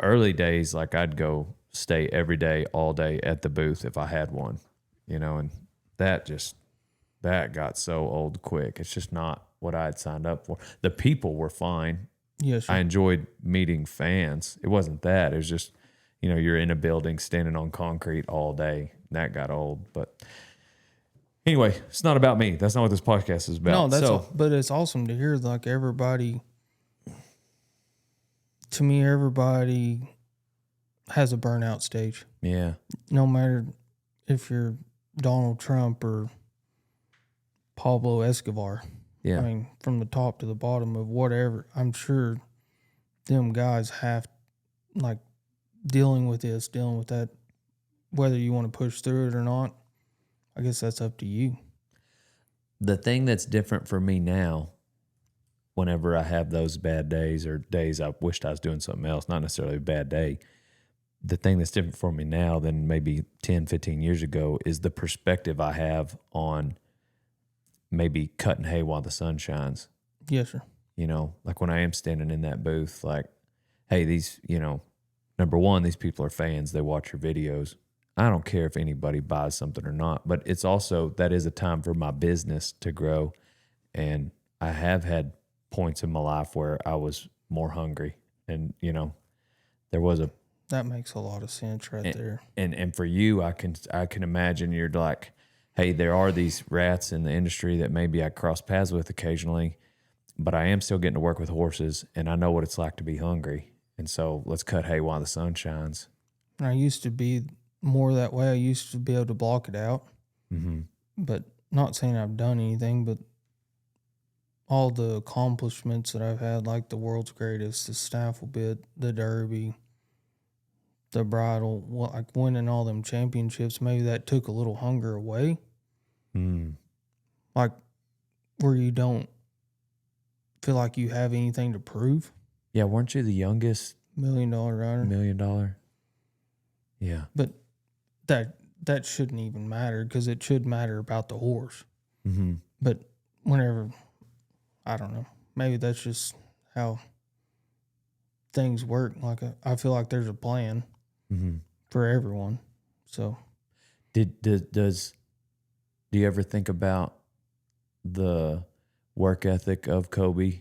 Speaker 1: early days, like I'd go stay every day, all day at the booth if I had one, and that got so old quick. It's just not what I had signed up for. The people were fine.
Speaker 2: Yes, sir.
Speaker 1: I enjoyed meeting fans. It wasn't that. It was just, you're in a building standing on concrete all day. That got old. But anyway, it's not about me. That's not what this podcast is about.
Speaker 2: No, but it's awesome to hear, like, everybody, to me, everybody has a burnout stage.
Speaker 1: Yeah.
Speaker 2: No matter if you're Donald Trump or Pablo Escobar.
Speaker 1: Yeah.
Speaker 2: I mean, from the top to the bottom of whatever, I'm sure them guys have, like, dealing with this, dealing with that, whether you want to push through it or not. I guess that's up to you.
Speaker 1: The thing that's different for me now, whenever I have those bad days or days I wished I was doing something else, not necessarily a bad day, the thing that's different for me now than maybe 10, 15 years ago is the perspective I have on maybe cutting hay while the sun shines.
Speaker 2: Yes, sir.
Speaker 1: Like when I am standing in that booth, like, hey, these, number one, these people are fans. They watch your videos. I don't care if anybody buys something or not, but it's also, that is a time for my business to grow. And I have had points in my life where I was more hungry, and, there was a,
Speaker 2: That makes a lot of sense right there.
Speaker 1: And for you, I can imagine you're like, hey, there are these rats in the industry that maybe I cross paths with occasionally, but I am still getting to work with horses, and I know what it's like to be hungry. And so let's cut hay while the sun shines.
Speaker 2: And I used to be more that way. I used to be able to block it out.
Speaker 1: Mm-hmm.
Speaker 2: But not saying I've done anything, but all the accomplishments that I've had, like the world's greatest, the snaffle bit, the derby, the bridle, like winning all them championships, maybe that took a little hunger away.
Speaker 1: Mm.
Speaker 2: Like where you don't feel like you have anything to prove.
Speaker 1: Yeah, weren't you the youngest
Speaker 2: $1 million rider.
Speaker 1: $1 million. Yeah.
Speaker 2: But that shouldn't even matter because it should matter about the horse.
Speaker 1: Mm-hmm.
Speaker 2: But whenever, I don't know, maybe that's just how things work. Like I feel like there's a plan for everyone. So,
Speaker 1: do you ever think about the work ethic of Kobe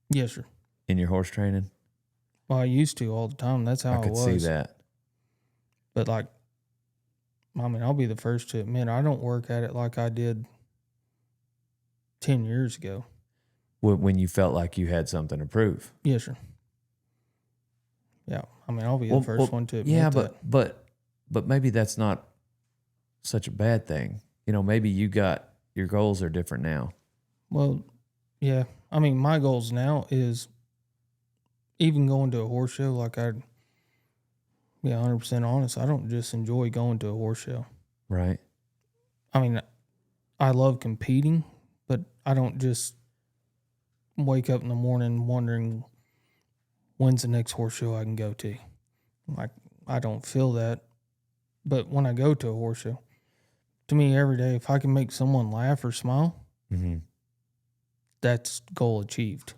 Speaker 2: yes, sir.
Speaker 1: in your horse training?
Speaker 2: Well, I used to all the time. That's how
Speaker 1: I
Speaker 2: I
Speaker 1: could
Speaker 2: was.
Speaker 1: see that.
Speaker 2: But like, I mean, I'll be the first to admit I don't work at it like I did 10 years ago.
Speaker 1: When you felt like you had something to prove.
Speaker 2: Yes, sir. Yeah, I mean, I'll be the first one to admit that.
Speaker 1: But maybe that's not such a bad thing. You know, maybe your goals are different now.
Speaker 2: Well, yeah. I mean, my goals now is even going to a horse show. Like I'd be 100% honest. I don't just enjoy going to a horse show.
Speaker 1: Right.
Speaker 2: I mean, I love competing, but I don't just wake up in the morning wondering when's the next horse show I can go to. Like, I don't feel that. But when I go to a horse show, to me, every day, if I can make someone laugh or smile, that's goal achieved.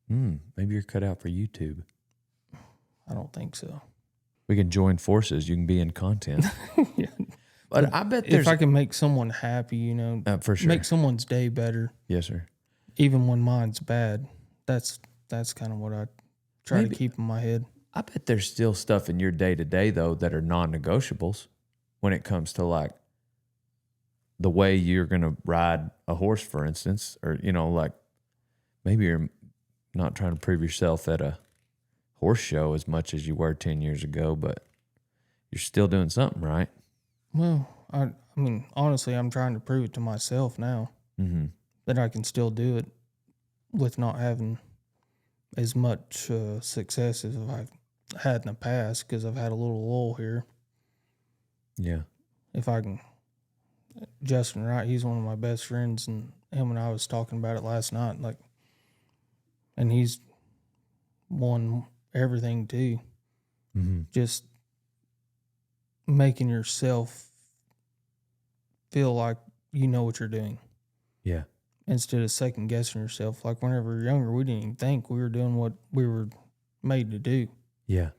Speaker 1: Maybe you're cut out for YouTube.
Speaker 2: I don't think so.
Speaker 1: We can join forces. You can be in content.
Speaker 2: Yeah.
Speaker 1: But I bet there's...
Speaker 2: If I can make someone happy,
Speaker 1: for sure.
Speaker 2: make someone's day better.
Speaker 1: Yes, sir.
Speaker 2: Even when mine's bad, that's kind of what I try to keep in my head.
Speaker 1: I bet there's still stuff in your day-to-day, though, that are non-negotiables when it comes to, like, the way you're going to ride a horse, for instance. Or, like, maybe you're not trying to prove yourself at a horse show as much as you were 10 years ago, but you're still doing something, right?
Speaker 2: Well, I mean, honestly, I'm trying to prove it to myself now that I can still do it with not having as much success as I've had in the past because I've had a little lull here.
Speaker 1: Yeah.
Speaker 2: If I can, Justin Wright, he's one of my best friends, and him and I was talking about it last night, like, and he's won everything too. Just making yourself feel like you know what you're doing.
Speaker 1: Yeah.
Speaker 2: Instead of second guessing yourself. Like whenever we were younger, we didn't even think we were doing what we were made to do.
Speaker 1: Yeah.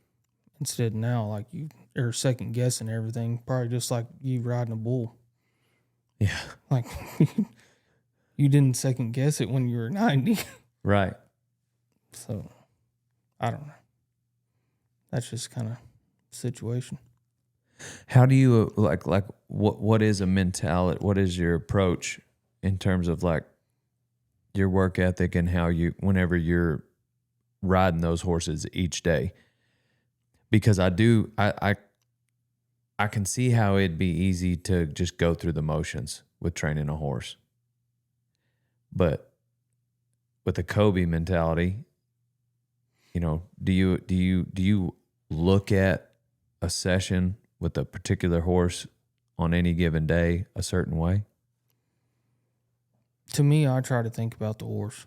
Speaker 2: Instead now, like you are second guessing everything, probably just like you riding a bull.
Speaker 1: Yeah.
Speaker 2: Like you didn't second guess it when you were 90.
Speaker 1: Right.
Speaker 2: So I don't know. That's just kind of situation.
Speaker 1: How do you like what is a mentality? What is your approach in terms of like your work ethic and how you, whenever you're riding those horses each day? Because I can see how it'd be easy to just go through the motions with training a horse. But with a Kobe mentality, do you look at a session with a particular horse on any given day a certain way?
Speaker 2: To me, I try to think about the horse.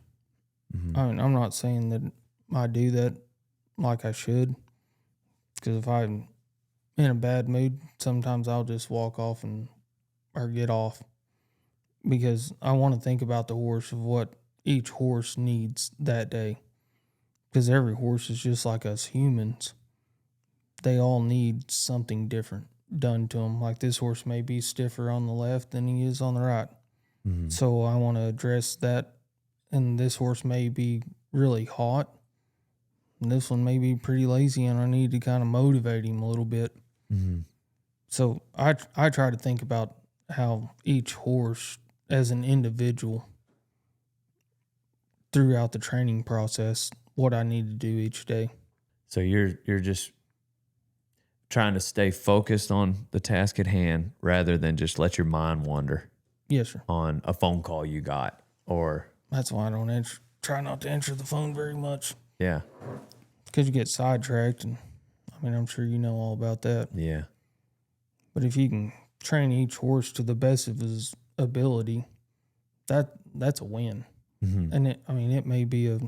Speaker 2: I mean, I'm not saying that I do that like I should, because if I'm in a bad mood, sometimes I'll just walk off or get off, because I want to think about the horse, of what each horse needs that day, because every horse is just like us humans. They all need something different done to them. Like this horse may be stiffer on the left than he is on the right. So I want to address that. And this horse may be really hot, and this one may be pretty lazy, and I need to kind of motivate him a little bit. So I try to think about how each horse as an individual throughout the training process, what I need to do each day.
Speaker 1: So you're just trying to stay focused on the task at hand rather than just let your mind wander.
Speaker 2: Yes, sir.
Speaker 1: On a phone call you got, or...
Speaker 2: That's why I don't try not to answer the phone very much.
Speaker 1: Yeah.
Speaker 2: Because you get sidetracked, and I mean, I'm sure you know all about that.
Speaker 1: Yeah.
Speaker 2: But if you can train each horse to the best of his ability, that's a win. And it may be a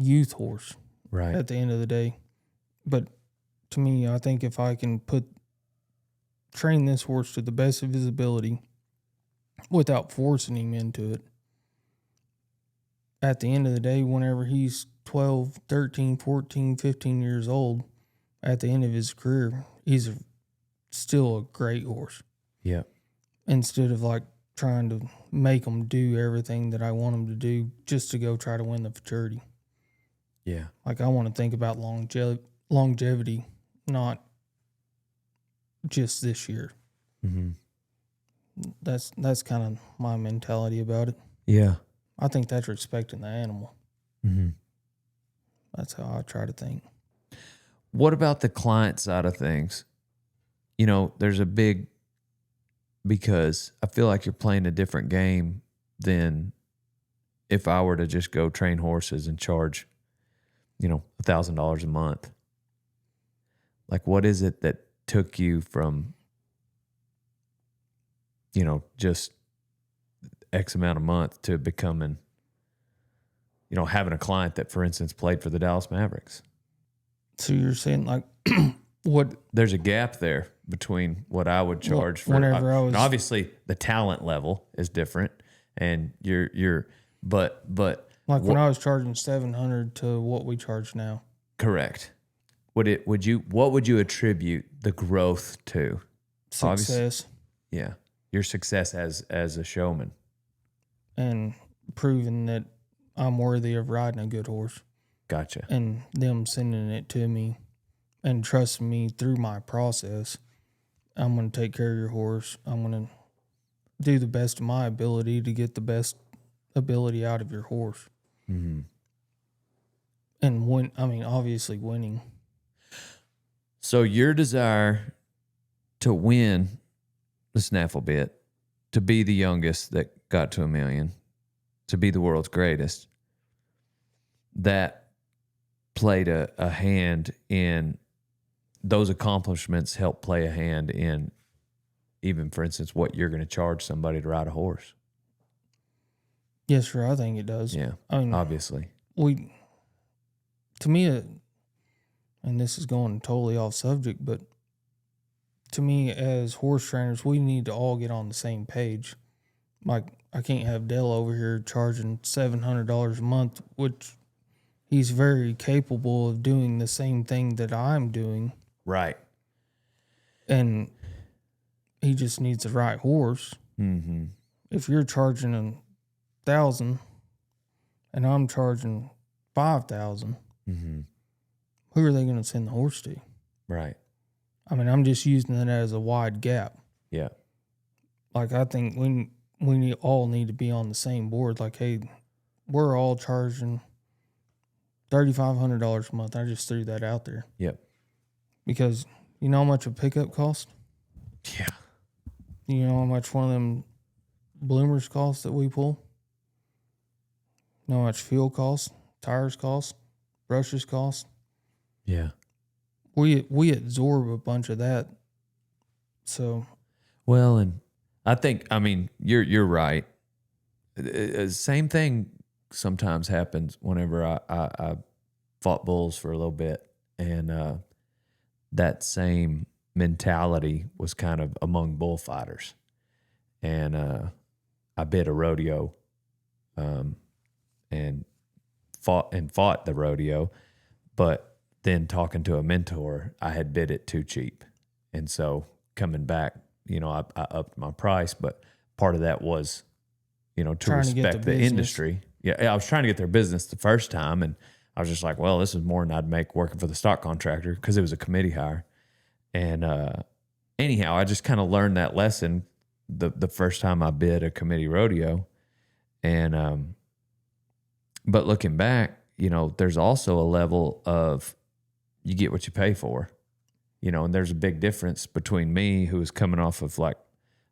Speaker 2: youth horse,
Speaker 1: Right.
Speaker 2: at the end of the day. But to me, I think if I can train this horse to the best of his ability without forcing him into it, at the end of the day, whenever he's 12, 13, 14, 15 years old, at the end of his career, he's still a great horse.
Speaker 1: Yeah.
Speaker 2: Instead of like trying to make him do everything that I want him to do just to go try to win the futurity.
Speaker 1: Yeah.
Speaker 2: Like I want to think about longevity, not just this year.
Speaker 1: Mm-hmm.
Speaker 2: That's kind of my mentality about it.
Speaker 1: Yeah.
Speaker 2: I think that's respecting the animal.
Speaker 1: Mm-hmm.
Speaker 2: That's how I try to think.
Speaker 1: What about the client side of things? You know, there's a big, because I feel like you're playing a different game than if I were to just go train horses and charge, you know, $1,000 a month. Like, what is it that took you from, you know, just X amount a month to becoming, you know, having a client that, for instance, played for the Dallas Mavericks?
Speaker 2: So you're saying like what?
Speaker 1: There's a gap there between what I would charge for.
Speaker 2: Whenever I was,
Speaker 1: and obviously the talent level is different, and but
Speaker 2: like when I was charging $700 to what we charge now.
Speaker 1: correct. What would you attribute the growth to?
Speaker 2: Success.
Speaker 1: Yeah, your success as a showman.
Speaker 2: And proving that I'm worthy of riding a good horse.
Speaker 1: Gotcha.
Speaker 2: And them sending it to me and trusting me through my process. I'm going to take care of your horse. I'm going to do the best of my ability to get the best ability out of your horse.
Speaker 1: Mm-hmm.
Speaker 2: And win. I mean, obviously winning.
Speaker 1: So your desire to win the snaffle bit, to be the youngest that got to 1 million, to be the world's greatest, that played a hand in those accomplishments, help play a hand in even, for instance, what you're going to charge somebody to ride a horse.
Speaker 2: Yes, sir. I think it does.
Speaker 1: Yeah,
Speaker 2: I mean,
Speaker 1: obviously.
Speaker 2: To me, and this is going totally off subject, but to me, as horse trainers, we need to all get on the same page. Like, I can't have Dell over here charging $700 a month, which he's very capable of doing the same thing that I'm doing.
Speaker 1: Right.
Speaker 2: And he just needs the right horse.
Speaker 1: Mm-hmm.
Speaker 2: If you're charging $1,000 and I'm charging $5,000,
Speaker 1: Mm-hmm.
Speaker 2: who are they going to send the horse to?
Speaker 1: Right.
Speaker 2: I mean, I'm just using it as a wide gap.
Speaker 1: Yeah.
Speaker 2: Like, I think we all need to be on the same board. Like, hey, we're all charging $3,500 a month. I just threw that out there.
Speaker 1: Yep.
Speaker 2: Because you know how much a pickup costs?
Speaker 1: Yeah.
Speaker 2: You know how much one of them bloomers costs that we pull? You know how much fuel costs, tires cost, brushes cost?
Speaker 1: Yeah.
Speaker 2: We absorb a bunch of that. So,
Speaker 1: Well, and I think, I mean, you're right. Same thing sometimes happens whenever I fought bulls for a little bit, and that same mentality was kind of among bullfighters. And I bid a rodeo, and fought the rodeo, but then talking to a mentor, I had bid it too cheap, and so coming back, you know, I upped my price, but part of that was, you know, to
Speaker 2: Trying to get
Speaker 1: respect
Speaker 2: the
Speaker 1: the
Speaker 2: business.
Speaker 1: industry. Yeah, I was trying to get their business the first time, and I was just like, well, this is more than I'd make working for the stock contractor, because it was a committee hire. And anyhow, I just kind of learned that lesson the first time I bid a committee rodeo. And but looking back, you know, there's also a level of you get what you pay for, you know, and there's a big difference between me, who is coming off of like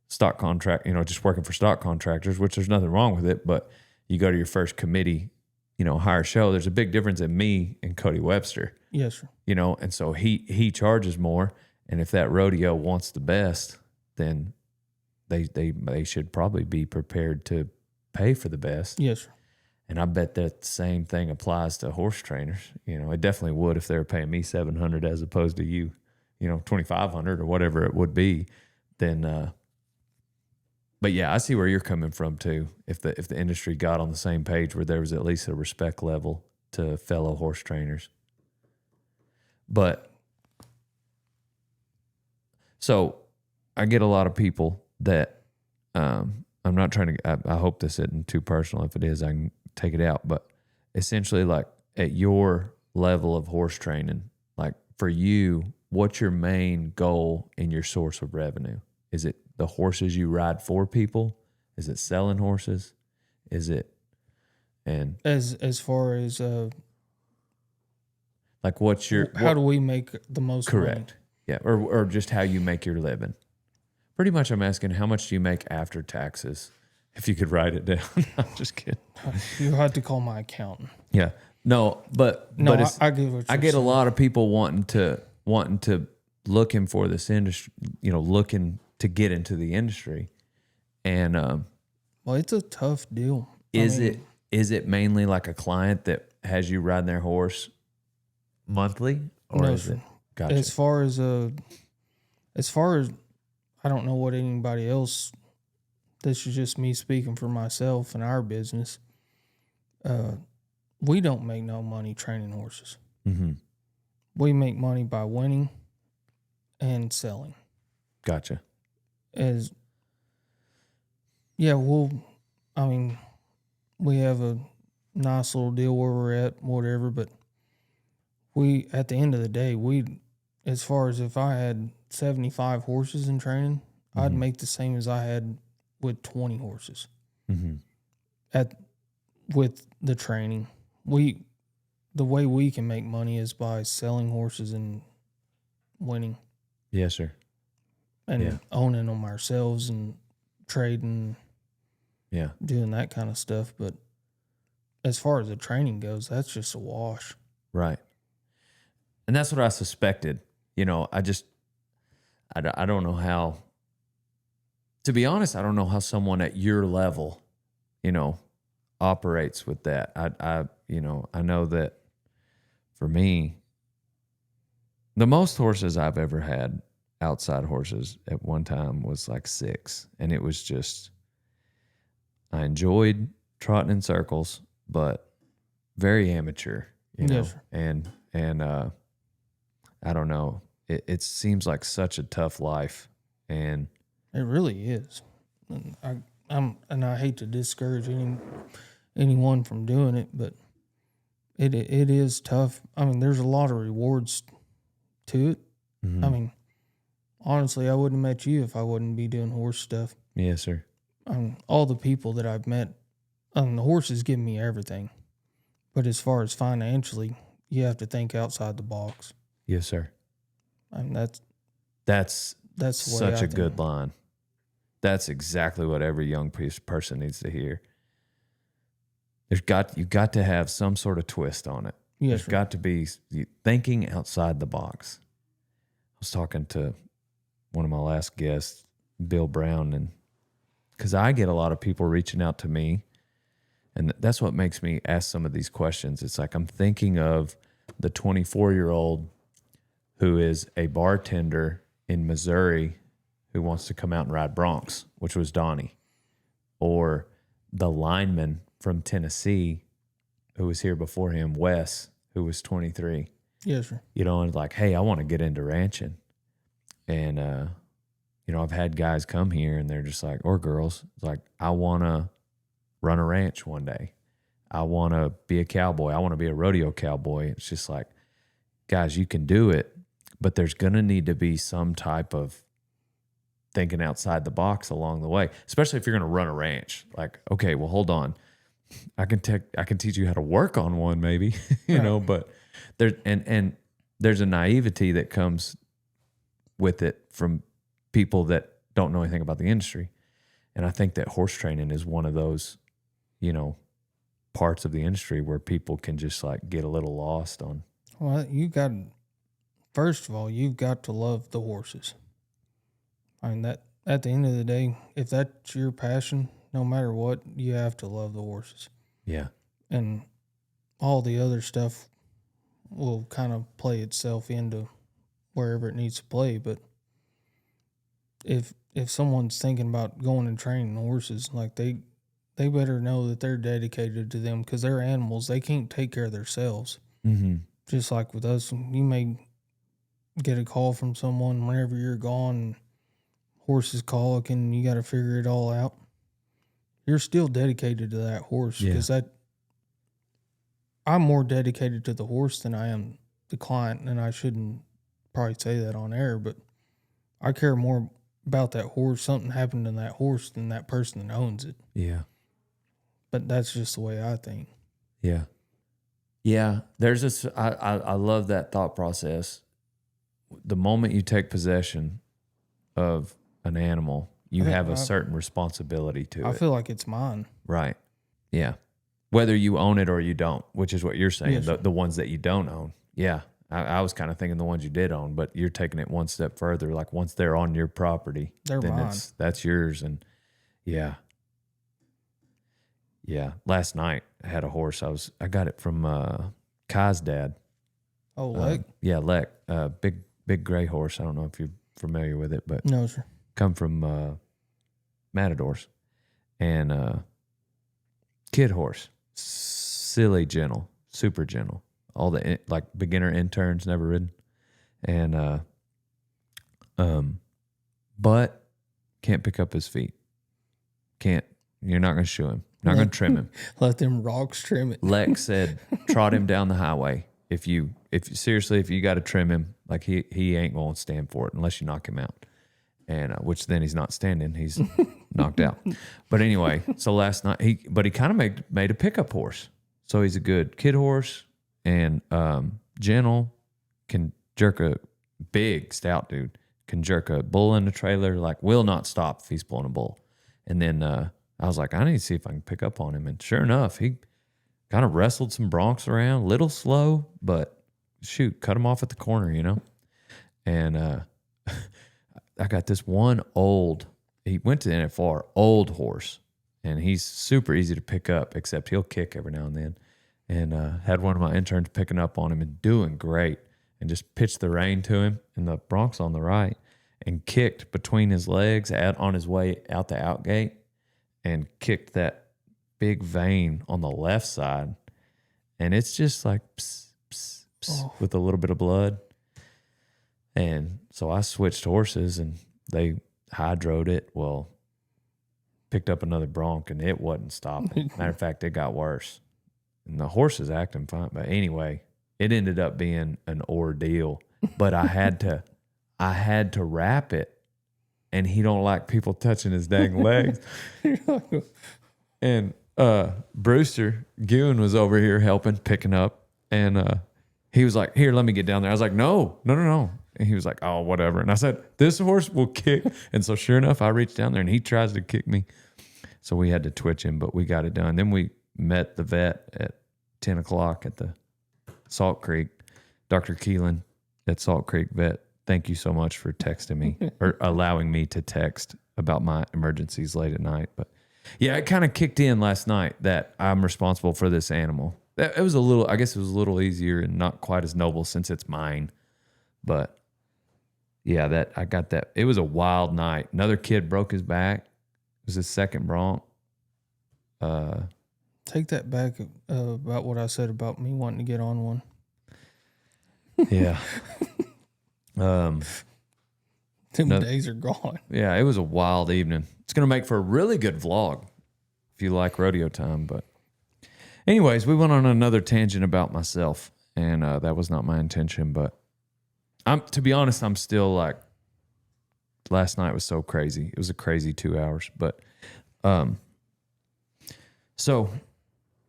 Speaker 1: stock contract, you know, just working for stock contractors, which there's nothing wrong with it, but you go to your first committee, you know, hire show, there's a big difference in me and Cody Webster.
Speaker 2: yes, sir.
Speaker 1: You know, and so he charges more, and if that rodeo wants the best, then they should probably be prepared to pay for the best.
Speaker 2: Yes, sir.
Speaker 1: And I bet that same thing applies to horse trainers. You know, it definitely would if they were paying me $700 as opposed to you, you know, $2,500 or whatever it would be. Then, but yeah, I see where you're coming from too. If the industry got on the same page where there was at least a respect level to fellow horse trainers. But so I get a lot of people that I'm not trying to. I hope this isn't too personal. If it is, I can take it out. But essentially, like at your level of horse training, like for you, what's your main goal and your source of revenue? Is it the horses you ride for people? Is it selling horses? Is it and
Speaker 2: As far as
Speaker 1: like what's your
Speaker 2: how do we make the most
Speaker 1: correct?
Speaker 2: money?
Speaker 1: Yeah, or just how you make your living. Pretty much, I'm asking how much do you make after taxes? If you could write it down. I'm just kidding.
Speaker 2: You have to call my accountant.
Speaker 1: Yeah, no, but it's,
Speaker 2: I get what
Speaker 1: I
Speaker 2: you're
Speaker 1: get a
Speaker 2: saying.
Speaker 1: lot of people wanting to looking for this industry, you know, looking to get into the industry, and
Speaker 2: Well, it's a tough deal.
Speaker 1: is it mainly like a client that has you riding their horse monthly, or
Speaker 2: No,
Speaker 1: is
Speaker 2: sir.
Speaker 1: it? Gotcha.
Speaker 2: As far as I don't know what anybody else. This is just me speaking for myself and our business. We don't make no money training horses.
Speaker 1: Mm-hmm.
Speaker 2: We make money by winning and selling.
Speaker 1: Gotcha.
Speaker 2: We have a nice little deal where we're at, whatever, but at the end of the day, as far as if I had 75 horses in training, I'd make the same as I had with 20 horses.
Speaker 1: Mm-hmm.
Speaker 2: With the training. The way we can make money is by selling horses and winning
Speaker 1: Yes, sir.
Speaker 2: and owning them ourselves and trading,
Speaker 1: Yeah.
Speaker 2: doing that kind of stuff. But as far as the training goes, that's just a wash.
Speaker 1: Right. And that's what I suspected. You know, I don't know how, to be honest, I don't know how someone at your level, you know, operates with that. I know that for me, the most horses I've ever had, outside horses at one time, was like 6. And it was just, I enjoyed trotting in circles, but very amateur, you know.
Speaker 2: Yes, sir.
Speaker 1: And I don't know. It seems like such a tough life, and
Speaker 2: It really is. And I hate to discourage anyone from doing it, but it is tough. I mean, there's a lot of rewards to it.
Speaker 1: mm-hmm.
Speaker 2: I mean, honestly, I wouldn't have met you if I wouldn't be doing horse stuff.
Speaker 1: Yes, sir.
Speaker 2: All the people that I've met, the horses give me everything. But as far as financially, you have to think outside the box.
Speaker 1: Yes, sir.
Speaker 2: And
Speaker 1: That's
Speaker 2: the way
Speaker 1: such
Speaker 2: I
Speaker 1: a
Speaker 2: think.
Speaker 1: good line. That's exactly what every young person needs to hear. You've got to have some sort of twist on it.
Speaker 2: Yes,
Speaker 1: There's
Speaker 2: sir.
Speaker 1: got to be thinking outside the box. I was talking to one of my last guests, Bill Brown, and because I get a lot of people reaching out to me, and that's what makes me ask some of these questions. It's like I'm thinking of the 24-year-old who is a bartender in Missouri who wants to come out and ride broncs, which was Donnie, or the lineman from Tennessee who was here before him, Wes, who was 23.
Speaker 2: Yes, sir.
Speaker 1: You know, and like, hey, I want to get into ranching. And, you know, I've had guys come here and they're just like, or girls, it's like, I want to run a ranch one day. I want to be a cowboy. I want to be a rodeo cowboy. It's just like, guys, you can do it, but there's going to need to be some type of thinking outside the box along the way, especially if you're going to run a ranch. Like, okay, well, hold on. I can teach you how to work on one, maybe, you know, but there's a naivety that comes with it from people that don't know anything about the industry. And I think that horse training is one of those, you know, parts of the industry where people can just like get a little lost on.
Speaker 2: Well, first of all, you've got to love the horses. I mean, that at the end of the day, if that's your passion, no matter what, you have to love the horses.
Speaker 1: Yeah.
Speaker 2: and all the other stuff will kind of play itself into wherever it needs to play. But if someone's thinking about going and training horses, like they better know that they're dedicated to them, because they're animals. They can't take care of themselves.
Speaker 1: Mm-hmm.
Speaker 2: Just like with us, you may get a call from someone whenever you're gone, and horse is colic, and you got to figure it all out. You're still dedicated to that horse, because I'm more dedicated to the horse than I am the client, and I shouldn't probably say that on air, but I care more about that horse, something happened to that horse, than that person that owns it.
Speaker 1: Yeah.
Speaker 2: But that's just the way I think.
Speaker 1: Yeah. Yeah. There's this, I love that thought process. The moment you take possession of an animal, you have a certain responsibility to it.
Speaker 2: I feel like it's mine.
Speaker 1: Right. Yeah. Whether you own it or you don't, which is what you're saying,
Speaker 2: Yes.
Speaker 1: the ones that you don't own. Yeah. I was kind of thinking the ones you did own, but you're taking it one step further. Like once they're on your property,
Speaker 2: They're
Speaker 1: then
Speaker 2: mine.
Speaker 1: that's yours. And yeah. Yeah. Last night I had a horse. I got it from Kai's dad.
Speaker 2: Oh, Lek?
Speaker 1: Yeah, Lek. Big gray horse. I don't know if you're familiar with it, but
Speaker 2: No, sir.
Speaker 1: come from Matadors. And kid horse. Silly gentle. Super gentle. All the like beginner interns never ridden. And but can't pick up his feet. Can't. You're not going to shoe him. Not going to trim him.
Speaker 2: Let them rocks trim it.
Speaker 1: Lex said, trot him down the highway. If you got to trim him, like he ain't going to stand for it unless you knock him out. And which then he's not standing, he's knocked out. But anyway, so last night he kind of made a pickup horse. So he's a good kid horse and gentle, can jerk a big stout dude, can jerk a bull in the trailer, like will not stop if he's pulling a bull. And then I was like, I need to see if I can pick up on him. And sure enough, he kind of wrestled some broncs around, little slow, but shoot, cut him off at the corner, you know? And I got this one he went to the NFR, old horse, and he's super easy to pick up, except he'll kick every now and then. And had one of my interns picking up on him and doing great, and just pitched the rein to him, and the broncs on the right, and kicked between his legs on his way out the outgate, and kicked that big vein on the left side. And it's just like pss, pss, pss, with a little bit of blood. And so I switched horses and they hydroed it. Well, picked up another bronc and it wasn't stopping. Matter of fact, it got worse. And the horse is acting fine. But anyway, it ended up being an ordeal. But I had to wrap it. And he don't like people touching his dang legs. And Brewster Goon was over here helping, picking up. And he was like, here, let me get down there. I was like, no. And he was like, oh, whatever. And I said, this horse will kick. And so sure enough, I reached down there and he tries to kick me. So we had to twitch him, but we got it done. Then we met the vet at 10 o'clock at the Salt Creek. Dr. Keelan at Salt Creek Vet. Thank you so much for texting me or allowing me to text about my emergencies late at night. But yeah, it kind of kicked in last night that I'm responsible for this animal. It was I guess it was a little easier and not quite as noble since it's mine. But yeah, I got that. It was a wild night. Another kid broke his back. It was his second bronc.
Speaker 2: Take that back about what I said about me wanting to get on one.
Speaker 1: Yeah.
Speaker 2: Them days are gone.
Speaker 1: Yeah, it was a wild evening. It's going to make for a really good vlog if you like rodeo time. But anyways, we went on another tangent about myself, and that was not my intention. But to be honest, I'm still like, last night was so crazy. It was a crazy 2 hours. But so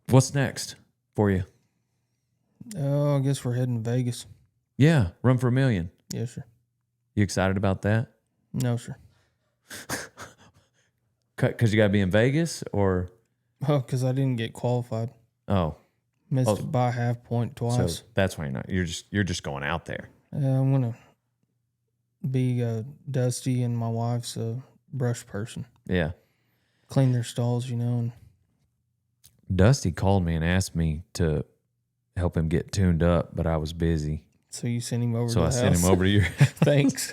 Speaker 1: what's next for you?
Speaker 2: Oh, I guess we're heading to Vegas.
Speaker 1: Yeah, Run for a Million.
Speaker 2: Yes, sir.
Speaker 1: You excited about that?
Speaker 2: No, sir.
Speaker 1: Because you got to be in Vegas, or?
Speaker 2: Oh, because I didn't get qualified.
Speaker 1: Oh.
Speaker 2: Missed it by half point twice.
Speaker 1: So that's why you're not. You're just going out there.
Speaker 2: I'm gonna be Dusty and my wife's a brush person.
Speaker 1: Yeah.
Speaker 2: Clean their stalls, and
Speaker 1: Dusty called me and asked me to help him get tuned up, but I was busy.
Speaker 2: So you sent him over to
Speaker 1: So
Speaker 2: the
Speaker 1: I
Speaker 2: house?
Speaker 1: sent him over to your
Speaker 2: Thanks.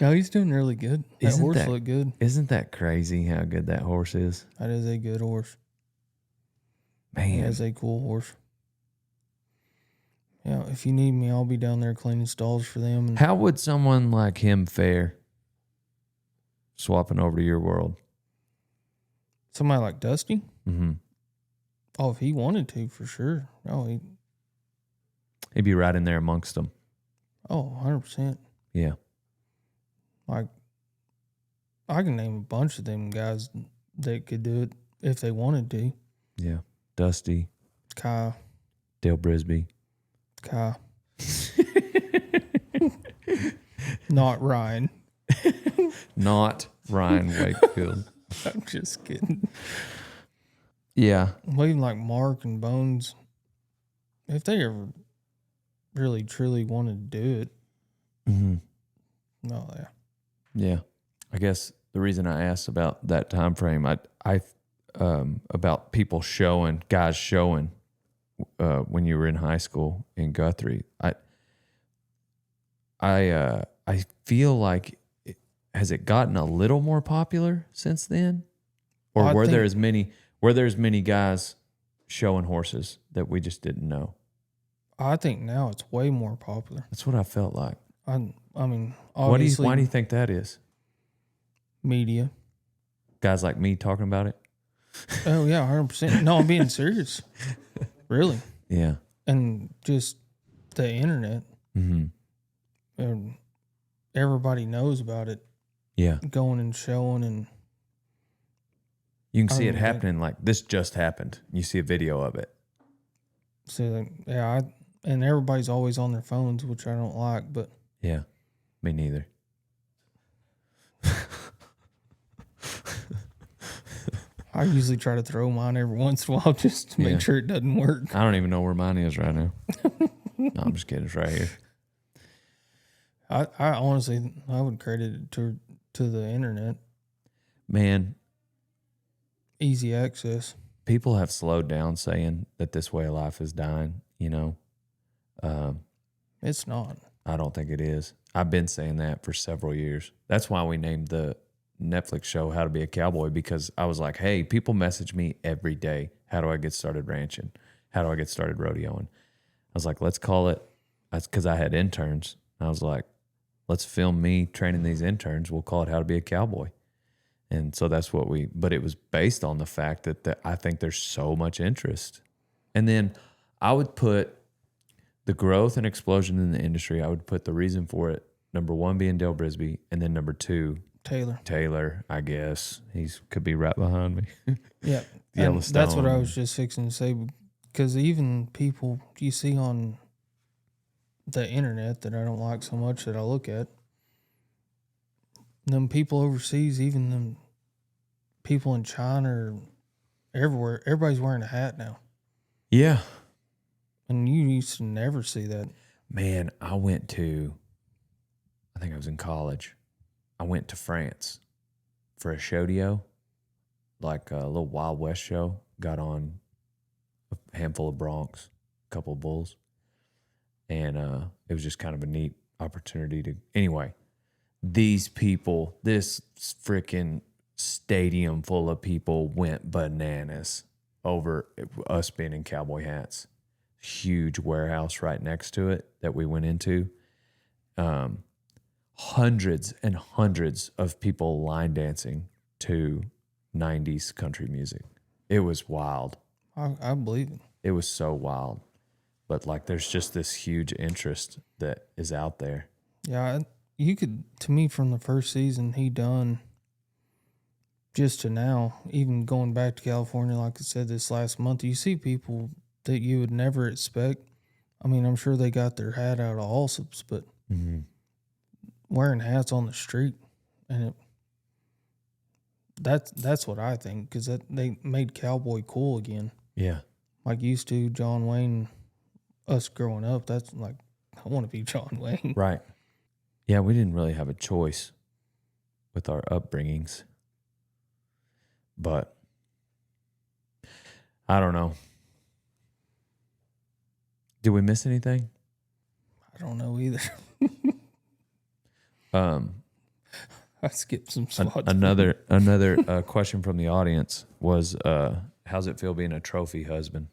Speaker 2: No, he's doing really good. That
Speaker 1: Isn't
Speaker 2: horse
Speaker 1: that-
Speaker 2: looked good.
Speaker 1: Isn't that crazy how good that horse is?
Speaker 2: That is a good horse. He
Speaker 1: Man,
Speaker 2: is a cool horse. Yeah, if you need me, I'll be down there cleaning stalls for them. And
Speaker 1: how would someone like him fare swapping over to your world?
Speaker 2: somebody like Dusty,
Speaker 1: Mm-hmm.
Speaker 2: oh, if he wanted to, for sure. Oh,
Speaker 1: He'd be right in there amongst them.
Speaker 2: 100%.
Speaker 1: Yeah.
Speaker 2: Like, I can name a bunch of them guys that could do it if they wanted to.
Speaker 1: Yeah. Dusty,
Speaker 2: Kai.
Speaker 1: Dale Brisby.
Speaker 2: Not Ryan.
Speaker 1: Not Ryan Wakefield.
Speaker 2: I'm just kidding.
Speaker 1: Yeah.
Speaker 2: Well, even like Mark and Bones, if they ever really truly wanted to do it,
Speaker 1: Mm-hmm.
Speaker 2: no, yeah.
Speaker 1: Yeah. I guess the reason I asked about that time frame, I about people showing, guys showing when you were in high school in Guthrie. I feel like has it gotten a little more popular since then, or
Speaker 2: I
Speaker 1: were there
Speaker 2: think-
Speaker 1: as many guys showing horses that we just didn't know?
Speaker 2: I think now it's way more popular.
Speaker 1: That's what I felt like.
Speaker 2: I mean,
Speaker 1: Why do
Speaker 2: obviously,
Speaker 1: you think that is?
Speaker 2: media.
Speaker 1: Guys like me talking about it.
Speaker 2: Oh yeah, 100%. No, I'm being serious. Really,
Speaker 1: Yeah.
Speaker 2: and just the internet.
Speaker 1: Mm-hmm.
Speaker 2: And everybody knows about it.
Speaker 1: Yeah.
Speaker 2: Going and showing, and
Speaker 1: You can see it
Speaker 2: think-
Speaker 1: happening. Like this just happened. You see a video of it.
Speaker 2: so like, yeah, and everybody's always on their phones, which I don't like. But
Speaker 1: Yeah. Me neither.
Speaker 2: I usually try to throw mine every once in a while just to make
Speaker 1: Yeah.
Speaker 2: sure it doesn't work.
Speaker 1: I don't even know where mine is right now. No, I'm just kidding. It's right here.
Speaker 2: I honestly, I would credit it to the internet,
Speaker 1: Man,
Speaker 2: easy access.
Speaker 1: people have slowed down saying that this way of life is dying, you know.
Speaker 2: It's not.
Speaker 1: I don't think it is. I've been saying that for several years. That's why we named the Netflix show How to Be a Cowboy, because I was like, hey, people message me every day. How do I get started ranching? How do I get started rodeoing? I was like, let's call it, because I had interns. I was like, let's film me training these interns. We'll call it How to Be a Cowboy. And so that's what but it was based on the fact that I think there's so much interest. And then I would put the growth and explosion in the industry, I would put the reason for it, number one being Dale Brisby, and then number two, Taylor, I guess. Could be right behind me.
Speaker 2: Yeah. And that's what I
Speaker 1: Yellowstone.
Speaker 2: was just fixing to say, because even people you see on the internet that I don't like so much that I look at, them people overseas, even them people in China or everywhere, everybody's wearing a hat now.
Speaker 1: Yeah.
Speaker 2: And you used to never see that.
Speaker 1: Man, I think I was in college. I went to France for a rodeo, like a little Wild West show. Got on a handful of broncs, a couple of bulls. And it was just kind of a neat opportunity to... Anyway, these people, this freaking stadium full of people went bananas over us being in cowboy hats. Huge warehouse right next to it that we went into. Hundreds and hundreds of people line dancing to 90s country music. It was wild.
Speaker 2: I believe it.
Speaker 1: It was so wild. But like there's just this huge interest that is out there.
Speaker 2: Yeah, you could, to me, from the first season he done just to now, even going back to California, like I said, this last month, you see people that you would never expect. I mean, I'm sure they got their hat out of Allsup's, but wearing hats on the street, and that's what I think, because they made cowboy cool again.
Speaker 1: Yeah.
Speaker 2: Like used to John Wayne, us growing up. That's like, I want to be John Wayne.
Speaker 1: Right. Yeah, we didn't really have a choice with our upbringings. But I don't know. Did we miss anything?
Speaker 2: I don't know either. I skipped some spots.
Speaker 1: Another question from the audience was, how's it feel being a trophy husband?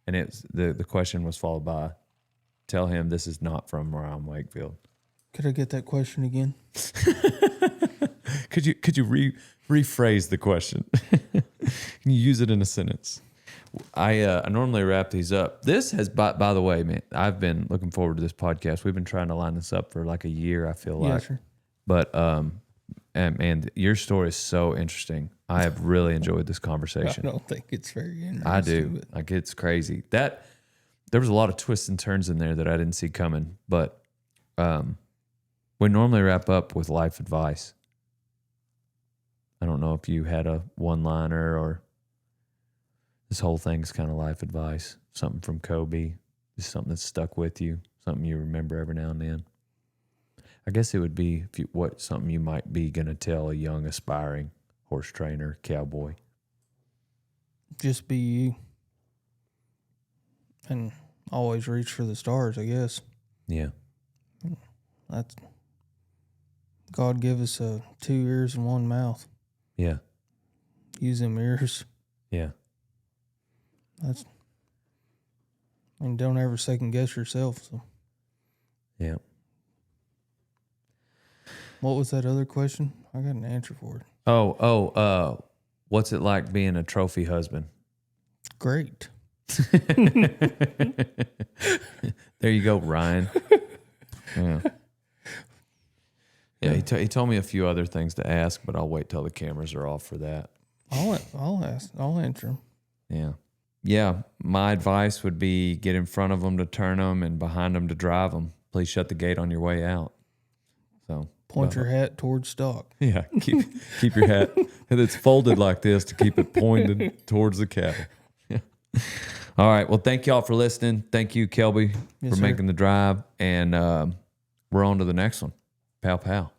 Speaker 1: And it's the question was followed by, tell him this is not from Ryan Wakefield.
Speaker 2: Could I get that question again?
Speaker 1: Could you rephrase the question? Can you use it in a sentence? I normally wrap these up. This has, by the way, man, I've been looking forward to this podcast. We've been trying to line this up for like a year, I feel like.
Speaker 2: Sure.
Speaker 1: But and your story is so interesting. I have really enjoyed this conversation.
Speaker 2: I don't think it's very interesting.
Speaker 1: I do. Like, it's crazy. There was a lot of twists and turns in there that I didn't see coming. But we normally wrap up with life advice. I don't know if you had a one-liner or this whole thing's kind of life advice. Something from Kobe. Just something that's stuck with you. Something you remember every now and then. I guess it would be something you might be going to tell a young aspiring horse trainer, cowboy.
Speaker 2: Just be you. And always reach for the stars, I guess.
Speaker 1: Yeah.
Speaker 2: That's God give us 2 ears and 1 mouth.
Speaker 1: Yeah.
Speaker 2: Use them ears.
Speaker 1: Yeah.
Speaker 2: And don't ever second guess yourself. So.
Speaker 1: Yeah.
Speaker 2: What was that other question? I got an answer for it.
Speaker 1: What's it like being a trophy husband?
Speaker 2: Great.
Speaker 1: There you go, Ryan. Yeah. Yeah, he told me a few other things to ask, but I'll wait till the cameras are off for that.
Speaker 2: I'll answer them.
Speaker 1: Yeah. Yeah, my advice would be get in front of them to turn them and behind them to drive them. Please shut the gate on your way out. So
Speaker 2: Point your hat towards stock.
Speaker 1: yeah, keep your hat. And it's folded like this to keep it pointed towards the cattle. Yeah. All right. Well, thank y'all for listening. Thank you, Kelby, for making the drive. And we're on to the next one. Pow, pow.